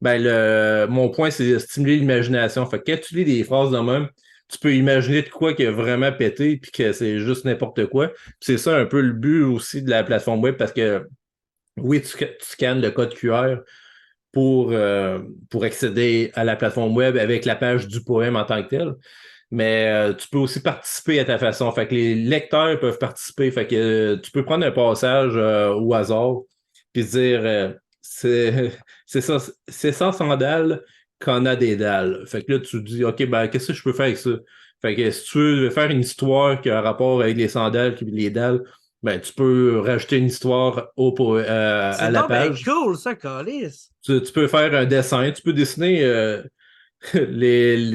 [SPEAKER 4] Ben, mon point, c'est de stimuler l'imagination. Fait que quand tu lis des phrases de même, tu peux imaginer de quoi qui a vraiment pété puis que c'est juste n'importe quoi. Puis c'est ça un peu le but aussi de la plateforme web parce que oui, tu scannes le code QR pour accéder à la plateforme web avec la page du poème en tant que tel. Mais tu peux aussi participer à ta façon. Fait que les lecteurs peuvent participer. Fait que tu peux prendre un passage au hasard puis dire c'est c'est sans sandales qu'on a des dalles. Fait que là, tu dis OK, ben qu'est-ce que je peux faire avec ça? Fait que si tu veux faire une histoire qui a un rapport avec les sandales et les dalles, ben tu peux rajouter une histoire à
[SPEAKER 3] C'est
[SPEAKER 4] la
[SPEAKER 3] donc ben
[SPEAKER 4] page.
[SPEAKER 3] cool, ça, câlisse.
[SPEAKER 4] Tu peux faire un dessin, tu peux dessiner les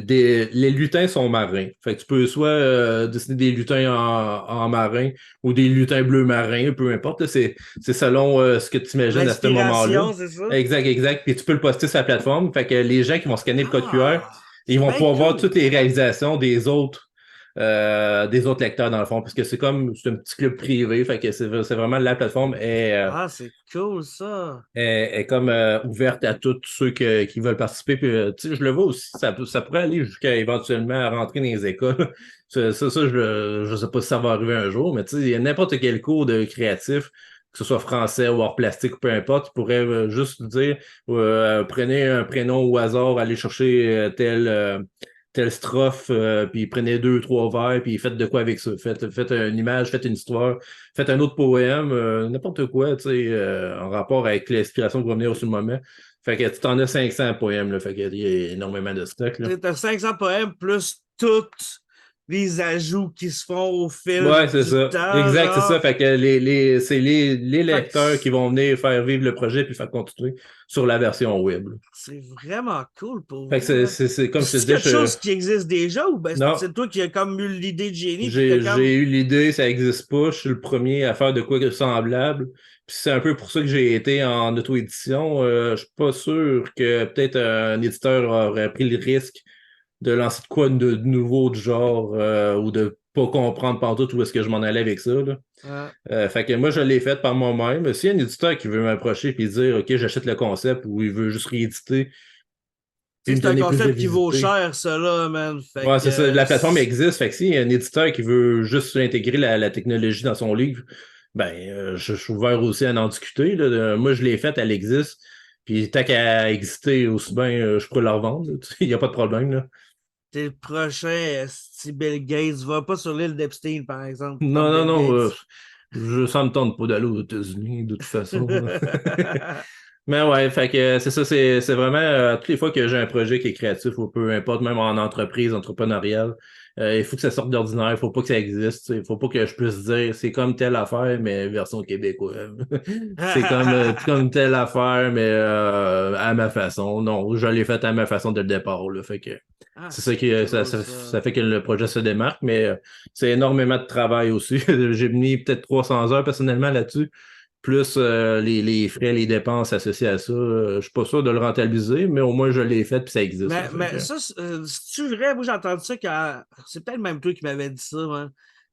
[SPEAKER 4] lutins sont marins. Fait que tu peux soit dessiner des lutins en marin ou des lutins bleus marins, peu importe. Là, c'est selon ce que tu imagines à ce moment-là.
[SPEAKER 3] L'inspiration, c'est ça?
[SPEAKER 4] Exact, exact. Puis tu peux le poster sur la plateforme. Fait que les gens qui vont scanner le code QR,
[SPEAKER 3] Ah,
[SPEAKER 4] ils
[SPEAKER 3] c'est
[SPEAKER 4] vont
[SPEAKER 3] bien
[SPEAKER 4] pouvoir voir
[SPEAKER 3] cool.
[SPEAKER 4] toutes les réalisations des autres lecteurs dans le fond. Parce que c'est un petit club privé. Fait que c'est vraiment la plateforme
[SPEAKER 3] Ah, c'est cool, ça.
[SPEAKER 4] est comme ouverte à tous ceux qui veulent participer. Puis, tu sais, je le vois aussi, ça pourrait aller jusqu'à éventuellement rentrer dans les écoles. Je sais pas si ça va arriver un jour, mais tu sais, il y a n'importe quel cours de créatif, que ce soit français ou art plastique ou peu importe, tu pourrais juste dire prenez un prénom au hasard, allez chercher telle strophe, puis prenez deux, trois vers, puis faites de quoi avec ça. Faites une image, faites une histoire, faites un autre poème, n'importe quoi, tu sais, en rapport avec l'inspiration qui va venir sur le moment. Fait que tu t'en as 500 poèmes, là, fait qu'il y a énormément de stock, là.
[SPEAKER 3] T'as 500 poèmes plus tous les ajouts qui se font au fil
[SPEAKER 4] Ouais, c'est
[SPEAKER 3] du
[SPEAKER 4] ça.
[SPEAKER 3] temps,
[SPEAKER 4] Exact, c'est ça.
[SPEAKER 3] genre.
[SPEAKER 4] Fait que c'est les
[SPEAKER 3] Fait que
[SPEAKER 4] lecteurs qui vont venir faire vivre le projet puis faire continuer sur la version web, là.
[SPEAKER 3] c'est vraiment cool pour
[SPEAKER 4] Fait que
[SPEAKER 3] vous, man.
[SPEAKER 4] comme je te
[SPEAKER 3] C'est
[SPEAKER 4] disais,
[SPEAKER 3] quelque chose qui existe déjà ou ben
[SPEAKER 4] non,
[SPEAKER 3] c'est toi qui as comme eu l'idée de génie puis t'as
[SPEAKER 4] j'ai
[SPEAKER 3] comme.
[SPEAKER 4] eu l'idée, ça n'existe pas. Je suis le premier à faire de quoi de semblable. Puis c'est un peu pour ça que j'ai été en auto-édition. Je suis pas sûr que peut-être un éditeur aurait pris le risque de lancer de quoi de nouveau du genre ou de pas comprendre partout où est-ce que je m'en allais avec ça, là. Fait que moi, je l'ai fait par moi-même. S'il y a un éditeur qui veut m'approcher et dire OK, j'achète le concept ou il veut juste rééditer
[SPEAKER 3] Tu
[SPEAKER 4] puis
[SPEAKER 3] sais,
[SPEAKER 4] me
[SPEAKER 3] c'est un
[SPEAKER 4] donner plus de
[SPEAKER 3] concept qui vaut
[SPEAKER 4] visibilité.
[SPEAKER 3] cher, ça là, man. Fait
[SPEAKER 4] Ouais,
[SPEAKER 3] que
[SPEAKER 4] c'est ça. La plateforme existe. Fait que s'il y a un éditeur qui veut juste intégrer la technologie dans son livre, ben, je suis ouvert aussi à en discuter, là. Moi, je l'ai faite, elle existe. Puis tant qu'à exister, aussi bien, je pourrais la revendre, là. Il n'y a pas de problème, là.
[SPEAKER 3] t'es le prochain si Bill Gates va pas sur l'île d'Epstein, par exemple,
[SPEAKER 4] Non,
[SPEAKER 3] comme
[SPEAKER 4] non,
[SPEAKER 3] Bill
[SPEAKER 4] non.
[SPEAKER 3] Gates.
[SPEAKER 4] Ça me tente pas d'aller aux États-Unis, de toute façon, là. Mais ouais, fait que c'est ça, c'est vraiment toutes les fois que j'ai un projet qui est créatif ou peu importe, même en entreprise, entrepreneuriale, il faut que ça sorte d'ordinaire, il faut pas que ça existe, il faut pas que je puisse dire c'est comme telle affaire, mais version québécoise. C'est comme telle affaire, mais à ma façon. Non, je l'ai fait à ma façon dès le départ, là. Fait que
[SPEAKER 3] Ah,
[SPEAKER 4] c'est ça
[SPEAKER 3] c'est
[SPEAKER 4] qui
[SPEAKER 3] cool,
[SPEAKER 4] ça
[SPEAKER 3] ça.
[SPEAKER 4] fait que le projet se démarque, mais c'est énormément de travail aussi. J'ai mis peut-être 300 heures personnellement là-dessus plus les frais, les dépenses associées à ça. Je suis pas sûr de le rentabiliser, mais au moins je l'ai fait puis ça existe, là. Fait
[SPEAKER 3] Mais
[SPEAKER 4] que,
[SPEAKER 3] ça, c'est-tu vrai? Moi, j'ai entendu ça c'est peut-être même toi qui m'avais dit ça, man.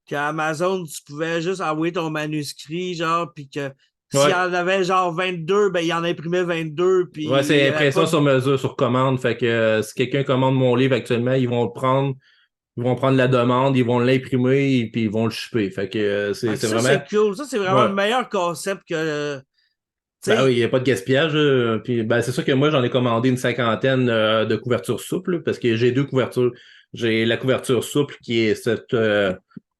[SPEAKER 3] Qu'à Amazon, tu pouvais juste envoyer ton manuscrit, genre, puis que s'il y
[SPEAKER 4] ouais.
[SPEAKER 3] en avait genre 22, ben il en imprimait 22, puis
[SPEAKER 4] Ouais,
[SPEAKER 3] il
[SPEAKER 4] c'est
[SPEAKER 3] n'y avait pas
[SPEAKER 4] impression
[SPEAKER 3] de.
[SPEAKER 4] sur mesure, sur commande. Fait que si quelqu'un commande mon livre actuellement, ils vont prendre la demande, ils vont l'imprimer et puis ils vont le shipper. Fait que
[SPEAKER 3] Fait que
[SPEAKER 4] c'est
[SPEAKER 3] ça,
[SPEAKER 4] vraiment.
[SPEAKER 3] c'est cool. Ça, c'est vraiment
[SPEAKER 4] Ouais.
[SPEAKER 3] le meilleur concept que. Tu
[SPEAKER 4] Ben oui, il
[SPEAKER 3] sais,
[SPEAKER 4] n'y a pas de gaspillage. Puis ben, c'est sûr que moi, j'en ai commandé une cinquantaine de couvertures souples, parce que j'ai deux couvertures. J'ai la couverture souple qui est cette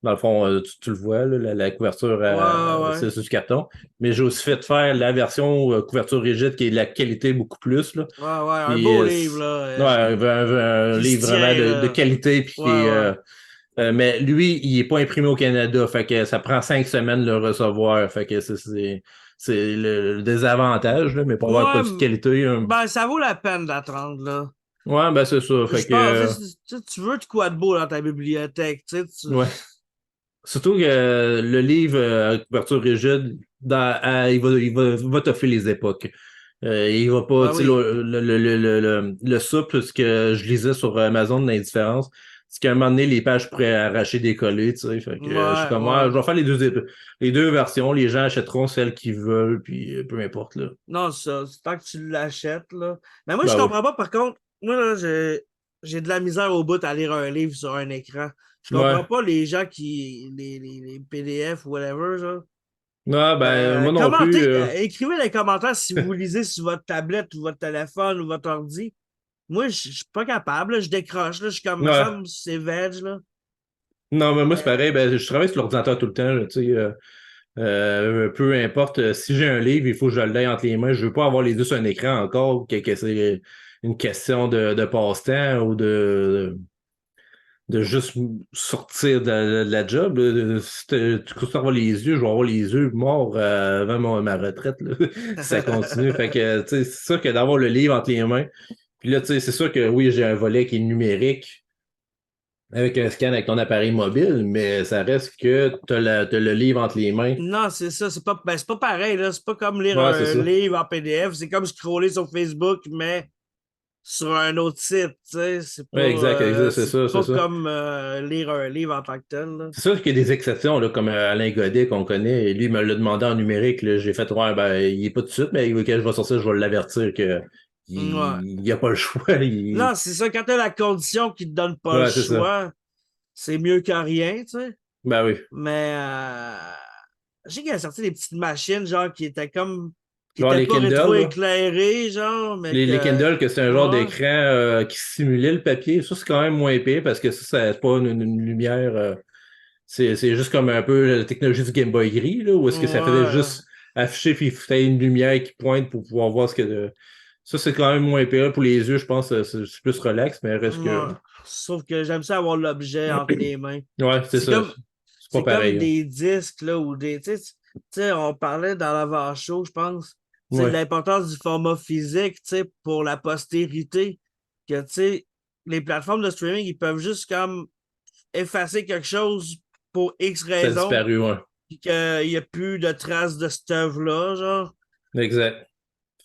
[SPEAKER 4] dans le fond, tu le vois, là, la couverture
[SPEAKER 3] ouais, ouais.
[SPEAKER 4] c'est du carton. Mais j'ai aussi fait faire la version couverture rigide qui est de la qualité beaucoup plus, là.
[SPEAKER 3] Ouais, ouais, un
[SPEAKER 4] Puis
[SPEAKER 3] beau livre, là,
[SPEAKER 4] ouais, un
[SPEAKER 3] qui se
[SPEAKER 4] livre vraiment
[SPEAKER 3] tient,
[SPEAKER 4] de
[SPEAKER 3] là.
[SPEAKER 4] qualité puis
[SPEAKER 3] Ouais, ouais.
[SPEAKER 4] mais lui, il est pas imprimé au Canada, fait que ça prend 5 semaines de le recevoir, fait que c'est le désavantage, là, mais pour avoir un
[SPEAKER 3] Ouais,
[SPEAKER 4] produit de qualité.
[SPEAKER 3] ben, ça vaut la peine d'attendre, là.
[SPEAKER 4] Ouais, ben c'est ça. Fait
[SPEAKER 3] Je pense,
[SPEAKER 4] que,
[SPEAKER 3] tu veux de quoi de beau dans ta bibliothèque, tu sais.
[SPEAKER 4] ouais. Surtout que le livre à couverture rigide, il va t'offrir les époques. Il va pas,
[SPEAKER 3] Ben
[SPEAKER 4] tu sais,
[SPEAKER 3] oui.
[SPEAKER 4] le souple, ce que je lisais sur Amazon d'Indifférence, c'est qu'à un moment donné, les pages pourraient arracher, décoller, tu sais. Fait que je suis
[SPEAKER 3] Ouais,
[SPEAKER 4] comme, ouais,
[SPEAKER 3] ouais.
[SPEAKER 4] je vais faire les deux versions. Les gens achèteront celles qu'ils veulent, puis peu importe, là.
[SPEAKER 3] Non, ça, c'est tant que tu l'achètes, là. Mais moi, je
[SPEAKER 4] Ben oui.
[SPEAKER 3] comprends pas, par contre, moi, là, j'ai de la misère au bout à lire un livre sur un écran. Je comprends
[SPEAKER 4] Ouais.
[SPEAKER 3] pas les gens les PDF ou whatever, genre.
[SPEAKER 4] Non, ben, moi non plus.
[SPEAKER 3] Commentez, écrivez les commentaires si vous lisez sur votre tablette ou votre téléphone ou votre ordi. Moi, je suis pas capable, là, je décroche, là, je suis comme,
[SPEAKER 4] Ouais.
[SPEAKER 3] ça, c'est veg, là.
[SPEAKER 4] Non, mais moi, c'est
[SPEAKER 3] Mais,
[SPEAKER 4] pareil. Ben, je travaille sur l'ordinateur tout le temps, là, tu sais. Peu importe, si j'ai un livre, il faut que je l'aie entre les mains. Je veux pas avoir les deux sur un écran encore, que c'est une question de passe-temps ou de juste sortir de la job. Là. Si tu continues à avoir les yeux, je vais avoir les yeux morts avant ma retraite, là, si ça continue. Fait que, tu sais, c'est sûr que d'avoir le livre entre les mains. Puis là, tu sais, c'est sûr que oui, j'ai un volet qui est numérique avec un scan avec ton appareil mobile, mais ça reste que t'as le livre entre les mains.
[SPEAKER 3] non, c'est ça, c'est pas pareil, là. C'est pas comme lire
[SPEAKER 4] Ouais, c'est
[SPEAKER 3] un
[SPEAKER 4] ça.
[SPEAKER 3] livre en PDF, c'est comme scroller sur Facebook, mais sur un autre site, tu sais.
[SPEAKER 4] Ouais, exact, exact, c'est
[SPEAKER 3] C'est
[SPEAKER 4] ça, c'est
[SPEAKER 3] pas
[SPEAKER 4] ça.
[SPEAKER 3] comme lire un livre en tant que tel, là.
[SPEAKER 4] C'est sûr qu'il y a des exceptions, là, comme Alain Godet qu'on connaît, et lui il me l'a demandé en numérique. Là, j'ai fait ouais, ben, il est pas tout de suite, mais quand je vais sortir, je vais l'avertir que
[SPEAKER 3] Ouais.
[SPEAKER 4] il a pas le choix.
[SPEAKER 3] Non, c'est ça, quand t'as la condition qui te donne pas le
[SPEAKER 4] Ouais, c'est ça.
[SPEAKER 3] choix, c'est mieux que rien, tu sais.
[SPEAKER 4] Ben oui.
[SPEAKER 3] Mais je sais qu'il a sorti des petites machines, genre, qui
[SPEAKER 4] Genre
[SPEAKER 3] étaient
[SPEAKER 4] les
[SPEAKER 3] pas
[SPEAKER 4] Kindle, là.
[SPEAKER 3] rétro-éclairées, genre, mais
[SPEAKER 4] Les
[SPEAKER 3] que.
[SPEAKER 4] Kindle, que c'est un genre
[SPEAKER 3] Ouais.
[SPEAKER 4] d'écran qui simulait le papier. Ça, c'est quand même moins épais parce que ça c'est pas une lumière. C'est juste comme un peu la technologie du Game Boy gris, là, où est-ce que ça faisait
[SPEAKER 3] Ouais.
[SPEAKER 4] juste afficher puis il foutait une lumière qui pointe pour pouvoir voir ce que. Ça, c'est quand même moins épais. Pour les yeux, je pense que c'est plus relax, mais reste que.
[SPEAKER 3] Ouais. Sauf que j'aime ça avoir l'objet entre les mains.
[SPEAKER 4] Ouais, c'est
[SPEAKER 3] C'est
[SPEAKER 4] ça.
[SPEAKER 3] comme,
[SPEAKER 4] C'est pas
[SPEAKER 3] c'est comme
[SPEAKER 4] pareil, hein.
[SPEAKER 3] des disques, là, ou des. Tu sais, on parlait dans l'avant-show, je pense, tu sais, de
[SPEAKER 4] Ouais.
[SPEAKER 3] l'importance du format physique, tu sais, pour la postérité. Que, tu sais, les plateformes de streaming, ils peuvent juste comme effacer quelque chose pour X
[SPEAKER 4] Ça a
[SPEAKER 3] raison,
[SPEAKER 4] disparu, ouais.
[SPEAKER 3] puis qu'il n'y a plus de traces de cette œuvre-là, genre.
[SPEAKER 4] Exact.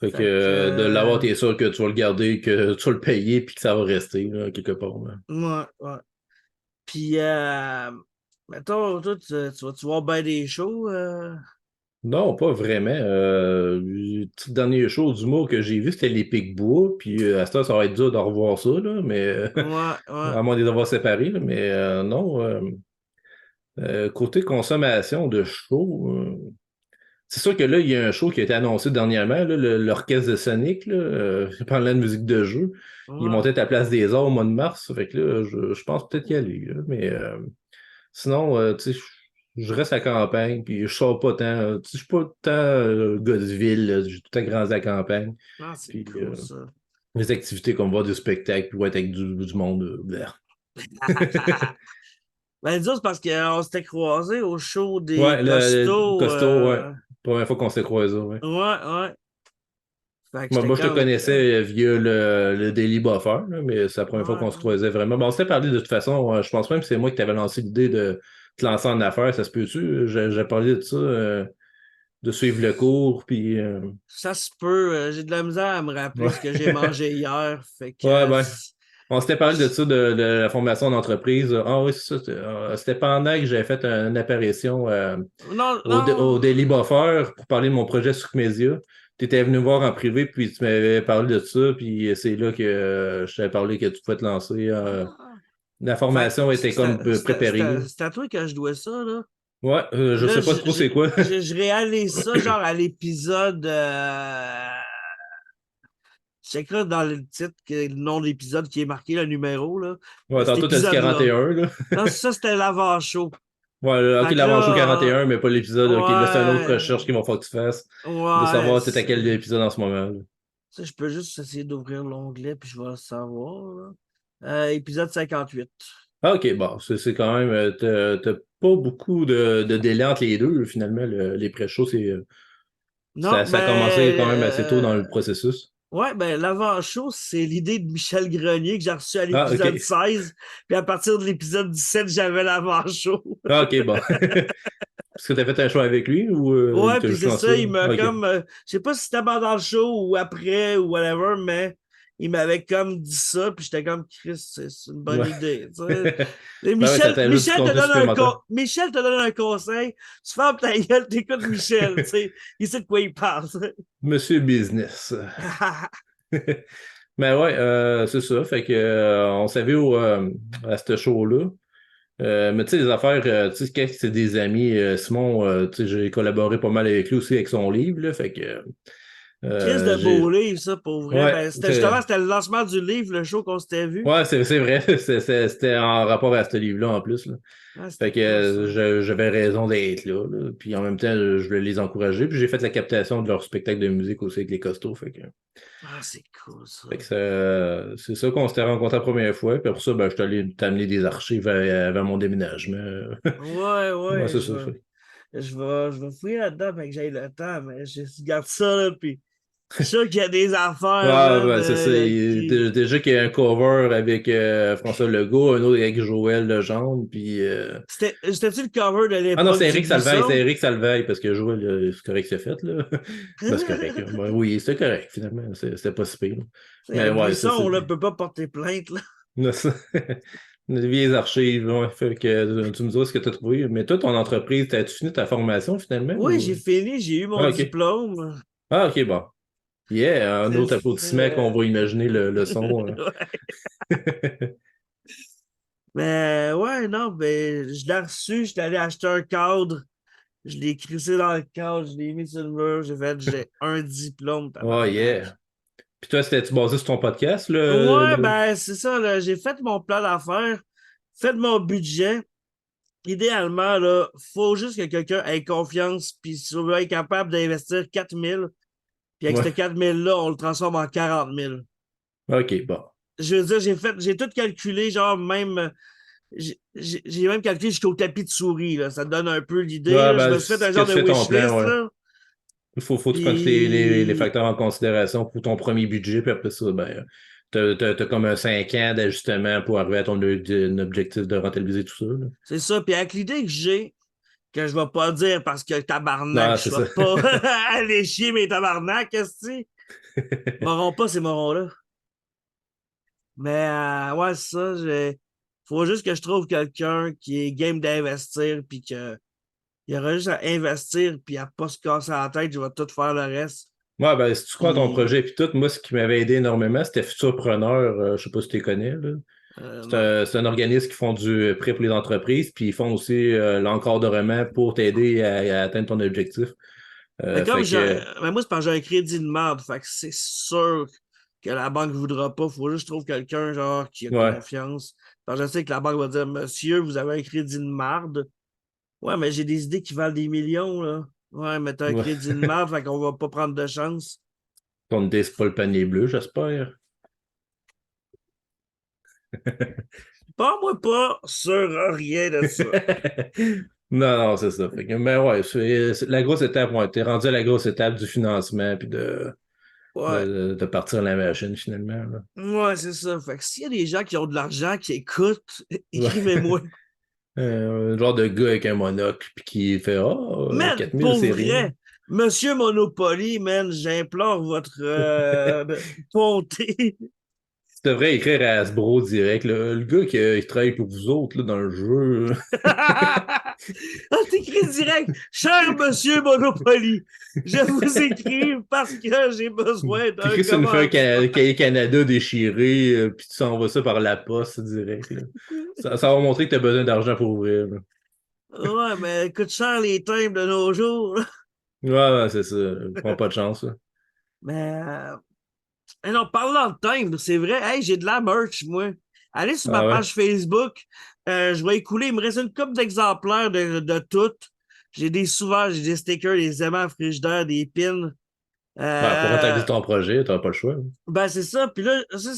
[SPEAKER 4] Fait que
[SPEAKER 3] Fait que,
[SPEAKER 4] de l'avoir, t'es sûr que tu vas le garder, que tu vas le payer, puis que ça va rester, là, quelque part, là.
[SPEAKER 3] ouais, ouais. Puis, mettons, toi, tu vas-tu voir bien des shows?
[SPEAKER 4] Non, pas vraiment. Le petit dernier show d'humour que j'ai vu, c'était les Picbois. Puis à ce temps, ça va être dur de revoir ça, là, mais
[SPEAKER 3] Ouais, ouais.
[SPEAKER 4] à moins de les avoir séparés. Là, mais non. Côté consommation de show, c'est sûr que là, il y a un show qui a été annoncé dernièrement, là, l'orchestre de Sonic, là, parlant de musique de jeu. Ils
[SPEAKER 3] Ouais.
[SPEAKER 4] montaient à la Place des Arts au mois de mars. Fait que là, je pense peut-être y aller. Là, mais sinon, tu sais, je reste à la campagne, puis je sors pas tant. Tu sais, je suis pas tant gars de ville, là, j'ai tout le temps grandi à la campagne.
[SPEAKER 3] Ah, c'est
[SPEAKER 4] Puis
[SPEAKER 3] cool, ça.
[SPEAKER 4] les activités comme voir du spectacle, puis être avec du monde. Blair.
[SPEAKER 3] Ben, disons, c'est parce qu'on s'était croisés au show des
[SPEAKER 4] Ouais, le
[SPEAKER 3] costauds.
[SPEAKER 4] costaud, ouais. Première fois qu'on s'est croisés, ouais.
[SPEAKER 3] Ouais, ouais. Fait que
[SPEAKER 4] Moi,
[SPEAKER 3] j'étais
[SPEAKER 4] je te
[SPEAKER 3] comme.
[SPEAKER 4] connaissais via le Daily Buffer, là, mais c'est la première fois qu'on se
[SPEAKER 3] Ouais.
[SPEAKER 4] croisait vraiment. Bon, on s'était parlé de toute façon. Je pense même que c'est moi qui t'avais lancé l'idée de te lancer en affaires. Ça se peut-tu? J'ai parlé de ça, de suivre le cours, puis.
[SPEAKER 3] Ça se peut. J'ai de la misère à me rappeler
[SPEAKER 4] Ouais.
[SPEAKER 3] ce que j'ai mangé hier. Fait que.
[SPEAKER 4] Ouais, ben. On s'était parlé de ça, de la formation d'entreprise. Ah oui, c'est ça. C'était pendant que j'avais fait une apparition
[SPEAKER 3] Non,
[SPEAKER 4] au
[SPEAKER 3] non.
[SPEAKER 4] Daily Buffer pour parler de mon projet Media. Tu étais venu me voir en privé, puis tu m'avais parlé de ça, puis c'est là que je t'avais parlé que tu pouvais te lancer.
[SPEAKER 3] Ah.
[SPEAKER 4] La
[SPEAKER 3] Fait que
[SPEAKER 4] formation était comme préparée.
[SPEAKER 3] c'est à toi que je dois ça, là.
[SPEAKER 4] Ouais, je
[SPEAKER 3] Là,
[SPEAKER 4] sais pas trop c'est quoi.
[SPEAKER 3] je réalise ça, genre, à l'épisode. Je checkerai dans le titre le nom de l'épisode qui est marqué, le numéro, là.
[SPEAKER 4] Ouais,
[SPEAKER 3] Cet
[SPEAKER 4] tantôt t'as dit
[SPEAKER 3] épisode-là.
[SPEAKER 4] 41, là.
[SPEAKER 3] Non, ça, c'était l'avant-show.
[SPEAKER 4] Ouais, ok,
[SPEAKER 3] Fait que
[SPEAKER 4] l'avant-show
[SPEAKER 3] là,
[SPEAKER 4] 41, mais pas l'épisode. Ok, là, c'est une autre
[SPEAKER 3] ouais,
[SPEAKER 4] recherche qu'il va falloir que tu fasses de
[SPEAKER 3] ouais,
[SPEAKER 4] savoir t'es à quel épisode en ce moment, là.
[SPEAKER 3] ça, je peux juste essayer d'ouvrir l'onglet, puis je vais le savoir, là. Épisode 58.
[SPEAKER 4] Ah, ok, bon, c'est quand même. T'as pas beaucoup de délai entre les deux, finalement. Les pré-shows, c'est
[SPEAKER 3] Non,
[SPEAKER 4] Ça a commencé quand même assez tôt dans le
[SPEAKER 3] ben.
[SPEAKER 4] processus.
[SPEAKER 3] Ouais, ben l'avant-show, c'est l'idée de Michel Grenier que j'ai reçu à
[SPEAKER 4] Ah,
[SPEAKER 3] l'épisode
[SPEAKER 4] OK.
[SPEAKER 3] 16. Puis à partir de l'épisode 17, j'avais l'avant-show.
[SPEAKER 4] Ah, OK, bon. Est-ce que tu as fait un choix avec lui ou il
[SPEAKER 3] Ouais,
[SPEAKER 4] t'a
[SPEAKER 3] puis
[SPEAKER 4] juste
[SPEAKER 3] c'est
[SPEAKER 4] lancé?
[SPEAKER 3] ça, il m'a
[SPEAKER 4] OK.
[SPEAKER 3] comme. Je sais pas si c'était pendant le show ou après ou whatever, mais il m'avait comme dit ça, puis j'étais comme Chris, c'est une bonne
[SPEAKER 4] Ouais.
[SPEAKER 3] idée. Tu sais. Et
[SPEAKER 4] Ben ouais, ça
[SPEAKER 3] Michel,
[SPEAKER 4] t'ajoute du
[SPEAKER 3] Michel te
[SPEAKER 4] contenu
[SPEAKER 3] donne
[SPEAKER 4] supplémentaire.
[SPEAKER 3] Michel te donne un conseil, tu fermes ta gueule, t'écoutes Michel, tu sais, il sait de quoi il parle.
[SPEAKER 4] Monsieur Business. Mais ouais, c'est ça. Fait que on savait à ce show-là. Mais tu sais, les affaires, tu sais, quand c'est des amis, Simon, tu sais, j'ai collaboré pas mal avec lui aussi avec son livre, là, fait que
[SPEAKER 3] Chris de
[SPEAKER 4] j'ai.
[SPEAKER 3] beau livre, ça, pour vrai.
[SPEAKER 4] Ouais,
[SPEAKER 3] Ben, c'était le lancement du livre, le show qu'on s'était vu.
[SPEAKER 4] ouais, c'est vrai, c'était en rapport à ce livre-là en plus, là.
[SPEAKER 3] Ah,
[SPEAKER 4] Fait
[SPEAKER 3] c'était
[SPEAKER 4] que
[SPEAKER 3] cool, ça.
[SPEAKER 4] j'avais raison d'être là, là. Puis en même temps, je voulais les encourager. Puis j'ai fait la captation de leur spectacle de musique aussi avec les costauds.
[SPEAKER 3] Ah, c'est cool, ça.
[SPEAKER 4] Fait que c'est ça qu'on s'était rencontrés la première fois. Puis après ça, ben, je suis allé t'amener des archives avant mon déménagement.
[SPEAKER 3] Ouais,
[SPEAKER 4] Ouais,
[SPEAKER 3] ouais,
[SPEAKER 4] c'est ça.
[SPEAKER 3] je vais fouiller là-dedans, mais que j'ai le temps, mais je garde ça, là, puis je suis sûr qu'il y a des affaires,
[SPEAKER 4] Ah,
[SPEAKER 3] man,
[SPEAKER 4] ben, c'est ça. Déjà qu'il y a un cover avec François Legault, un autre avec Joël Legendre, puis...
[SPEAKER 3] C'était-tu le cover de
[SPEAKER 4] Ah non,
[SPEAKER 3] l'époque
[SPEAKER 4] c'est
[SPEAKER 3] du
[SPEAKER 4] Eric Salvaille,
[SPEAKER 3] Buisson?
[SPEAKER 4] parce que Joël, c'est correct, c'est fait, là. Ben, c'est correct. Ben, oui, c'est correct, finalement. C'était pas si pire. Mais ouais, ça,
[SPEAKER 3] Buisson,
[SPEAKER 4] c'est...
[SPEAKER 3] on ne peut pas porter plainte, là.
[SPEAKER 4] Des vieilles archives, ouais. Fait que tu me diras ce que tu as trouvé. Mais toi, ton entreprise, t'as-tu fini ta formation, finalement,
[SPEAKER 3] Oui,
[SPEAKER 4] ou...
[SPEAKER 3] j'ai fini, j'ai eu mon
[SPEAKER 4] Ah, OK.
[SPEAKER 3] diplôme.
[SPEAKER 4] Ah, OK, bon. Yeah, un
[SPEAKER 3] C'est
[SPEAKER 4] autre
[SPEAKER 3] ça.
[SPEAKER 4] applaudissement qu'on va imaginer le son.
[SPEAKER 3] Ouais. Mais ouais, non, ben, je l'ai reçu, j'étais allé acheter un cadre, je l'ai crissé dans le cadre, je l'ai mis sur le mur, j'ai un diplôme,
[SPEAKER 4] Oh,
[SPEAKER 3] tabarnak.
[SPEAKER 4] yeah. Puis toi, c'était-tu basé sur ton podcast,
[SPEAKER 3] Ouais, ben, c'est ça, là, j'ai fait mon plan d'affaires, fait mon budget. Idéalement, là, faut juste que quelqu'un ait confiance puis soit capable d'investir 4 000. Puis avec ce
[SPEAKER 4] Ouais.
[SPEAKER 3] 4 000-là, on le transforme en 40 000.
[SPEAKER 4] OK, bon.
[SPEAKER 3] Je veux dire, j'ai tout calculé, genre même. J'ai même calculé jusqu'au tapis de souris, là. Ça te donne un peu l'idée,
[SPEAKER 4] Ouais,
[SPEAKER 3] là. Je
[SPEAKER 4] ben,
[SPEAKER 3] me suis fait un
[SPEAKER 4] si que
[SPEAKER 3] genre
[SPEAKER 4] tu
[SPEAKER 3] de
[SPEAKER 4] fais ton plan,
[SPEAKER 3] wishlist,
[SPEAKER 4] ouais.
[SPEAKER 3] là.
[SPEAKER 4] Faut que tu prennes les
[SPEAKER 3] Puis.
[SPEAKER 4] facteurs en considération pour ton premier budget, puis après ça, ben, t'as comme un 5 ans d'ajustement pour arriver à ton objectif de rentabiliser tout ça, là.
[SPEAKER 3] C'est ça. Puis avec l'idée que j'ai, que je vais pas dire parce que tabarnak,
[SPEAKER 4] Non,
[SPEAKER 3] je
[SPEAKER 4] c'est
[SPEAKER 3] sois
[SPEAKER 4] ça.
[SPEAKER 3] pas aller chier mes tabarnak, qu'est-ce que c'est? M'auront pas ces morons-là. Mais ouais, c'est ça. Faut juste que je trouve quelqu'un qui est game d'investir, puis que il y aura juste à investir, puis à pas se casser la tête, je vais tout faire le reste.
[SPEAKER 4] Ouais, ben, si tu crois à ton
[SPEAKER 3] Puis,
[SPEAKER 4] projet, puis tout, moi, ce qui m'avait aidé énormément, c'était Futurpreneur, je sais pas si tu les connais, là.
[SPEAKER 3] non.
[SPEAKER 4] C'est un organisme qui font du prêt pour les entreprises, puis ils font aussi l'encadrement pour t'aider à atteindre ton objectif.
[SPEAKER 3] Mais comme
[SPEAKER 4] Fait que,
[SPEAKER 3] mais moi, c'est parce que j'ai un crédit de merde, fait que c'est sûr que la banque ne voudra pas. Faut juste trouver quelqu'un, genre, qui a
[SPEAKER 4] ouais,
[SPEAKER 3] confiance. Parce que je sais que la banque va dire, monsieur, vous avez un crédit de merde. Ouais, mais j'ai des idées qui valent des millions, là. Ouais, mais t'as un
[SPEAKER 4] ouais.
[SPEAKER 3] crédit de merde, fait qu'on va pas prendre de chance.
[SPEAKER 4] Ton idée, c'est pas le panier bleu, j'espère.
[SPEAKER 3] Pas moi pas sur rien de ça.
[SPEAKER 4] Non, non, c'est ça. Mais ouais, c'est la grosse étape, ouais, t'es rendu à la grosse étape du financement, puis
[SPEAKER 3] Ouais.
[SPEAKER 4] de partir la machine, finalement, là.
[SPEAKER 3] Ouais, c'est ça. Fait que s'il y a des gens qui ont de l'argent, qui écoutent,
[SPEAKER 4] Ouais.
[SPEAKER 3] écrivez-moi.
[SPEAKER 4] Un genre de gars avec un monocle, puis qui fait Ah,
[SPEAKER 3] Man,
[SPEAKER 4] 4000,
[SPEAKER 3] pour
[SPEAKER 4] c'est rien.
[SPEAKER 3] vrai, Monsieur Monopoly, man, j'implore votre bonté.
[SPEAKER 4] Tu devrais écrire à Hasbro direct, là. Le gars qui travaille pour vous autres là, dans le jeu.
[SPEAKER 3] Ah, t'écris direct. Cher Monsieur Monopoly, je vous écris parce que j'ai besoin d'un
[SPEAKER 4] T'écris sur une feuille
[SPEAKER 3] commanditaire.
[SPEAKER 4] Cahier Canada déchirée, puis tu s'envoies ça par la poste direct, là. Ça va montrer que tu as besoin d'argent pour ouvrir, là.
[SPEAKER 3] Ouais, mais coûte cher les timbres de nos jours, là.
[SPEAKER 4] Ouais, ouais, c'est ça. Prends pas de chance, là.
[SPEAKER 3] Mais, non, parlant de timbre, c'est vrai. Hey, j'ai de la merch, moi. Allez sur ma
[SPEAKER 4] Ah ouais?
[SPEAKER 3] page Facebook. Je vais écouler. Il me reste une couple d'exemplaires de toutes. J'ai des souverains, j'ai des stickers, des aimants frigidaires, des pins.
[SPEAKER 4] Ben, pour rentabiliser
[SPEAKER 3] Euh,
[SPEAKER 4] ton projet, t'as pas le choix, hein.
[SPEAKER 3] ben, c'est ça. Puis là, ça,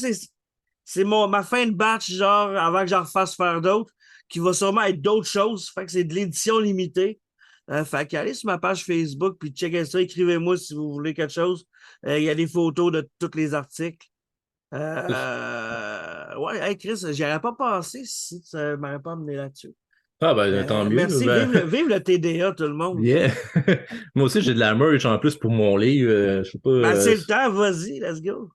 [SPEAKER 3] c'est ma fin de batch, genre, avant que j'en refasse faire d'autres, qui va sûrement être d'autres choses. Fait que c'est de l'édition limitée. Fait qu'allez sur ma page Facebook, puis checkez ça, écrivez-moi si vous voulez quelque chose. Il y a des photos de tous les articles. Ouais, hey Chris, j'y aurais pas pensé si tu m'aurais pas amené là-dessus.
[SPEAKER 4] Ah ben tant mieux.
[SPEAKER 3] Merci,
[SPEAKER 4] Ben,
[SPEAKER 3] vive le TDA, tout le monde.
[SPEAKER 4] yeah. Moi aussi, j'ai de la merch en plus pour mon livre. Je sais pas.
[SPEAKER 3] Ben, c'est le temps, vas-y, let's go.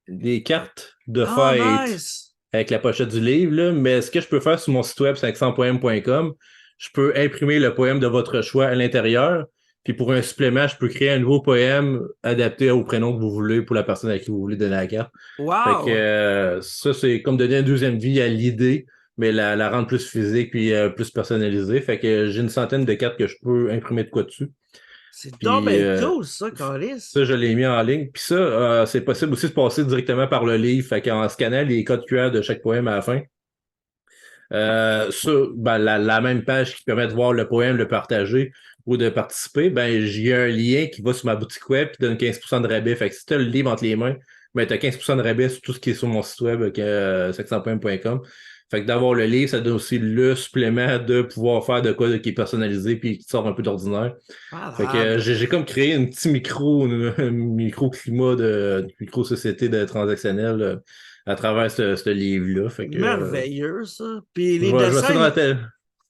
[SPEAKER 4] Des cartes de
[SPEAKER 3] Oh,
[SPEAKER 4] fête
[SPEAKER 3] nice!
[SPEAKER 4] avec la pochette du livre, là. Mais ce que je peux faire sur mon site web, 500poèmes.com, je peux imprimer le poème de votre choix à l'intérieur. Puis pour un supplément, je peux créer un nouveau poème adapté au prénom que vous voulez pour la personne à qui vous voulez donner la carte. Fait que
[SPEAKER 3] Wow!
[SPEAKER 4] ça, c'est comme donner une deuxième vie à l'idée, mais la rendre plus physique puis plus personnalisée. Fait que j'ai une centaine de cartes que je peux imprimer de quoi dessus.
[SPEAKER 3] C'est donc
[SPEAKER 4] Puis
[SPEAKER 3] bien cool, ça, Carlis.
[SPEAKER 4] ça, je l'ai mis en ligne. Puis ça, c'est possible aussi de passer directement par le livre. Fait qu'en scannant les codes QR de chaque poème à la fin, sur ben, la même page qui permet de voir le poème, le partager ou de participer, ben j'ai un lien qui va sur ma boutique web qui donne 15% de rabais. Fait que si tu as le livre entre les mains, ben tu as 15% de rabais sur tout ce qui est sur mon site web, 500poèmes.com. Fait que d'avoir le livre, ça donne aussi le supplément de pouvoir faire de quoi qui est personnalisé puis qui sort un peu d'ordinaire. Fait que j'ai comme créé un petit micro-climat de micro-société de transactionnel à travers ce livre-là. Fait que
[SPEAKER 3] Merveilleux, ça. Puis les
[SPEAKER 4] je vais essayer de
[SPEAKER 3] dessins.
[SPEAKER 4] rentabiliser.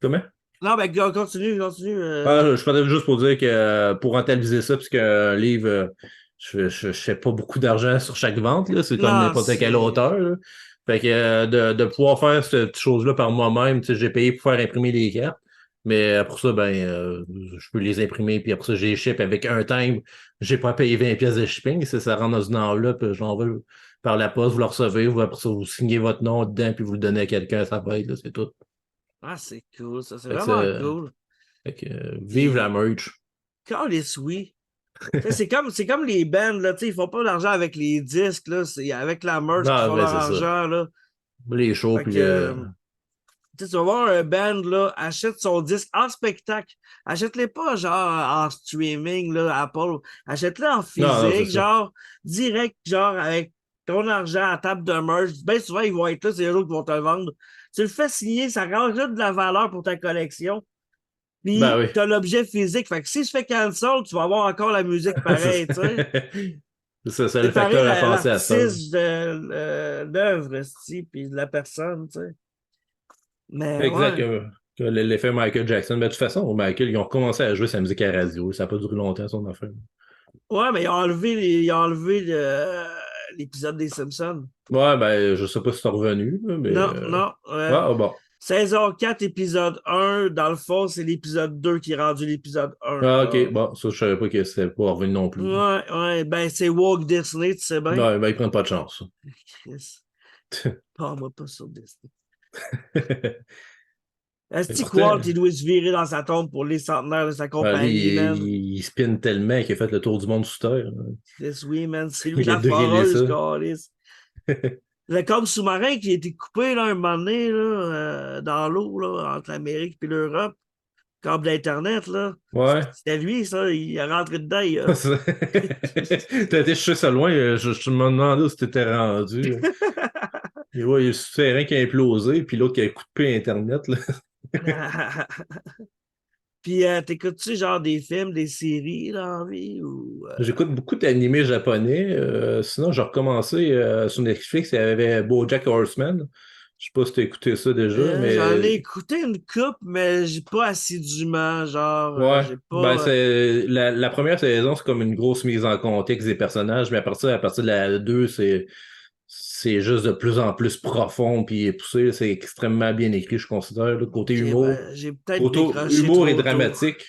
[SPEAKER 4] Comment?
[SPEAKER 3] Non, ben, continue.
[SPEAKER 4] Je parlais juste pour dire que pour rentabiliser ça, puisque un livre, je fais pas beaucoup d'argent sur chaque vente, là. C'est comme
[SPEAKER 3] Non,
[SPEAKER 4] n'importe quel auteur, là. Fait que de pouvoir faire cette chose-là par moi-même, tu sais, j'ai payé pour faire imprimer les cartes. Mais pour ça, ben, je peux les imprimer, puis après ça, j'ai ship avec un timbre. J'ai pas payé 20 pièces de shipping. Ça rentre dans une enveloppe, j'envoie par la poste, vous le recevez, vous, après ça, vous signez votre nom dedans, puis vous le donnez à quelqu'un, ça va être, là, c'est tout.
[SPEAKER 3] Ah, c'est cool, ça. C'est
[SPEAKER 4] Fait que,
[SPEAKER 3] vraiment cool.
[SPEAKER 4] fait que vive la merch.
[SPEAKER 3] Carlis, oui. C'est comme les bands, là, ils font pas d'argent avec les disques, là, c'est avec la merch qu'ils
[SPEAKER 4] Non,
[SPEAKER 3] font
[SPEAKER 4] ben,
[SPEAKER 3] leur
[SPEAKER 4] c'est ça.
[SPEAKER 3] argent, là.
[SPEAKER 4] Les shows,
[SPEAKER 3] Fait
[SPEAKER 4] puis
[SPEAKER 3] que, tu vas voir un band, là, achète son disque en spectacle. Achète-les pas, genre, en streaming, là, Apple. Achète-les en
[SPEAKER 4] non, c'est
[SPEAKER 3] physique,
[SPEAKER 4] ça.
[SPEAKER 3] genre, direct, genre, avec ton argent à table de merch. Bien souvent, ils vont être là, c'est eux autres qui vont te le vendre. Tu le fais signer, ça rajoute de la valeur pour ta collection.
[SPEAKER 4] Ben
[SPEAKER 3] Puis,
[SPEAKER 4] oui.
[SPEAKER 3] tu as l'objet physique. Fait que si je fais cancel, tu vas avoir encore la musique pareil, tu sais.
[SPEAKER 4] C'est le
[SPEAKER 3] Séparer
[SPEAKER 4] facteur à penser à ça.
[SPEAKER 3] l'artiste de l'œuvre, puis de la personne, tu sais. Mais
[SPEAKER 4] Exact.
[SPEAKER 3] ouais.
[SPEAKER 4] Que l'effet Michael Jackson. Mais de toute façon, Michael, ils ont commencé à jouer sa musique à la radio. Ça n'a pas duré longtemps, son affaire.
[SPEAKER 3] Ouais, mais ils ont enlevé l'épisode des Simpsons.
[SPEAKER 4] Ouais, ben, je sais pas si c'est revenu, là, mais.
[SPEAKER 3] Non, non.
[SPEAKER 4] Ah, bon.
[SPEAKER 3] Saison 4, épisode 1, dans le fond, c'est l'épisode 2 qui est rendu l'épisode 1.
[SPEAKER 4] Ah,
[SPEAKER 3] Là.
[SPEAKER 4] ok. Bon, ça, je savais pas que c'était pas revenu non plus.
[SPEAKER 3] Ouais, ouais. Ben, c'est Walt Disney, tu sais bien.
[SPEAKER 4] Non, ben, ils prennent pas de chance.
[SPEAKER 3] Chris. Parle-moi pas sur Disney.
[SPEAKER 4] Mais
[SPEAKER 3] Est-ce que
[SPEAKER 4] pourtant,
[SPEAKER 3] Walt, il doit se virer dans sa tombe pour les centenaires de sa
[SPEAKER 4] ben, lui,
[SPEAKER 3] compagnie, man?
[SPEAKER 4] il spinne tellement qu'il a fait le tour du monde sous terre.
[SPEAKER 3] Chris, oui, man. C'est lui
[SPEAKER 4] Il a
[SPEAKER 3] la
[SPEAKER 4] drillé
[SPEAKER 3] foreuse,
[SPEAKER 4] ça.
[SPEAKER 3] câlisse. Le câble sous-marin qui a été coupé là, un moment donné là, dans l'eau là, entre l'Amérique et l'Europe, câble d'Internet, là.
[SPEAKER 4] Ouais.
[SPEAKER 3] C'était lui, ça. Il est rentré dedans.
[SPEAKER 4] T'as été chercher ça loin, je me demandais où t'étais rendu. Et ouais, il y a le souterrain qui a implosé, puis l'autre qui a coupé Internet. Là.
[SPEAKER 3] Puis, t'écoutes-tu genre des films, des séries là, en vie? Ou,
[SPEAKER 4] J'écoute beaucoup d'animés japonais. Sinon, j'ai recommencé sur Netflix, il y avait BoJack Horseman. Je sais pas si t'as écouté ça déjà,
[SPEAKER 3] j'en ai
[SPEAKER 4] mais
[SPEAKER 3] écouté une coupe, mais j'ai pas assidûment. Genre,
[SPEAKER 4] ouais.
[SPEAKER 3] j'ai
[SPEAKER 4] Ben,
[SPEAKER 3] pas.
[SPEAKER 4] c'est la première saison, c'est comme une grosse mise en contexte des personnages, mais à partir de la 2, c'est juste de plus en plus profond puis poussé. C'est extrêmement bien écrit, je considère. Là. Côté
[SPEAKER 3] Ok,
[SPEAKER 4] humour,
[SPEAKER 3] ben, j'ai peut-être décroché
[SPEAKER 4] humour et
[SPEAKER 3] trop tôt.
[SPEAKER 4] dramatique.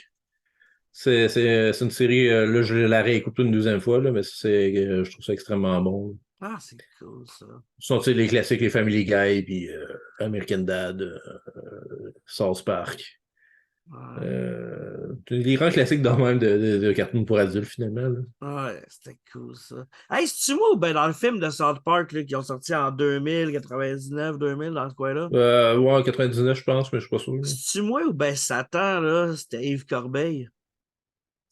[SPEAKER 4] C'est une série, là, je la réécoute une deuxième fois, là, mais je trouve ça extrêmement bon.
[SPEAKER 3] Ah, c'est cool, ça.
[SPEAKER 4] Ce sont tu sais, les classiques, les Family Guy, puis American Dad, South Park.
[SPEAKER 3] Ouais,
[SPEAKER 4] Les grands classiques dans même de cartoon pour adultes, finalement. Là.
[SPEAKER 3] ouais, c'était cool, ça. Hey, c'est-tu moi ou ben dans le film de South Park là, qui ont sorti en 2000, 99, 2000, dans ce coin-là?
[SPEAKER 4] Ouais, 99, je pense, mais je suis pas sûr. Là.
[SPEAKER 3] C'est-tu moi ou ben Satan, là, c'était Yves Corbeil?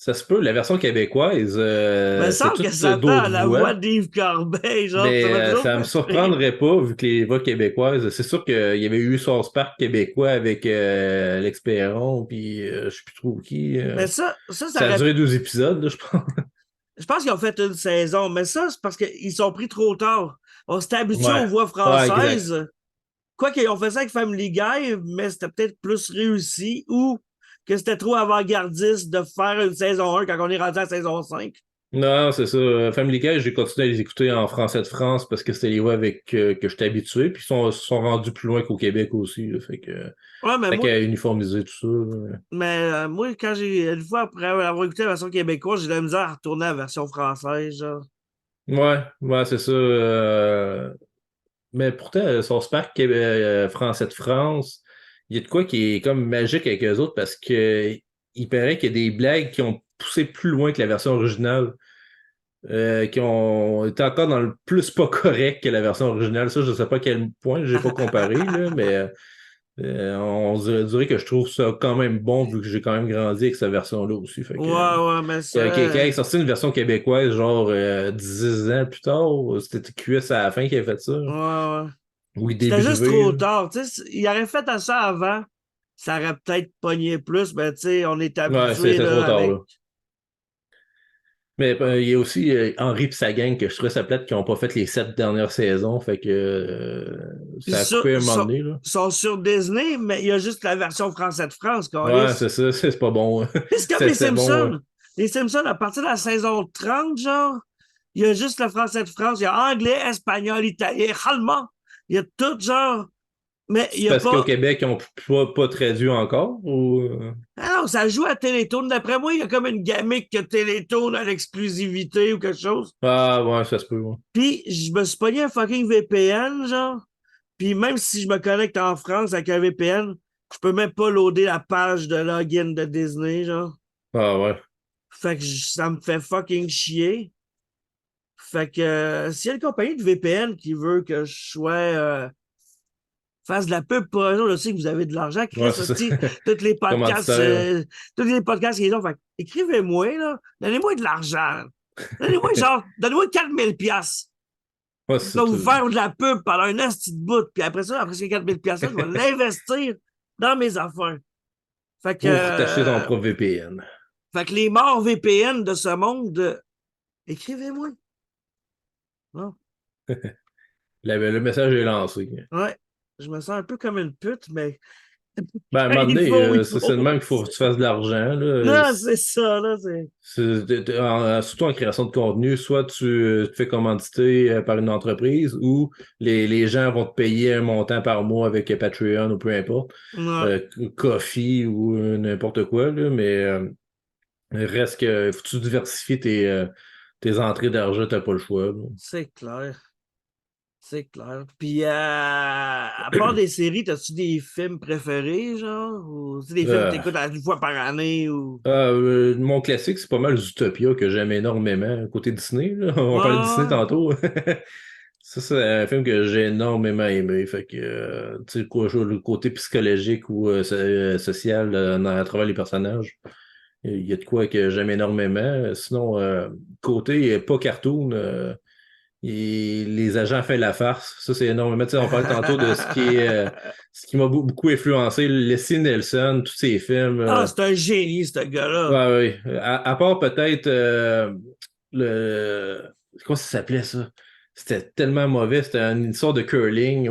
[SPEAKER 4] Ça se peut, la version québécoise,
[SPEAKER 3] Il me
[SPEAKER 4] c'est
[SPEAKER 3] semble que
[SPEAKER 4] toute
[SPEAKER 3] ça tend à
[SPEAKER 4] d'autres
[SPEAKER 3] la voix
[SPEAKER 4] voix.
[SPEAKER 3] d'Yves Corbeil, genre, ça
[SPEAKER 4] Mais
[SPEAKER 3] m'a toujours
[SPEAKER 4] ça me
[SPEAKER 3] fait rire.
[SPEAKER 4] surprendrait pas, vu que les voix québécoises, c'est sûr qu'il y avait eu South Park québécois avec Alex Perron, puis je sais plus trop qui.
[SPEAKER 3] Mais ça
[SPEAKER 4] Ça a
[SPEAKER 3] aurait.
[SPEAKER 4] duré 12 épisodes, là, je pense.
[SPEAKER 3] Je pense qu'ils ont fait une saison, mais ça, c'est parce qu'ils sont pris trop tard. On s'était habitué
[SPEAKER 4] Ouais.
[SPEAKER 3] aux voix
[SPEAKER 4] Ouais, exact.
[SPEAKER 3] françaises. Quoi qu'ils ont fait ça avec Family Guy, mais c'était peut-être plus réussi ou que c'était trop avant-gardiste de faire une saison 1 quand on est rendu à la saison 5.
[SPEAKER 4] Non, c'est ça. Family Guy, j'ai continué à les écouter en français de France parce que c'était les voix avec que j'étais habitué, puis ils sont rendus plus loin qu'au Québec aussi, là,
[SPEAKER 3] Ouais, mais
[SPEAKER 4] fait
[SPEAKER 3] moi,
[SPEAKER 4] qu'à uniformiser tout ça. Là.
[SPEAKER 3] moi, quand une fois après avoir écouté la version québécoise, j'ai de la misère à retourner à la version française, genre.
[SPEAKER 4] Ouais, c'est ça. Mais pourtant, South Park français de France, il y a de quoi qui est comme magique avec eux autres parce que il paraît qu'il y a des blagues qui ont poussé plus loin que la version originale, qui ont été encore dans le plus pas correct que la version originale. Ça, je sais pas à quel point, j'ai pas comparé, là, mais on dirait que je trouve ça quand même bon vu que j'ai quand même grandi avec cette version-là aussi.
[SPEAKER 3] Ouais, ouais, mais
[SPEAKER 4] Quand il
[SPEAKER 3] ça.
[SPEAKER 4] est sorti une version québécoise, genre 10 ans plus tard, c'était QS à la fin qui a fait ça.
[SPEAKER 3] Ouais, ouais.
[SPEAKER 4] Ou il
[SPEAKER 3] C'était juste
[SPEAKER 4] débridé.
[SPEAKER 3] trop tard. Tu sais, il aurait fait à ça avant, ça aurait peut-être pogné plus, mais tu sais, on est
[SPEAKER 4] Ouais,
[SPEAKER 3] habitué
[SPEAKER 4] c'était trop
[SPEAKER 3] là,
[SPEAKER 4] tard,
[SPEAKER 3] avec.
[SPEAKER 4] là. Mais il y a aussi Henri et sa gang que je trouvais ça plate qui n'ont pas fait les 7 dernières saisons. Fait que
[SPEAKER 3] Puis
[SPEAKER 4] ça a coupé un moment donné, là.
[SPEAKER 3] sont sur Disney, mais il y a juste la version française de France,
[SPEAKER 4] Ouais,
[SPEAKER 3] câlisse.
[SPEAKER 4] c'est ça, c'est pas bon.
[SPEAKER 3] C'est comme les
[SPEAKER 4] C'était bon.
[SPEAKER 3] Simpsons. Les Simpsons, à partir de la saison 30, genre, il y a juste le français de France, il y a anglais, espagnol, italien, allemand. Il y a tout, genre. Mais il
[SPEAKER 4] C'est
[SPEAKER 3] n'y a
[SPEAKER 4] parce qu'au
[SPEAKER 3] pas.
[SPEAKER 4] Québec, ils n'ont pas traduit encore ou.
[SPEAKER 3] Ah non, ça joue à Télétoon. D'après moi, il y a comme une gamique que Télétoon a l'exclusivité ou quelque chose.
[SPEAKER 4] Ah, ouais, ça se peut. Ouais.
[SPEAKER 3] Puis, je me suis pogné un fucking VPN, genre. Puis, même si je me connecte en France avec un VPN, je peux même pas loader la page de login de Disney, genre.
[SPEAKER 4] Ah, ouais.
[SPEAKER 3] Fait que ça me fait fucking chier. Fait que s'il y a une compagnie de VPN qui veut que je sois fasse de la pub pour eux autres, je sais que vous avez de l'argent,
[SPEAKER 4] Ouais,
[SPEAKER 3] Chris,
[SPEAKER 4] c'est ça.
[SPEAKER 3] aussi, tous les podcasts,
[SPEAKER 4] Commanditaire.
[SPEAKER 3] tous les podcasts qu'ils ont. Fait que écrivez-moi, là, donnez-moi de l'argent. Donnez-moi genre, donnez-moi 4000 piastres.
[SPEAKER 4] Ouais,
[SPEAKER 3] Je vais
[SPEAKER 4] c'est
[SPEAKER 3] vous
[SPEAKER 4] tout.
[SPEAKER 3] faire de la pub pendant un asti de bout. Puis après ça, après ces 4000 piastres, je vais l'investir dans mes affaires. Fait que,
[SPEAKER 4] Pour t'acheter ton propre VPN.
[SPEAKER 3] fait que les morts VPN de ce monde, écrivez-moi. Non?
[SPEAKER 4] Le message est lancé.
[SPEAKER 3] Ouais. Je me sens un peu comme une pute, mais
[SPEAKER 4] Ben, à un moment
[SPEAKER 3] il
[SPEAKER 4] donné,
[SPEAKER 3] faut, il
[SPEAKER 4] c'est de
[SPEAKER 3] faut.
[SPEAKER 4] même qu'il faut que tu fasses de l'argent, là.
[SPEAKER 3] Non, c'est ça, là.
[SPEAKER 4] Surtout en création de contenu, soit tu te fais commanditer par une entreprise ou les gens vont te payer un montant par mois avec Patreon ou peu importe,
[SPEAKER 3] Ouais,
[SPEAKER 4] Coffee ou n'importe quoi, là, mais reste que faut que tu diversifies tes entrées d'argent, t'as pas le choix. Là.
[SPEAKER 3] c'est clair. C'est clair. Puis, à part des séries, as-tu des films préférés, genre? Ou tu sais, des films que
[SPEAKER 4] Euh,
[SPEAKER 3] t'écoutes une fois par année? Ou.
[SPEAKER 4] mon classique, c'est pas mal Zootopia que j'aime énormément. Côté Disney, là. On parlait de Disney
[SPEAKER 3] Ouais,
[SPEAKER 4] tantôt. Ça, c'est un film que j'ai énormément aimé. Fait que, tu sais, quoi, le côté psychologique ou social à travers les personnages, il y a de quoi que j'aime énormément. Sinon, côté pas cartoon, les agents fait la farce. Ça, c'est énormément. Tu sais, on parlait tantôt de ce qui m'a beaucoup influencé. Leslie Nielsen, tous ces films.
[SPEAKER 3] Ah, c'est un génie, ce gars-là.
[SPEAKER 4] Ouais, ouais. À part peut-être le. Comment ça s'appelait ça? C'était tellement mauvais. C'était une histoire de curling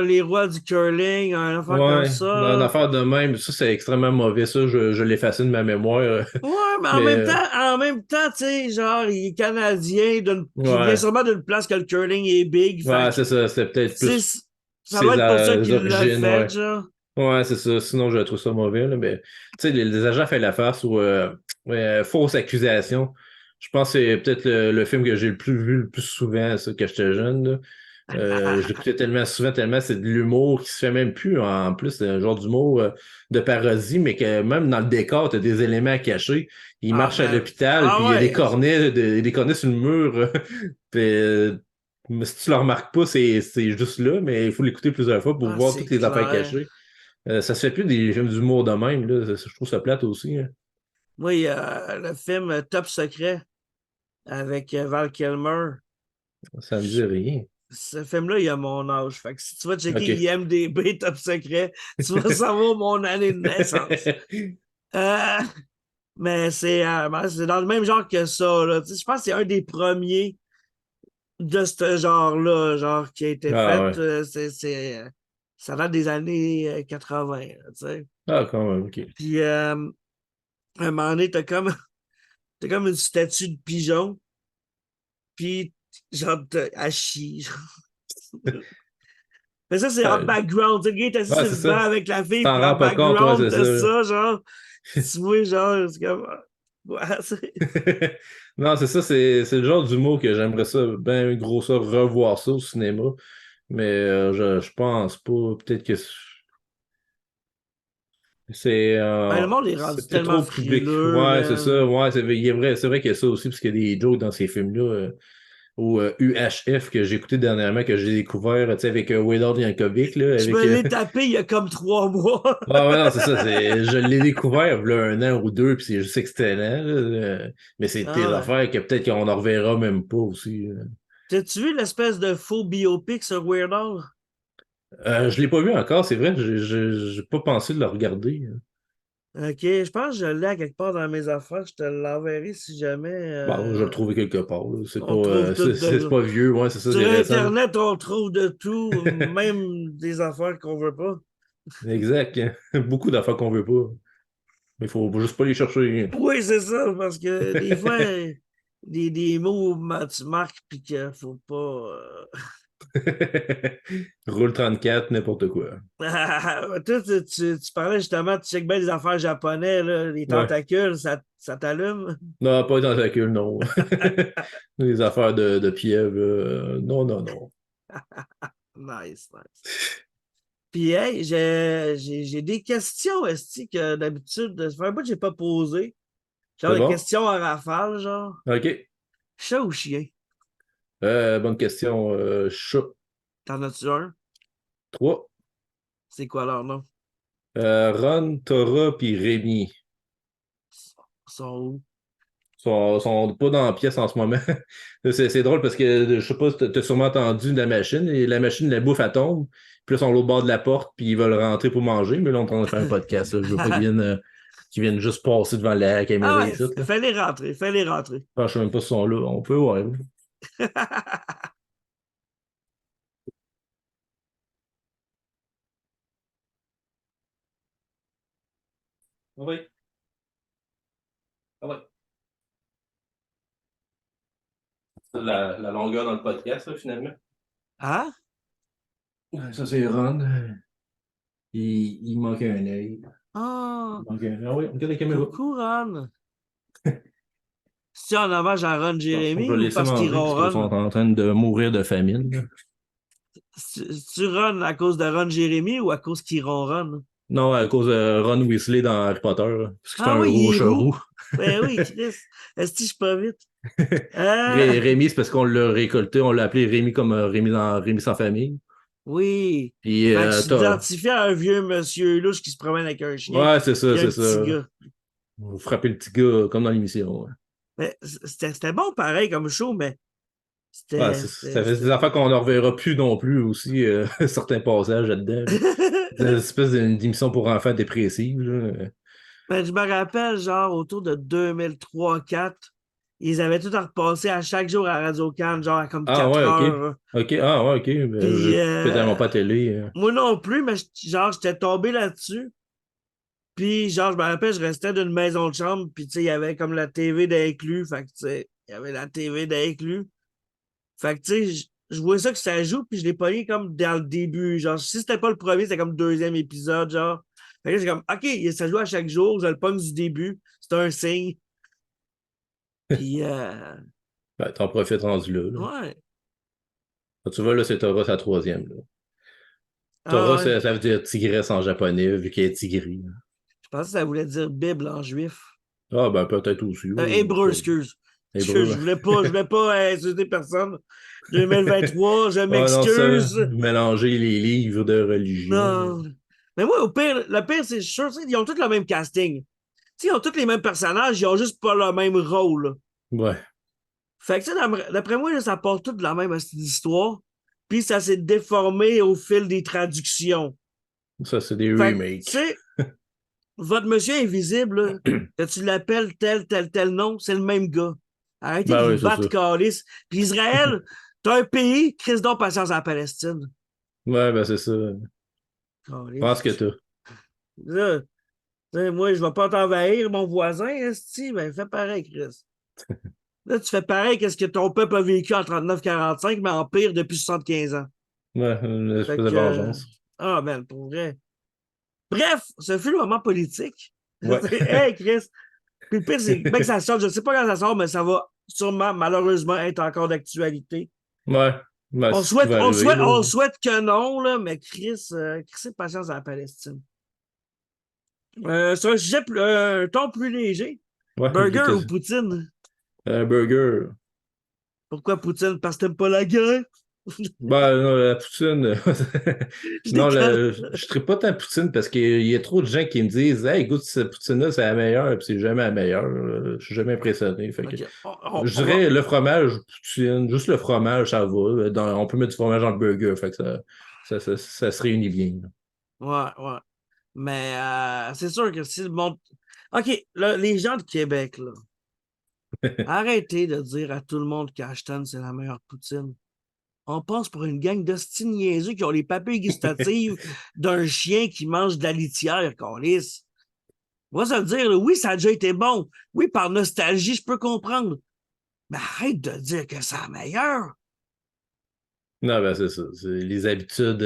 [SPEAKER 3] Les rois du curling, un affaire comme
[SPEAKER 4] Ouais, dans une
[SPEAKER 3] ça.
[SPEAKER 4] affaire de même. Ça, c'est extrêmement mauvais. Ça, je l'ai effacé de ma mémoire.
[SPEAKER 3] Ouais, mais
[SPEAKER 4] Mais
[SPEAKER 3] en même temps, tu sais, genre, il est canadien, puis il vient
[SPEAKER 4] ouais.
[SPEAKER 3] sûrement d'une place que le curling est big. Fait
[SPEAKER 4] Ouais,
[SPEAKER 3] que,
[SPEAKER 4] c'est ça. C'était peut-être
[SPEAKER 3] tu
[SPEAKER 4] plus
[SPEAKER 3] sais, ça doit
[SPEAKER 4] ses
[SPEAKER 3] être pour ça qu'il l'a
[SPEAKER 4] origines,
[SPEAKER 3] fait,
[SPEAKER 4] ouais.
[SPEAKER 3] genre.
[SPEAKER 4] Ouais, c'est ça. Sinon, je trouve ça mauvais. Là, mais tu sais, les agents fait la farce ou fausse accusation. Je pense que c'est peut-être le film que j'ai le plus vu le plus souvent, ça, quand j'étais jeune. Là. Je l'écoutais tellement souvent, tellement c'est de l'humour qui se fait même plus. En plus, c'est un genre d'humour de parodie, mais que même dans le décor, tu as des éléments à cacher. Il
[SPEAKER 3] Ah,
[SPEAKER 4] marche à
[SPEAKER 3] ben,
[SPEAKER 4] l'hôpital, puis
[SPEAKER 3] ah
[SPEAKER 4] il y a des
[SPEAKER 3] ouais.
[SPEAKER 4] cornets, des cornets sur le mur. Puis, mais si tu le remarques pas, c'est juste là, mais il faut l'écouter plusieurs fois pour
[SPEAKER 3] Ah,
[SPEAKER 4] voir
[SPEAKER 3] c'est
[SPEAKER 4] toutes les affaires
[SPEAKER 3] clair.
[SPEAKER 4] cachées. Ça se fait plus des films d'humour de même, là. Je trouve ça plate aussi. Hein.
[SPEAKER 3] Moi, il y a le film Top Secret avec Val Kilmer.
[SPEAKER 4] Ça me dit rien.
[SPEAKER 3] Ce film-là, il a mon âge. Fait que si tu vas checker
[SPEAKER 4] OK.
[SPEAKER 3] IMDB Top Secret, tu vas savoir mon année de naissance. Euh, mais c'est dans le même genre que ça. Là. Je pense que c'est un des premiers de ce genre-là, genre qui a été
[SPEAKER 4] Ah
[SPEAKER 3] fait.
[SPEAKER 4] ouais.
[SPEAKER 3] Ça date des années 80. Là, tu sais.
[SPEAKER 4] Ah, quand même, OK.
[SPEAKER 3] Puis à un moment donné, t'as comme une statue de pigeon. Puis genre, elle chie. Mais ça, c'est en
[SPEAKER 4] Ouais,
[SPEAKER 3] background. Tu sais, le gars est assis
[SPEAKER 4] ouais,
[SPEAKER 3] sur
[SPEAKER 4] c'est
[SPEAKER 3] le banc
[SPEAKER 4] ça.
[SPEAKER 3] avec la fille,
[SPEAKER 4] T'en
[SPEAKER 3] puis en
[SPEAKER 4] rends pas compte, ouais,
[SPEAKER 3] background,
[SPEAKER 4] c'est
[SPEAKER 3] t'as
[SPEAKER 4] ça.
[SPEAKER 3] ça, genre. Tu vois, genre, c'est comme. Ouais,
[SPEAKER 4] Non, c'est ça, c'est le genre d'humour que j'aimerais ça, ben gros ça, revoir ça au cinéma. Mais je pense pas. Peut-être que
[SPEAKER 3] Ben, le monde est rendu
[SPEAKER 4] c'est peut-être
[SPEAKER 3] tellement
[SPEAKER 4] trop public.
[SPEAKER 3] frileux,
[SPEAKER 4] Ouais, c'est ça.
[SPEAKER 3] man.
[SPEAKER 4] Ouais, c'est vrai qu'il y a ça aussi, parce qu'il y a des jokes dans ces films-là. Au UHF que j'ai écouté dernièrement, que j'ai découvert, tu sais, avec Weird Yankovic, là,
[SPEAKER 3] Je me
[SPEAKER 4] avec.
[SPEAKER 3] l'ai tapé il y a comme 3 mois.
[SPEAKER 4] Ah ouais, non, c'est ça. Je l'ai découvert là, un an ou deux, puis c'est juste excellent. Là, mais c'est des
[SPEAKER 3] Ah ouais.
[SPEAKER 4] affaires que peut-être qu'on en reverra même pas aussi.
[SPEAKER 3] T'as-tu vu l'espèce de faux biopic sur Weird Al?
[SPEAKER 4] Je l'ai pas vu encore, c'est vrai. J'ai pas pensé de le regarder.
[SPEAKER 3] Ok, je pense que je l'ai à quelque part dans mes affaires. Je te l'enverrai si jamais
[SPEAKER 4] Bon, je vais le trouver quelque part. Là. C'est pas,
[SPEAKER 3] on trouve tout
[SPEAKER 4] c'est
[SPEAKER 3] de.
[SPEAKER 4] pas vieux, ouais, c'est ça,
[SPEAKER 3] Sur
[SPEAKER 4] c'est récent.
[SPEAKER 3] Internet, on trouve de tout, même des affaires qu'on veut pas.
[SPEAKER 4] Exact. Hein. Beaucoup d'affaires qu'on veut pas. Mais il faut juste pas les chercher.
[SPEAKER 3] Oui, c'est ça, parce que des fois, des mots, tu marques, puis qu'il faut pas.
[SPEAKER 4] Roule 34, n'importe quoi.
[SPEAKER 3] Toi, tu parlais justement, tu checkes bien des affaires japonais, là, les
[SPEAKER 4] Ouais.
[SPEAKER 3] tentacules, ça t'allume?
[SPEAKER 4] Non, pas dans la queue, non. Les affaires de pieuvre, non, non, non.
[SPEAKER 3] Nice, nice. Puis, hey, j'ai des questions, esti, que d'habitude, ça fait un bout que j'ai pas posé. Genre
[SPEAKER 4] C'est
[SPEAKER 3] des
[SPEAKER 4] bon?
[SPEAKER 3] questions en rafale, genre.
[SPEAKER 4] OK.
[SPEAKER 3] Chat ou chien?
[SPEAKER 4] Bonne question. Chat.
[SPEAKER 3] T'en as-tu un?
[SPEAKER 4] 3.
[SPEAKER 3] C'est quoi leur nom?
[SPEAKER 4] Ron, Tora, puis Rémi.
[SPEAKER 3] Ils sont où?
[SPEAKER 4] Sont pas dans la pièce en ce moment. C'est drôle parce que, je sais pas si t'as sûrement entendu de la machine, et la machine, la bouffe, elle tombe, puis là, ils sont à l'autre bord de la porte, puis ils veulent rentrer pour manger, mais là, on est en train de faire un podcast, là. Je veux pas qu'ils viennent juste passer devant la
[SPEAKER 3] Ah
[SPEAKER 4] caméra
[SPEAKER 3] ouais,
[SPEAKER 4] ici, là.
[SPEAKER 3] fais-les rentrer, fais-les rentrer.
[SPEAKER 4] Ah, je sais même pas si ils sont là. On peut voir. Là. Ah oui. Ah oui. C'est la longueur dans le podcast, là, finalement.
[SPEAKER 3] Hein?
[SPEAKER 4] Ça, c'est Ron. Il manque un œil.
[SPEAKER 3] Ah,
[SPEAKER 4] Ah oui, regarde la caméra.
[SPEAKER 3] coucou, Ron. C'est en hommage à Ron
[SPEAKER 4] Bon, je
[SPEAKER 3] Jérémy
[SPEAKER 4] vais
[SPEAKER 3] ou
[SPEAKER 4] laisser
[SPEAKER 3] parce qu'il
[SPEAKER 4] manger parce qu'ils sont
[SPEAKER 3] ronronne?
[SPEAKER 4] en train de mourir de famine. Là.
[SPEAKER 3] Tu ronnes à cause de Ron Jérémy ou à cause qu'il ronronne?
[SPEAKER 4] Non, à cause de Ron Weasley dans Harry Potter. Là, parce que c'est
[SPEAKER 3] Ah
[SPEAKER 4] un
[SPEAKER 3] oui,
[SPEAKER 4] gros
[SPEAKER 3] il est roux.
[SPEAKER 4] roux.
[SPEAKER 3] Ben oui, Chris. Est-ce que je suis pas vite? Ah,
[SPEAKER 4] Rémi, c'est parce qu'on l'a récolté, on l'a appelé Rémi comme Rémi dans Rémi sans famille.
[SPEAKER 3] oui.
[SPEAKER 4] Puis
[SPEAKER 3] Fait que tu
[SPEAKER 4] t'as.
[SPEAKER 3] t'identifies à un vieux monsieur louche qui se promène avec un chien
[SPEAKER 4] Ouais, c'est ça,
[SPEAKER 3] puis un
[SPEAKER 4] c'est
[SPEAKER 3] petit
[SPEAKER 4] ça.
[SPEAKER 3] gars.
[SPEAKER 4] Vous frappez le petit gars comme dans l'émission. Ouais.
[SPEAKER 3] Mais c'était bon pareil comme show, mais
[SPEAKER 4] Ouais,
[SPEAKER 3] c'était.
[SPEAKER 4] ça fait des affaires qu'on ne reverra plus non plus aussi, certains passages là-dedans. Là. C'est une espèce d'émission pour enfants dépressive. Là.
[SPEAKER 3] Ben, je me rappelle, genre, autour de 2003-2004, ils avaient tout à repasser à chaque jour à Radio-Can, genre à comme
[SPEAKER 4] Ah
[SPEAKER 3] 4
[SPEAKER 4] ouais, ok.
[SPEAKER 3] heures.
[SPEAKER 4] Ok, ah ouais, ok. Ben,
[SPEAKER 3] Puis,
[SPEAKER 4] je tellement pas télé.
[SPEAKER 3] moi non plus, mais genre, j'étais tombé là-dessus. Puis, genre, je me rappelle, je restais d'une maison de chambre, puis, tu sais, il y avait comme la TV d'inclus. Fait que, tu sais, il y avait la TV d'inclus. Fait que, tu sais, je voyais ça que ça joue, puis je l'ai pogné comme dans le début. Genre, si c'était pas le premier, c'était comme le deuxième épisode, genre. Fait que là, j'ai comme, OK, ça joue à chaque jour, je le pogne du début. C'est un signe. Puis,
[SPEAKER 4] Ben, t'en profites rendu là. Là.
[SPEAKER 3] ouais.
[SPEAKER 4] Quand tu vois, là, c'est Tora, sa troisième. Là.
[SPEAKER 3] Ah
[SPEAKER 4] Tora,
[SPEAKER 3] ouais.
[SPEAKER 4] ça veut dire tigresse en japonais, vu qu'elle est tigri.
[SPEAKER 3] Je pensais que ça voulait dire Bible en juif.
[SPEAKER 4] Ah, ben peut-être aussi. Oui,
[SPEAKER 3] Hébreu, excuse.
[SPEAKER 4] hébreu.
[SPEAKER 3] Je voulais pas insulter personne. 2023, je
[SPEAKER 4] Ah non, ça,
[SPEAKER 3] m'excuse.
[SPEAKER 4] mélanger les livres de religion.
[SPEAKER 3] Non. Mais moi, au pire, le pire, c'est sûr, ils ont tous le même casting. sais, ils ont tous les mêmes personnages, ils ont juste pas le même rôle.
[SPEAKER 4] Ouais.
[SPEAKER 3] Fait que, tu sais, d'après moi, là, ça part tout de la même histoire. Puis ça s'est déformé au fil des traductions.
[SPEAKER 4] Ça, c'est des
[SPEAKER 3] Fait que,
[SPEAKER 4] remakes.
[SPEAKER 3] tu sais, votre monsieur invisible, là, que tu l'appelles tel nom, c'est le même gars. Arrêtez
[SPEAKER 4] Ben
[SPEAKER 3] de
[SPEAKER 4] oui,
[SPEAKER 3] vous
[SPEAKER 4] c'est
[SPEAKER 3] battre,
[SPEAKER 4] ça.
[SPEAKER 3] Calice. Puis Israël, t'as un pays, crise donc patience à la Palestine.
[SPEAKER 4] Ouais, ben c'est ça. Je pense
[SPEAKER 3] Calice.
[SPEAKER 4] que t'as.
[SPEAKER 3] Là, moi, je vais pas t'envahir, mon voisin, esti, ben fais pareil, Chris. Là, tu fais pareil qu'est-ce que ton peuple a vécu en 39-45, mais en pire depuis 75 ans.
[SPEAKER 4] Ouais, une
[SPEAKER 3] Fait
[SPEAKER 4] espèce de
[SPEAKER 3] que,
[SPEAKER 4] vengeance.
[SPEAKER 3] ah, ben, pour vrai. Bref, ce fut le moment politique.
[SPEAKER 4] Ouais.
[SPEAKER 3] Hey, Chris. Puis le pire, c'est que ça sort, je sais pas quand ça sort, mais ça va sûrement, malheureusement, être encore d'actualité.
[SPEAKER 4] Ouais. Ben,
[SPEAKER 3] On
[SPEAKER 4] c'est ce qui
[SPEAKER 3] souhaite,
[SPEAKER 4] va
[SPEAKER 3] on
[SPEAKER 4] arriver,
[SPEAKER 3] souhaite,
[SPEAKER 4] là.
[SPEAKER 3] on souhaite que non, là, mais Chris, Chris, patience à la Palestine. C'est un sujet, un ton plus léger.
[SPEAKER 4] Ouais,
[SPEAKER 3] Burger ou Poutine?
[SPEAKER 4] burger.
[SPEAKER 3] Pourquoi Poutine? Parce que t'aimes pas la guerre?
[SPEAKER 4] Ben, non, la poutine.
[SPEAKER 3] Je
[SPEAKER 4] Non,
[SPEAKER 3] déconne.
[SPEAKER 4] je ne serais pas tant poutine parce qu'il y a trop de gens qui me disent hey, goûte cette poutine-là, c'est la meilleure, puis c'est jamais la meilleure. Je suis jamais impressionné. Fait que,
[SPEAKER 3] OK.
[SPEAKER 4] je
[SPEAKER 3] On va...
[SPEAKER 4] dirais le fromage, poutine, juste le fromage, ça va. On peut mettre du fromage dans le burger, fait que ça se réunit bien.
[SPEAKER 3] Ouais, ouais. Mais c'est sûr que si le monde... OK, là, les gens de Québec, là, arrêtez de dire à tout le monde qu'Ashton, c'est la meilleure poutine. On passe pour une gang d'hosties niaiseux qui ont les papilles gustatives d'un chien qui mange de la litière, câlisse. On va se le dire, là, oui, ça a déjà été bon. Oui, par nostalgie, je peux comprendre. Mais arrête de dire que c'est la meilleure.
[SPEAKER 4] Non, ben c'est ça. C'est les habitudes,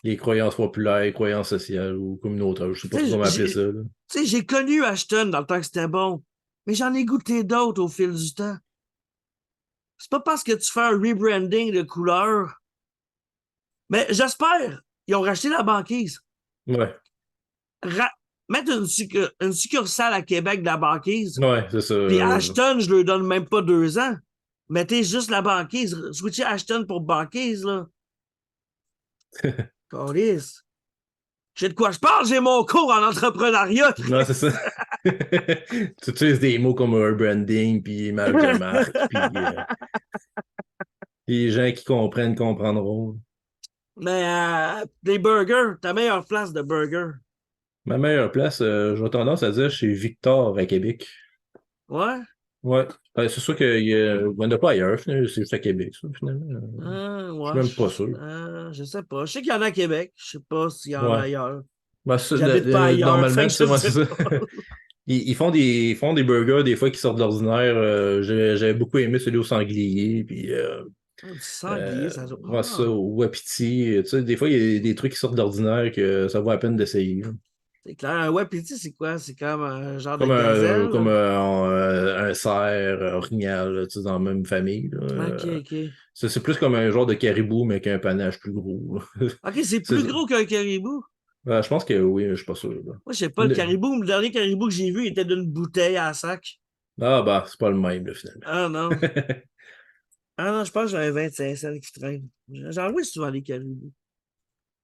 [SPEAKER 4] les croyances populaires, les croyances sociales ou communautaires. Je sais pas
[SPEAKER 3] Tu
[SPEAKER 4] trop
[SPEAKER 3] sais,
[SPEAKER 4] comment appeler ça, là.
[SPEAKER 3] j'ai connu Ashton dans le temps que c'était bon, mais j'en ai goûté d'autres au fil du temps. C'est pas parce que tu fais un rebranding de couleur. Mais j'espère ils ont racheté la banquise.
[SPEAKER 4] Ouais.
[SPEAKER 3] Mettre une succursale à Québec de la banquise,
[SPEAKER 4] Ouais, c'est ça.
[SPEAKER 3] puis Ashton, je leur donne même pas 2 ans. Mettez juste la banquise. Switchez Ashton pour banquise, là. Câlisse. Je sais de quoi je parle, j'ai mon cours en entrepreneuriat.
[SPEAKER 4] Non, c'est ça. Tu utilises des mots comme rebranding, puis image de marque, puis les gens qui comprennent comprendront.
[SPEAKER 3] Mais les burgers, ta meilleure place de burger.
[SPEAKER 4] Ma meilleure place, j'ai tendance à dire chez Victor à Québec.
[SPEAKER 3] Ouais?
[SPEAKER 4] Ouais. C'est sûr qu'il n'y en a pas ailleurs, finalement, c'est juste à Québec, ça, finalement. Je suis
[SPEAKER 3] Ouais,
[SPEAKER 4] même pas sûr.
[SPEAKER 3] je sais pas. Je sais qu'il y en a à Québec. Je sais pas s'il y en a
[SPEAKER 4] Ouais.
[SPEAKER 3] ailleurs.
[SPEAKER 4] Ben,
[SPEAKER 3] J'habite pas ailleurs, fait
[SPEAKER 4] normalement,
[SPEAKER 3] que je
[SPEAKER 4] c'est
[SPEAKER 3] sais
[SPEAKER 4] ça.
[SPEAKER 3] pas.
[SPEAKER 4] Ils font des burgers des fois qui sortent de l'ordinaire. J'avais beaucoup aimé celui au sanglier, puis
[SPEAKER 3] Du sanglier, ça joue.
[SPEAKER 4] ouais, ça, au wapiti. Tu sais, des fois, il y a des trucs qui sortent d'ordinaire que ça vaut la peine d'essayer, là.
[SPEAKER 3] C'est clair. Un wapiti, c'est quoi? C'est comme un genre de gazelle?
[SPEAKER 4] Comme un cerf orignal, là, tu sais, dans la même famille, là.
[SPEAKER 3] OK, OK.
[SPEAKER 4] C'est plus comme un genre de caribou, mais avec un panache plus gros, là.
[SPEAKER 3] OK, c'est
[SPEAKER 4] C'est-
[SPEAKER 3] plus gros qu'un caribou.
[SPEAKER 4] je pense que oui, mais je suis pas sûr, là.
[SPEAKER 3] Moi, je sais pas, le caribou, le dernier caribou que j'ai vu, il était d'une bouteille à sac.
[SPEAKER 4] Ah, bah, c'est pas le même, là, finalement.
[SPEAKER 3] Ah non. Ah non, je pense que j'en ai 25 cents qui traînent. J'en vois souvent les caribous.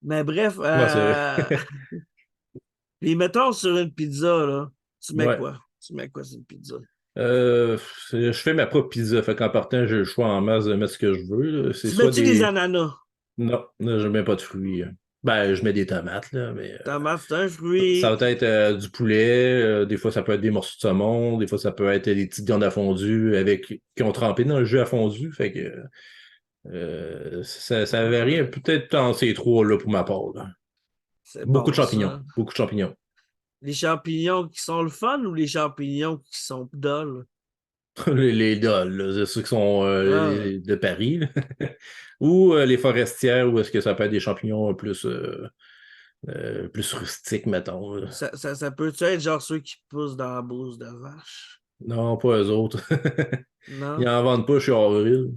[SPEAKER 3] Mais bref,
[SPEAKER 4] Ouais, c'est vrai.
[SPEAKER 3] puis mettons sur une pizza, là, tu mets
[SPEAKER 4] Ouais.
[SPEAKER 3] quoi? Tu mets quoi sur une pizza?
[SPEAKER 4] Je fais ma propre pizza, fait qu'en partant, j'ai le choix en masse de mettre ce que je veux, là. C'est
[SPEAKER 3] Tu
[SPEAKER 4] soit
[SPEAKER 3] mets-tu des
[SPEAKER 4] des.
[SPEAKER 3] ananas?
[SPEAKER 4] Non, là, je mets pas de fruits. Ben, je mets des tomates, là, mais
[SPEAKER 3] Tomate, c'est un
[SPEAKER 4] ça
[SPEAKER 3] fruit.
[SPEAKER 4] va être du poulet, des fois ça peut être des morceaux de saumon, des fois ça peut être des petites viandes à fondu qui ont trempé dans le jus à fondu, fait que ça varie peut-être dans ces trois-là pour ma part, là.
[SPEAKER 3] C'est
[SPEAKER 4] Beaucoup de
[SPEAKER 3] bon,
[SPEAKER 4] champignons,
[SPEAKER 3] ça.
[SPEAKER 4] beaucoup de champignons.
[SPEAKER 3] Les champignons qui sont le fun ou les champignons qui sont dolls?
[SPEAKER 4] Les dolls, là, c'est ceux qui sont
[SPEAKER 3] Ah,
[SPEAKER 4] de Paris, là. Ou les forestières, où est-ce que ça peut être des champignons plus rustiques, mettons, là.
[SPEAKER 3] ça peut-tu être genre ceux qui poussent dans la bouse de vache?
[SPEAKER 4] Non, pas eux autres. Ils
[SPEAKER 3] Non?
[SPEAKER 4] en vendent pas chez Avril.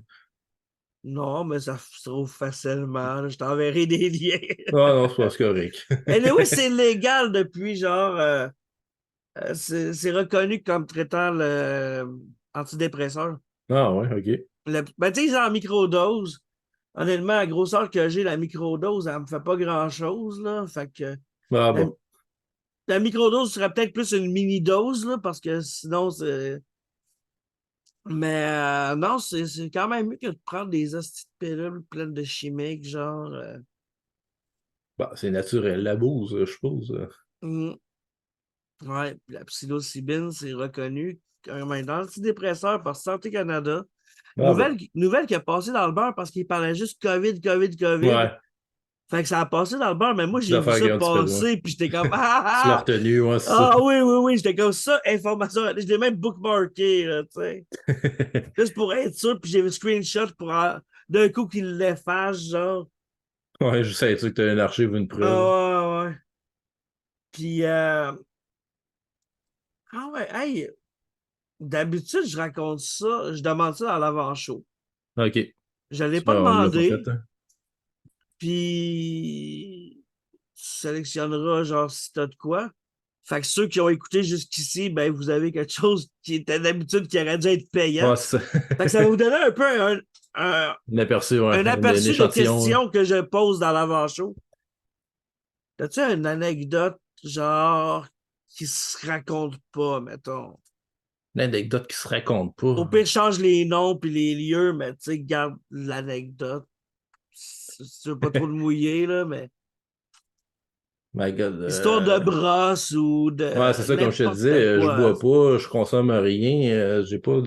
[SPEAKER 3] Non, mais ça se trouve facilement, là. Je t'enverrai des liens.
[SPEAKER 4] Ah non, c'est correct.
[SPEAKER 3] Mais oui, c'est légal depuis genre. C'est reconnu comme traitant le antidépresseur.
[SPEAKER 4] Ah ouais, ok.
[SPEAKER 3] Ben, tu sais, en microdose. Honnêtement, la grosseur que j'ai, la microdose, elle me fait pas grand-chose, là. Fait que
[SPEAKER 4] Ah
[SPEAKER 3] la,
[SPEAKER 4] bon.
[SPEAKER 3] La microdose serait peut-être plus une mini-dose, là, parce que sinon, c'est. Mais non, c'est quand même mieux que de prendre des hosties de pilules pleines de chimiques, genre.
[SPEAKER 4] Bah, c'est naturel, la bouse, je suppose.
[SPEAKER 3] Mm. Ouais, puis la psilocybine, c'est reconnu comme un antidépresseur par Santé Canada.
[SPEAKER 4] Ah bon.
[SPEAKER 3] Nouvelle qui a passé dans le beurre parce qu'il parlait juste COVID, COVID, COVID.
[SPEAKER 4] Ouais,
[SPEAKER 3] Fait que ça a passé dans le beurre, mais moi,
[SPEAKER 4] des
[SPEAKER 3] j'ai vu
[SPEAKER 4] affaires
[SPEAKER 3] ça
[SPEAKER 4] qui ont disparu. Ouais.
[SPEAKER 3] passer, puis j'étais comme
[SPEAKER 4] Tu l'as
[SPEAKER 3] ah, ah,
[SPEAKER 4] retenu, ouais, c'est ça.
[SPEAKER 3] ah, oui, oui, oui, j'étais comme ça, information. Je l'ai même bookmarké, là, tu sais. Juste pour être sûr, puis j'ai vu screenshot pour d'un coup qu'il l'efface, genre.
[SPEAKER 4] Ouais, je sais que tu as une archive ou une preuve.
[SPEAKER 3] Ah, ouais, ouais. Puis, ah ouais, hey, d'habitude, je raconte ça, je demande ça dans l'avant-show.
[SPEAKER 4] OK.
[SPEAKER 3] Je ne l'ai pas
[SPEAKER 4] Ça, on l'a pas
[SPEAKER 3] demandé,
[SPEAKER 4] fait, hein.
[SPEAKER 3] puis tu sélectionneras, genre, si t'as de quoi. Fait que ceux qui ont écouté jusqu'ici, ben, vous avez quelque chose qui était d'habitude qui aurait dû être payant.
[SPEAKER 4] Ouais, c'est ça.
[SPEAKER 3] Fait que ça va vous donner un peu un,
[SPEAKER 4] Un aperçu, ouais.
[SPEAKER 3] un
[SPEAKER 4] Un
[SPEAKER 3] aperçu des
[SPEAKER 4] échantillon, là.
[SPEAKER 3] questions que je pose dans l'avant-show. T'as-tu une anecdote, genre, qui se raconte pas, mettons?
[SPEAKER 4] Une anecdote qui se raconte
[SPEAKER 3] Au
[SPEAKER 4] pas.
[SPEAKER 3] pire, change les noms puis les lieux, mais tu sais, garde l'anecdote. Si tu veux pas trop le mouiller, là, mais.
[SPEAKER 4] My God.
[SPEAKER 3] Histoire de brosse ou
[SPEAKER 4] Ouais, c'est
[SPEAKER 3] de
[SPEAKER 4] ça, comme je te
[SPEAKER 3] n'importe
[SPEAKER 4] disais, je
[SPEAKER 3] quoi.
[SPEAKER 4] bois pas, je consomme rien, j'ai pas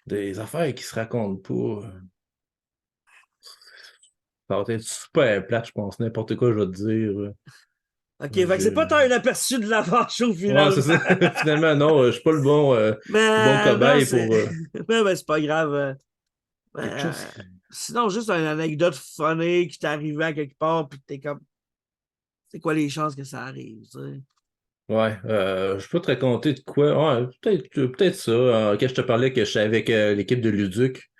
[SPEAKER 4] des affaires qui se racontent pas. Ça va être super plate, je pense, n'importe quoi je vais te dire.
[SPEAKER 3] OK, fait que c'est pas
[SPEAKER 4] Je...
[SPEAKER 3] tant un aperçu de l'avant-show,
[SPEAKER 4] Ouais, c'est
[SPEAKER 3] finalement.
[SPEAKER 4] ça. Finalement, non, je suis pas le bon
[SPEAKER 3] Mais non,
[SPEAKER 4] cobaye
[SPEAKER 3] c'est.
[SPEAKER 4] pour
[SPEAKER 3] Mais ben, c'est pas grave.
[SPEAKER 4] quelque chose.
[SPEAKER 3] Sinon, juste une anecdote funny qui t'est arrivée à quelque part, puis t'es comme. C'est quoi les chances que ça arrive, tu sais?
[SPEAKER 4] Ouais, je peux te raconter de quoi. Ouais, peut-être ça. Quand je te parlais que je suis avec l'équipe de Luduc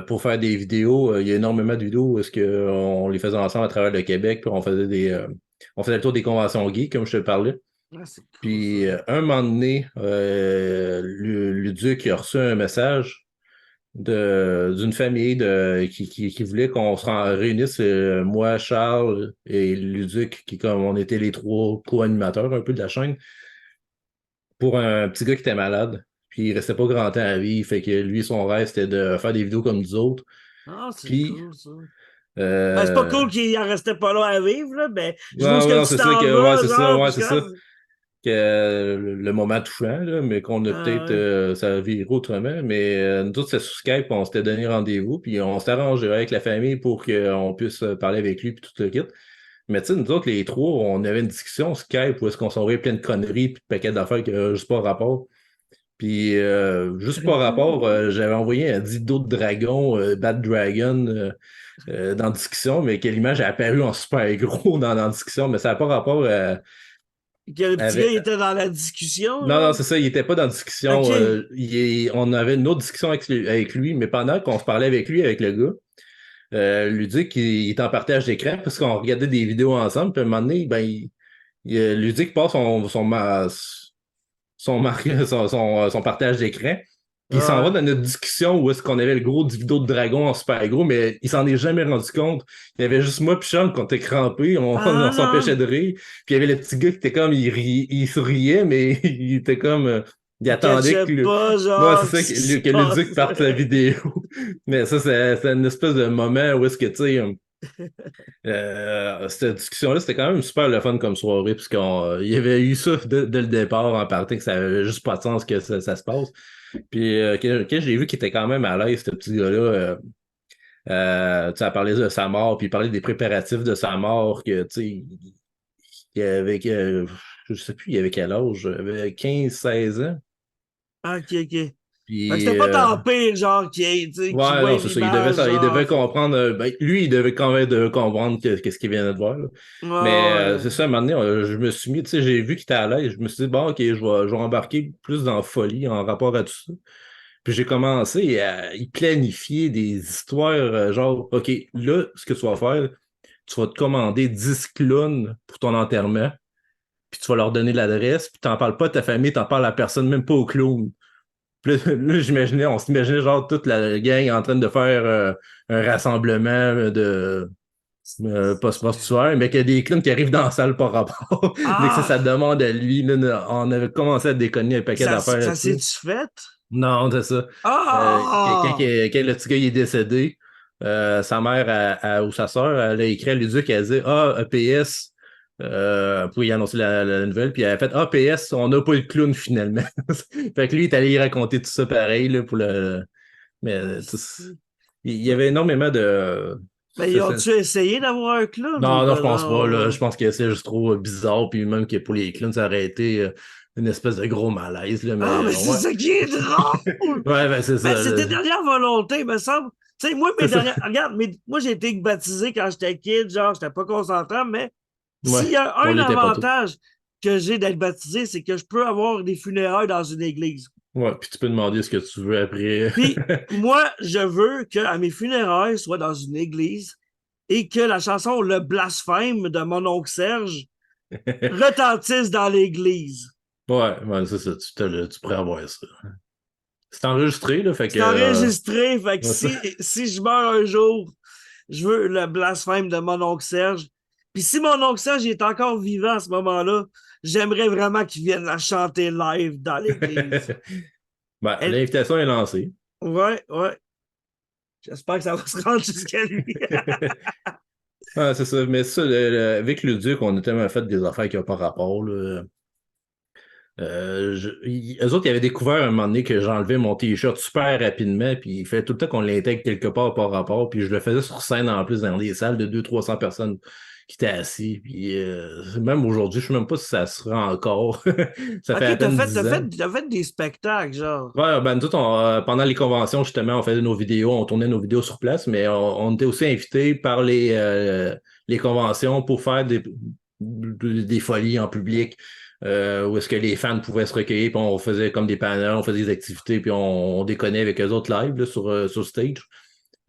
[SPEAKER 4] pour faire des vidéos, il y a énormément de vidéos où est-ce que on les faisait ensemble à travers le Québec, puis on faisait le tour des conventions gays, comme je te parlais.
[SPEAKER 3] Ah, c'est cool, ça.
[SPEAKER 4] Puis un moment donné, Luduc a reçu un message d'une famille qui voulait qu'on réunisse, moi, Charles et Luduc, qui comme on était les trois co-animateurs un peu de la chaîne, pour un petit gars qui était malade. Puis il restait pas grand temps à vivre. Fait que lui, son rêve, c'était de faire des vidéos comme nous autres.
[SPEAKER 3] Ah, c'est
[SPEAKER 4] Puis
[SPEAKER 3] cool, ça. Ben, c'est pas
[SPEAKER 4] euh,
[SPEAKER 3] cool qu'il en restait pas là à vivre, là, mais je vois
[SPEAKER 4] ouais,
[SPEAKER 3] ce
[SPEAKER 4] ouais,
[SPEAKER 3] que
[SPEAKER 4] non,
[SPEAKER 3] tu
[SPEAKER 4] c'est ça
[SPEAKER 3] t'en
[SPEAKER 4] que ouais,
[SPEAKER 3] vas,
[SPEAKER 4] c'est ça,
[SPEAKER 3] genre,
[SPEAKER 4] ouais,
[SPEAKER 3] puis je
[SPEAKER 4] c'est
[SPEAKER 3] suis
[SPEAKER 4] ça.
[SPEAKER 3] comme,
[SPEAKER 4] Que le moment touchant, là, mais qu'on a
[SPEAKER 3] ah,
[SPEAKER 4] peut-être
[SPEAKER 3] ouais.
[SPEAKER 4] ça a viré autrement. Mais nous autres, c'était sur Skype, on s'était donné rendez-vous, puis on s'est arrangé avec la famille pour qu'on puisse parler avec lui puis tout le kit. Mais tu sais, nous autres, les trois, on avait une discussion Skype où est-ce qu'on s'envoyait plein de conneries puis de paquets d'affaires qui n'avaient juste pas rapport. Puis juste par rapport, j'avais envoyé un dildo de dragon, Bad Dragon, dans la discussion, mais que l'image a apparu en super gros dans la discussion, mais ça n'a pas rapport
[SPEAKER 3] Que le petit gars,
[SPEAKER 4] avec.
[SPEAKER 3] il était dans la discussion,
[SPEAKER 4] Non, non,
[SPEAKER 3] genre.
[SPEAKER 4] c'est ça, il était pas dans la discussion.
[SPEAKER 3] OK.
[SPEAKER 4] On avait une autre discussion avec lui, mais pendant qu'on se parlait avec lui, avec le gars, lui dit qu'il est en partage d'écran parce qu'on regardait des vidéos ensemble, puis à un moment donné, ben, lui dit qu'il passe son partage d'écran. Puis il s'en va
[SPEAKER 3] Ouais.
[SPEAKER 4] dans notre discussion où est-ce qu'on avait le gros dildo de dragon en super gros, mais il s'en est jamais rendu compte. Il y avait juste moi puis Sean qu'on était crampés, on
[SPEAKER 3] Ah
[SPEAKER 4] s'empêchait
[SPEAKER 3] non!
[SPEAKER 4] de rire. Puis il y avait le petit gars qui était comme, il souriait, mais il était comme, il
[SPEAKER 3] Il
[SPEAKER 4] attendait
[SPEAKER 3] catchait
[SPEAKER 4] que
[SPEAKER 3] pas,
[SPEAKER 4] moi, c'est
[SPEAKER 3] genre,
[SPEAKER 4] ça,
[SPEAKER 3] ce qui se
[SPEAKER 4] que Luduc
[SPEAKER 3] passe.
[SPEAKER 4] parte sa vidéo. Mais ça, c'est une espèce de moment où est-ce que, tu sais, cette discussion-là, c'était quand même super le fun comme soirée, puisqu'il y avait eu ça dès le départ en partie, que ça avait juste pas de sens que ça se passe. Puis quand j'ai vu qu'il était quand même à l'aise, ce petit gars-là, tu sais, à parler de sa mort, puis il parlait des préparatifs de sa mort, que tu sais, il avait, je sais plus, il avait quel âge, il avait 15 16 ans.
[SPEAKER 3] OK, OK. Fait que
[SPEAKER 4] Puis
[SPEAKER 3] c'était pas tant pire, genre, tu sais, qui
[SPEAKER 4] ouais,
[SPEAKER 3] voit
[SPEAKER 4] non, c'est ça. Il devait,
[SPEAKER 3] l'image,
[SPEAKER 4] il
[SPEAKER 3] genre.
[SPEAKER 4] devait comprendre. Ben, lui, il devait quand même comprendre qu'est-ce qu'il venait de voir, là.
[SPEAKER 3] Ouais,
[SPEAKER 4] Mais
[SPEAKER 3] ouais.
[SPEAKER 4] c'est ça, à un moment donné, je me suis mis, tu sais, j'ai vu qu'il était à l'aise. Je me suis dit, bon, ok, je vais embarquer plus dans la folie en rapport à tout ça. Puis j'ai commencé à y planifier des histoires, genre, ok, là, ce que tu vas faire, tu vas te commander 10 clowns pour ton enterrement, puis tu vas leur donner l'adresse, puis t'en parles pas à ta famille, t'en parles à personne, même pas au clown. Puis là, on s'imaginait genre toute la gang en train de faire un rassemblement post-mortuaire, mais qu'il y a des clowns qui arrivent dans la salle par rapport. Dès que ça demande à lui, là, on avait commencé à déconner un paquet d'affaires
[SPEAKER 3] Ça
[SPEAKER 4] là-dessus.
[SPEAKER 3] s'est-tu fait?
[SPEAKER 4] Non, c'est ça.
[SPEAKER 3] Ah!
[SPEAKER 4] Quand le petit gars il est décédé, sa mère ou sa soeur, elle a écrit à Luduc, elle a dit PS, pour y annoncer la nouvelle, puis elle a fait PS, on n'a pas eu de clown finalement. Fait que lui, il est allé y raconter tout ça pareil là, pour le. Mais il y avait énormément de.
[SPEAKER 3] Mais ils ont-tu essayé d'avoir un clown?
[SPEAKER 4] Non,
[SPEAKER 3] ou
[SPEAKER 4] non,
[SPEAKER 3] ben
[SPEAKER 4] je pense pas. Là.
[SPEAKER 3] non?
[SPEAKER 4] Je pense que c'est juste trop bizarre. Puis même que pour les clowns, ça aurait été une espèce de gros malaise. Là,
[SPEAKER 3] Ah,
[SPEAKER 4] mais
[SPEAKER 3] mais c'est
[SPEAKER 4] ouais.
[SPEAKER 3] ça qui est drôle!
[SPEAKER 4] Ouais, ben c'est
[SPEAKER 3] Ben,
[SPEAKER 4] ça.
[SPEAKER 3] c'était
[SPEAKER 4] Là.
[SPEAKER 3] dernière volonté, me semble. Tu sais, moi, mes
[SPEAKER 4] C'est ça.
[SPEAKER 3] dernières. Regarde, moi, j'ai été baptisé quand j'étais kid, genre, j'étais pas consentant, mais s'il
[SPEAKER 4] Ouais,
[SPEAKER 3] y a
[SPEAKER 4] on
[SPEAKER 3] un
[SPEAKER 4] l'était pas tout.
[SPEAKER 3] avantage que j'ai d'être baptisé, c'est que je peux avoir des funérailles dans une église.
[SPEAKER 4] Ouais, puis tu peux demander ce que tu veux après.
[SPEAKER 3] Puis, moi, je veux qu'à mes funérailles soit dans une église et que la chanson Le blasphème de mon oncle Serge retentisse dans l'église.
[SPEAKER 4] Ouais, c'est ça. Tu pourrais avoir ça. C'est enregistré, là, fait que.
[SPEAKER 3] C'est enregistré, fait que
[SPEAKER 4] Ouais, ça.
[SPEAKER 3] si je meurs un jour, je veux le blasphème de mon oncle Serge. Puis si mon oncle Serge est encore vivant à ce moment-là, j'aimerais vraiment qu'il vienne la chanter live dans l'église.
[SPEAKER 4] Ben,
[SPEAKER 3] Elle-
[SPEAKER 4] l'invitation est lancée.
[SPEAKER 3] Ouais, ouais. J'espère que ça va se rendre jusqu'à lui.
[SPEAKER 4] Ouais, c'est ça. Mais ça, avec le Duc, on a tellement fait des affaires qui n'ont pas rapport. Là. Eux autres, ils avaient découvert un moment donné que j'enlevais mon t-shirt super rapidement, puis il fallait tout le temps qu'on l'intègre quelque part par rapport, puis je le faisais sur scène en plus dans des salles de 200-300 personnes qui étaient assis, puis même aujourd'hui, je ne sais même pas si ça se rend encore. Ça fait à
[SPEAKER 3] Ok, t'as
[SPEAKER 4] peine
[SPEAKER 3] fait,
[SPEAKER 4] 10 ans.
[SPEAKER 3] t'as fait des spectacles, genre.
[SPEAKER 4] Ouais, ben, nous autres, pendant les conventions, justement, on faisait nos vidéos, on tournait nos vidéos sur place, mais on était aussi invités par les conventions pour faire des folies en public, où est-ce que les fans pouvaient se recueillir, puis on faisait comme des panels, on faisait des activités, puis on déconnait avec eux autres live là, sur stage.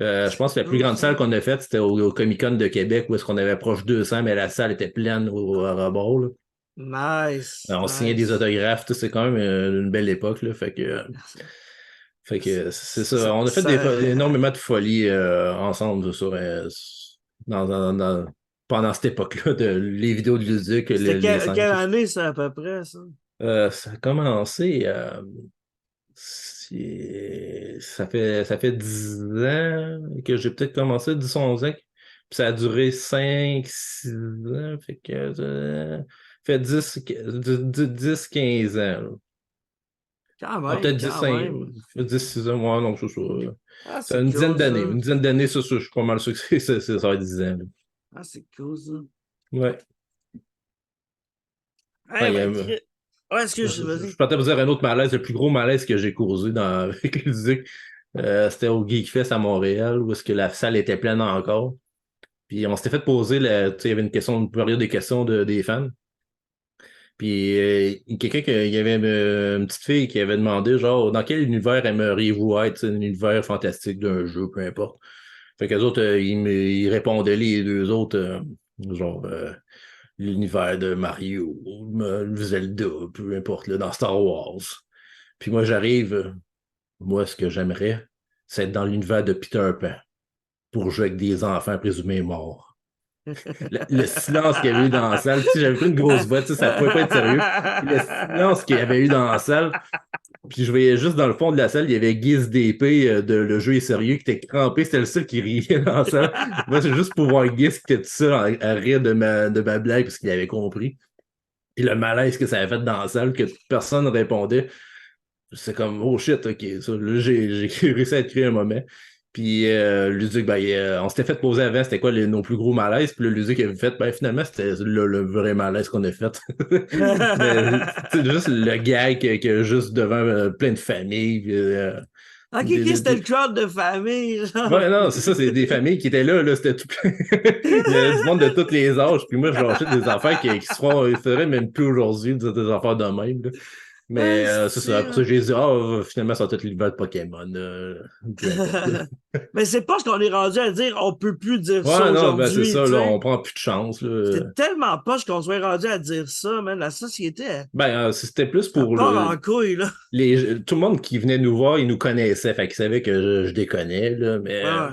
[SPEAKER 4] Je pense que la plus grande salle qu'on a faite, c'était au Comic-Con de Québec, où est-ce qu'on avait proche 200, mais la salle était pleine au rebord. Là.
[SPEAKER 3] Nice,
[SPEAKER 4] On signait des
[SPEAKER 3] nice.
[SPEAKER 4] autographes, tout, c'est quand même une belle époque. Là, fait que c'est ça. On a fait
[SPEAKER 3] Ça-
[SPEAKER 4] énormément de folies ensemble pendant cette époque-là, les vidéos de Luduc,
[SPEAKER 3] C'était
[SPEAKER 4] les scènes.
[SPEAKER 3] quelle année, ça, à peu près, ça?
[SPEAKER 4] Ça a commencé. Ça fait 10 ans que j'ai peut-être commencé, 10-11 ans. Puis ça a duré 5-6 ans. Fait 10-15 ans. Là.
[SPEAKER 3] Quand
[SPEAKER 4] Peut-être
[SPEAKER 3] même, quand
[SPEAKER 4] 10,
[SPEAKER 3] même.
[SPEAKER 4] 10-6 ans, ouais, non, c'est ça.
[SPEAKER 3] Ah,
[SPEAKER 4] C'est
[SPEAKER 3] c'est
[SPEAKER 4] une dizaine
[SPEAKER 3] cool,
[SPEAKER 4] d'années.
[SPEAKER 3] ça.
[SPEAKER 4] Une dizaine d'années, ça, je suis pas mal sûr que ça va être 10 ans. Là.
[SPEAKER 3] Ah, c'est cool, ça.
[SPEAKER 4] Ouais.
[SPEAKER 3] Eh
[SPEAKER 4] Ouais,
[SPEAKER 3] ben, ouais, excuse,
[SPEAKER 4] je
[SPEAKER 3] vas-y.
[SPEAKER 4] peux te dire un autre malaise, le plus gros malaise que j'ai causé avec les musiques. C'était au Geekfest à Montréal, où est-ce que la salle était pleine encore. Puis on s'était fait poser, tu sais, il y avait une période des questions des fans. Puis il y avait une petite fille qui avait demandé, genre, dans quel univers aimeriez-vous être, un univers fantastique d'un jeu, peu importe. Fait qu'eux autres, ils répondaient les deux autres, genre, l'univers de Mario, Zelda, peu importe, là, dans Star Wars. Puis moi, j'arrive, moi, ce que j'aimerais, c'est être dans l'univers de Peter Pan, pour jouer avec des enfants présumés morts. Le silence qu'il y avait eu dans la salle, tu sais, j'avais pris une grosse voix, tu sais, ça pouvait pas être sérieux. Puis le silence qu'il y avait eu dans la salle, puis je voyais juste dans le fond de la salle, il y avait Guise d'épée de Le jeu est sérieux qui était crampé, c'était le seul qui riait dans la salle. Moi, c'est juste pour voir Guise qui était tout seul à rire de ma blague parce qu'il avait compris. Et le malaise que ça avait fait dans la salle, que personne ne répondait, c'est comme, oh shit, ok, ça, là, j'ai réussi à créer un moment. Puis Luduc, ben, on s'était fait poser avant, c'était quoi nos plus gros malaises. Puis le Luduc avait fait, ben finalement, c'était le vrai malaise qu'on a fait. Mais c'est juste le gag que juste devant plein de familles. Puis,
[SPEAKER 3] Ok,
[SPEAKER 4] des-
[SPEAKER 3] ok,
[SPEAKER 4] des-
[SPEAKER 3] c'était
[SPEAKER 4] des-
[SPEAKER 3] le crowd de famille, genre.
[SPEAKER 4] Ouais, non, c'est ça, c'est des familles qui étaient là, c'était tout plein. Il y avait du monde de tous les âges. Puis moi, je lâchais des affaires qui se feraient même plus aujourd'hui, des affaires de même. Là. Mais c'est ça. Après ça, j'ai dit, finalement, ça va être l'univers de Pokémon. Peu importe. Là.
[SPEAKER 3] Mais c'est pas ce qu'on est rendu à dire, on peut plus dire ça
[SPEAKER 4] Ouais, non, ben c'est
[SPEAKER 3] aujourd'hui,
[SPEAKER 4] ça,
[SPEAKER 3] tu
[SPEAKER 4] là,
[SPEAKER 3] sais.
[SPEAKER 4] on prend plus de chance. Là.
[SPEAKER 3] C'est tellement poche qu'on soit rendu à dire ça, man. La société,
[SPEAKER 4] Ben, c'était plus
[SPEAKER 3] elle
[SPEAKER 4] pour
[SPEAKER 3] part en couille, là.
[SPEAKER 4] tout le monde qui venait nous voir, il nous connaissait, fait qu'il savait que je déconnais, là, mais
[SPEAKER 3] Ouais.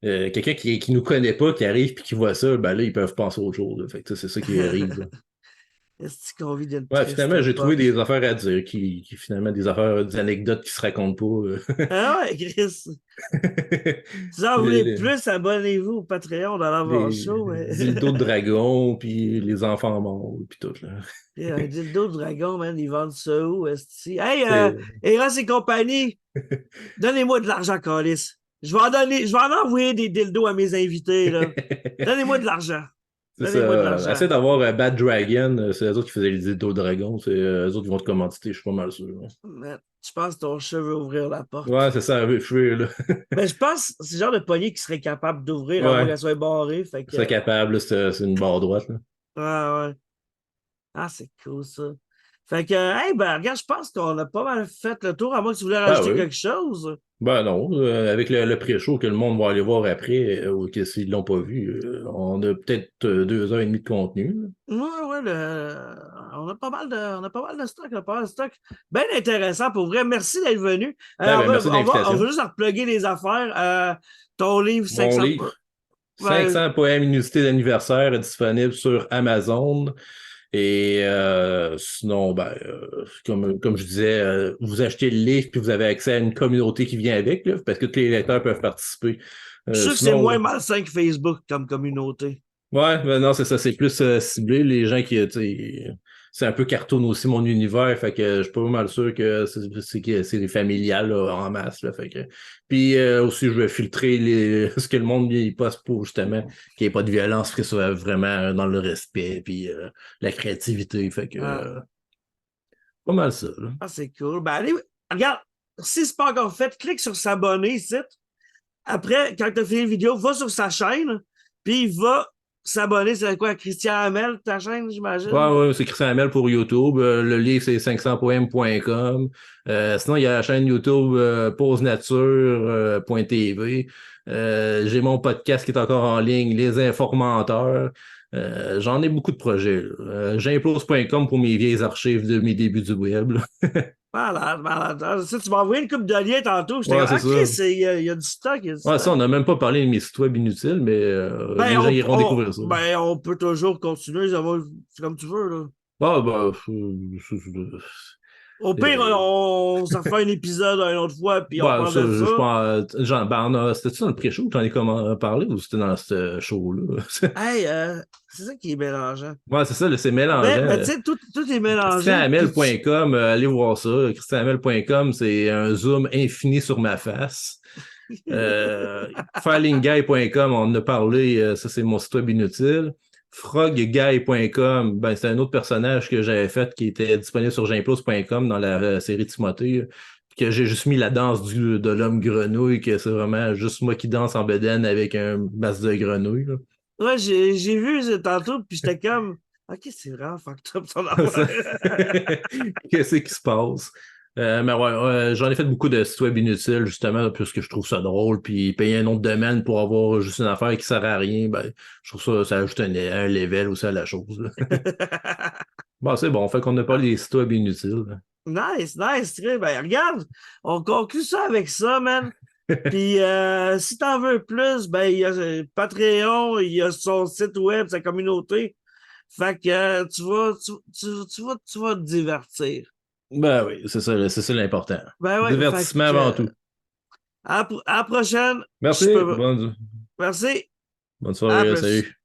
[SPEAKER 4] quelqu'un qui nous connaît pas, qui arrive puis qui voit ça, ben là, ils peuvent penser à autre chose. Là. Fait que c'est ça qui arrive. Là.
[SPEAKER 3] Est-ce qu'on vit de le
[SPEAKER 4] Ouais,
[SPEAKER 3] triste
[SPEAKER 4] finalement, j'ai trouvé
[SPEAKER 3] époque?
[SPEAKER 4] des affaires à dire, finalement, des anecdotes qui se racontent pas.
[SPEAKER 3] Ah ouais, Chris. Si vous en
[SPEAKER 4] Les,
[SPEAKER 3] voulez
[SPEAKER 4] les,
[SPEAKER 3] plus, abonnez-vous au Patreon dans l'avant
[SPEAKER 4] les
[SPEAKER 3] show. Mais...
[SPEAKER 4] dildos de dragon, puis les enfants morts, puis tout. Là.
[SPEAKER 3] Un dildo de dragon, man, ils vendent ça où, est-ce Hey,
[SPEAKER 4] C'est-
[SPEAKER 3] Eros et compagnie, donnez-moi de l'argent, Calis. Je vais en envoyer des dildos à mes invités, là. Donnez-moi de l'argent.
[SPEAKER 4] C'est
[SPEAKER 3] Donnez-moi de
[SPEAKER 4] ça.
[SPEAKER 3] l'argent.
[SPEAKER 4] Essaie d'avoir Bad Dragon, c'est eux autres qui faisaient les dildos de dragon, c'est eux autres qui vont te commanditer, je suis pas mal sûr. Là.
[SPEAKER 3] Man, je pense que ton chat veut ouvrir la
[SPEAKER 4] Ouais,
[SPEAKER 3] porte.
[SPEAKER 4] c'est ça, avec Fuir, là.
[SPEAKER 3] Mais je pense que c'est le genre de poignée qui serait capable d'ouvrir avant
[SPEAKER 4] Ouais,
[SPEAKER 3] qu'elle soit barrée. Fait que,
[SPEAKER 4] c'est capable, là, c'est une barre droite, là.
[SPEAKER 3] ouais. Ah, c'est cool, ça. Fait que, hey, ben, regarde, je pense qu'on a pas mal fait le tour, à moins que tu voulais
[SPEAKER 4] Ah
[SPEAKER 3] rajouter
[SPEAKER 4] oui.
[SPEAKER 3] quelque chose.
[SPEAKER 4] Ben non, avec le pré-show que le monde va aller voir après, ou que s'ils l'ont pas vu, on a peut-être 2 heures et demie de contenu. Là.
[SPEAKER 3] Ouais, on a pas mal de stock, là, pas mal de stock. Bien intéressant, pour vrai. Merci d'être venu.
[SPEAKER 4] Ah, ben, merci de
[SPEAKER 3] On va
[SPEAKER 4] l'invitation.
[SPEAKER 3] juste repluguer les affaires. Ton livre,
[SPEAKER 4] Mon
[SPEAKER 3] 500...
[SPEAKER 4] livre,
[SPEAKER 3] Ben,
[SPEAKER 4] 500 poèmes inusité d'anniversaire, est disponible sur Amazon. Et sinon, comme je disais, vous achetez le livre puis vous avez accès à une communauté qui vient avec, là, parce que tous les lecteurs peuvent participer.
[SPEAKER 3] je suis sûr que c'est moins
[SPEAKER 4] Sinon,
[SPEAKER 3] malsain que Facebook comme communauté.
[SPEAKER 4] ouais, ben non, c'est ça, c'est plus ciblé. Les gens qui, tu sais, c'est un peu cartoon aussi mon univers, fait que je suis pas mal sûr que c'est des familiales là, en masse. Là, fait que... Puis aussi, je vais filtrer ce que le monde y poste pour justement qu'il n'y ait pas de violence, que ce soit vraiment dans le respect puis la créativité. Fait que
[SPEAKER 3] Ah,
[SPEAKER 4] pas mal ça. Là.
[SPEAKER 3] c'est cool. Ben, allez, regarde, si c'est pas encore fait, clique sur s'abonner ici. Après, quand tu as fini la vidéo, va sur sa chaîne, puis va s'abonner. C'est quoi, Christian Hamel, ta chaîne, j'imagine?
[SPEAKER 4] Ouais, c'est Christian Hamel pour YouTube. Le livre, c'est 500poèmes.com. Sinon, il y a la chaîne YouTube posenature.tv. J'ai mon podcast qui est encore en ligne, Les Informateurs. J'en ai beaucoup de projets. J'implose.com pour mes vieilles archives de mes débuts du web. Là.
[SPEAKER 3] Malade. Ça, tu m'as envoyé une coupe de liens tantôt. J'étais
[SPEAKER 4] Ouais,
[SPEAKER 3] comme,
[SPEAKER 4] c'est
[SPEAKER 3] ah,
[SPEAKER 4] ça.
[SPEAKER 3] Chris, il y a du stock, il y a du
[SPEAKER 4] Ouais, ça,
[SPEAKER 3] stock.
[SPEAKER 4] on n'a même pas parlé de mes sites web inutiles, mais les gens iront découvrir ça.
[SPEAKER 3] Ben, on peut toujours continuer, ça va, c'est comme tu veux, là.
[SPEAKER 4] Ah, ben,
[SPEAKER 3] Au pire, on s'en refait un épisode une autre fois, puis on
[SPEAKER 4] bah,
[SPEAKER 3] parle
[SPEAKER 4] ça,
[SPEAKER 3] de ça.
[SPEAKER 4] je pense, c'était-tu dans le pré-show que j'en ai parlé ou c'était dans ce show-là?
[SPEAKER 3] Hey, c'est ça qui est mélangeant.
[SPEAKER 4] Ouais, c'est ça, là, c'est mélangeant.
[SPEAKER 3] Mais tu sais, tout est mélangé.
[SPEAKER 4] ChristianHamel.com, allez voir ça. ChristianHamel.com, c'est un zoom infini sur ma face. Fileingguy.com, on en a parlé, ça c'est mon site web inutile. Frogguy.com, ben, c'est un autre personnage que j'avais fait qui était disponible sur Gimplos.com dans la série Timothée, que j'ai juste mis la danse de l'homme grenouille, que c'est vraiment juste moi qui danse en bedaine avec un masque de grenouille. Là.
[SPEAKER 3] Ouais, j'ai vu tantôt, puis j'étais comme, ok, c'est vraiment fucked up ton
[SPEAKER 4] Ça-
[SPEAKER 3] affaire.
[SPEAKER 4] Qu'est-ce qui se passe? Mais ouais, j'en ai fait beaucoup de sites web inutiles, justement, puisque je trouve ça drôle, puis payer un autre domaine pour avoir juste une affaire qui sert à rien, ben, je trouve ça ajoute un level aussi à la chose. Là. Bon, c'est bon, fait qu'on n'a pas les sites web inutiles.
[SPEAKER 3] Nice, très ben, regarde, on conclut ça avec ça, man. Puis si t'en veux plus, ben il y a Patreon, il y a son site web, sa communauté. Fait que tu vas te divertir.
[SPEAKER 4] Ben oui, c'est ça l'important.
[SPEAKER 3] Ben ouais, fait
[SPEAKER 4] Divertissement
[SPEAKER 3] que
[SPEAKER 4] avant tout.
[SPEAKER 3] à la prochaine. Je
[SPEAKER 4] Merci,
[SPEAKER 3] peux... Merci.
[SPEAKER 4] bonne
[SPEAKER 3] À
[SPEAKER 4] soirée,
[SPEAKER 3] plus.
[SPEAKER 4] salut.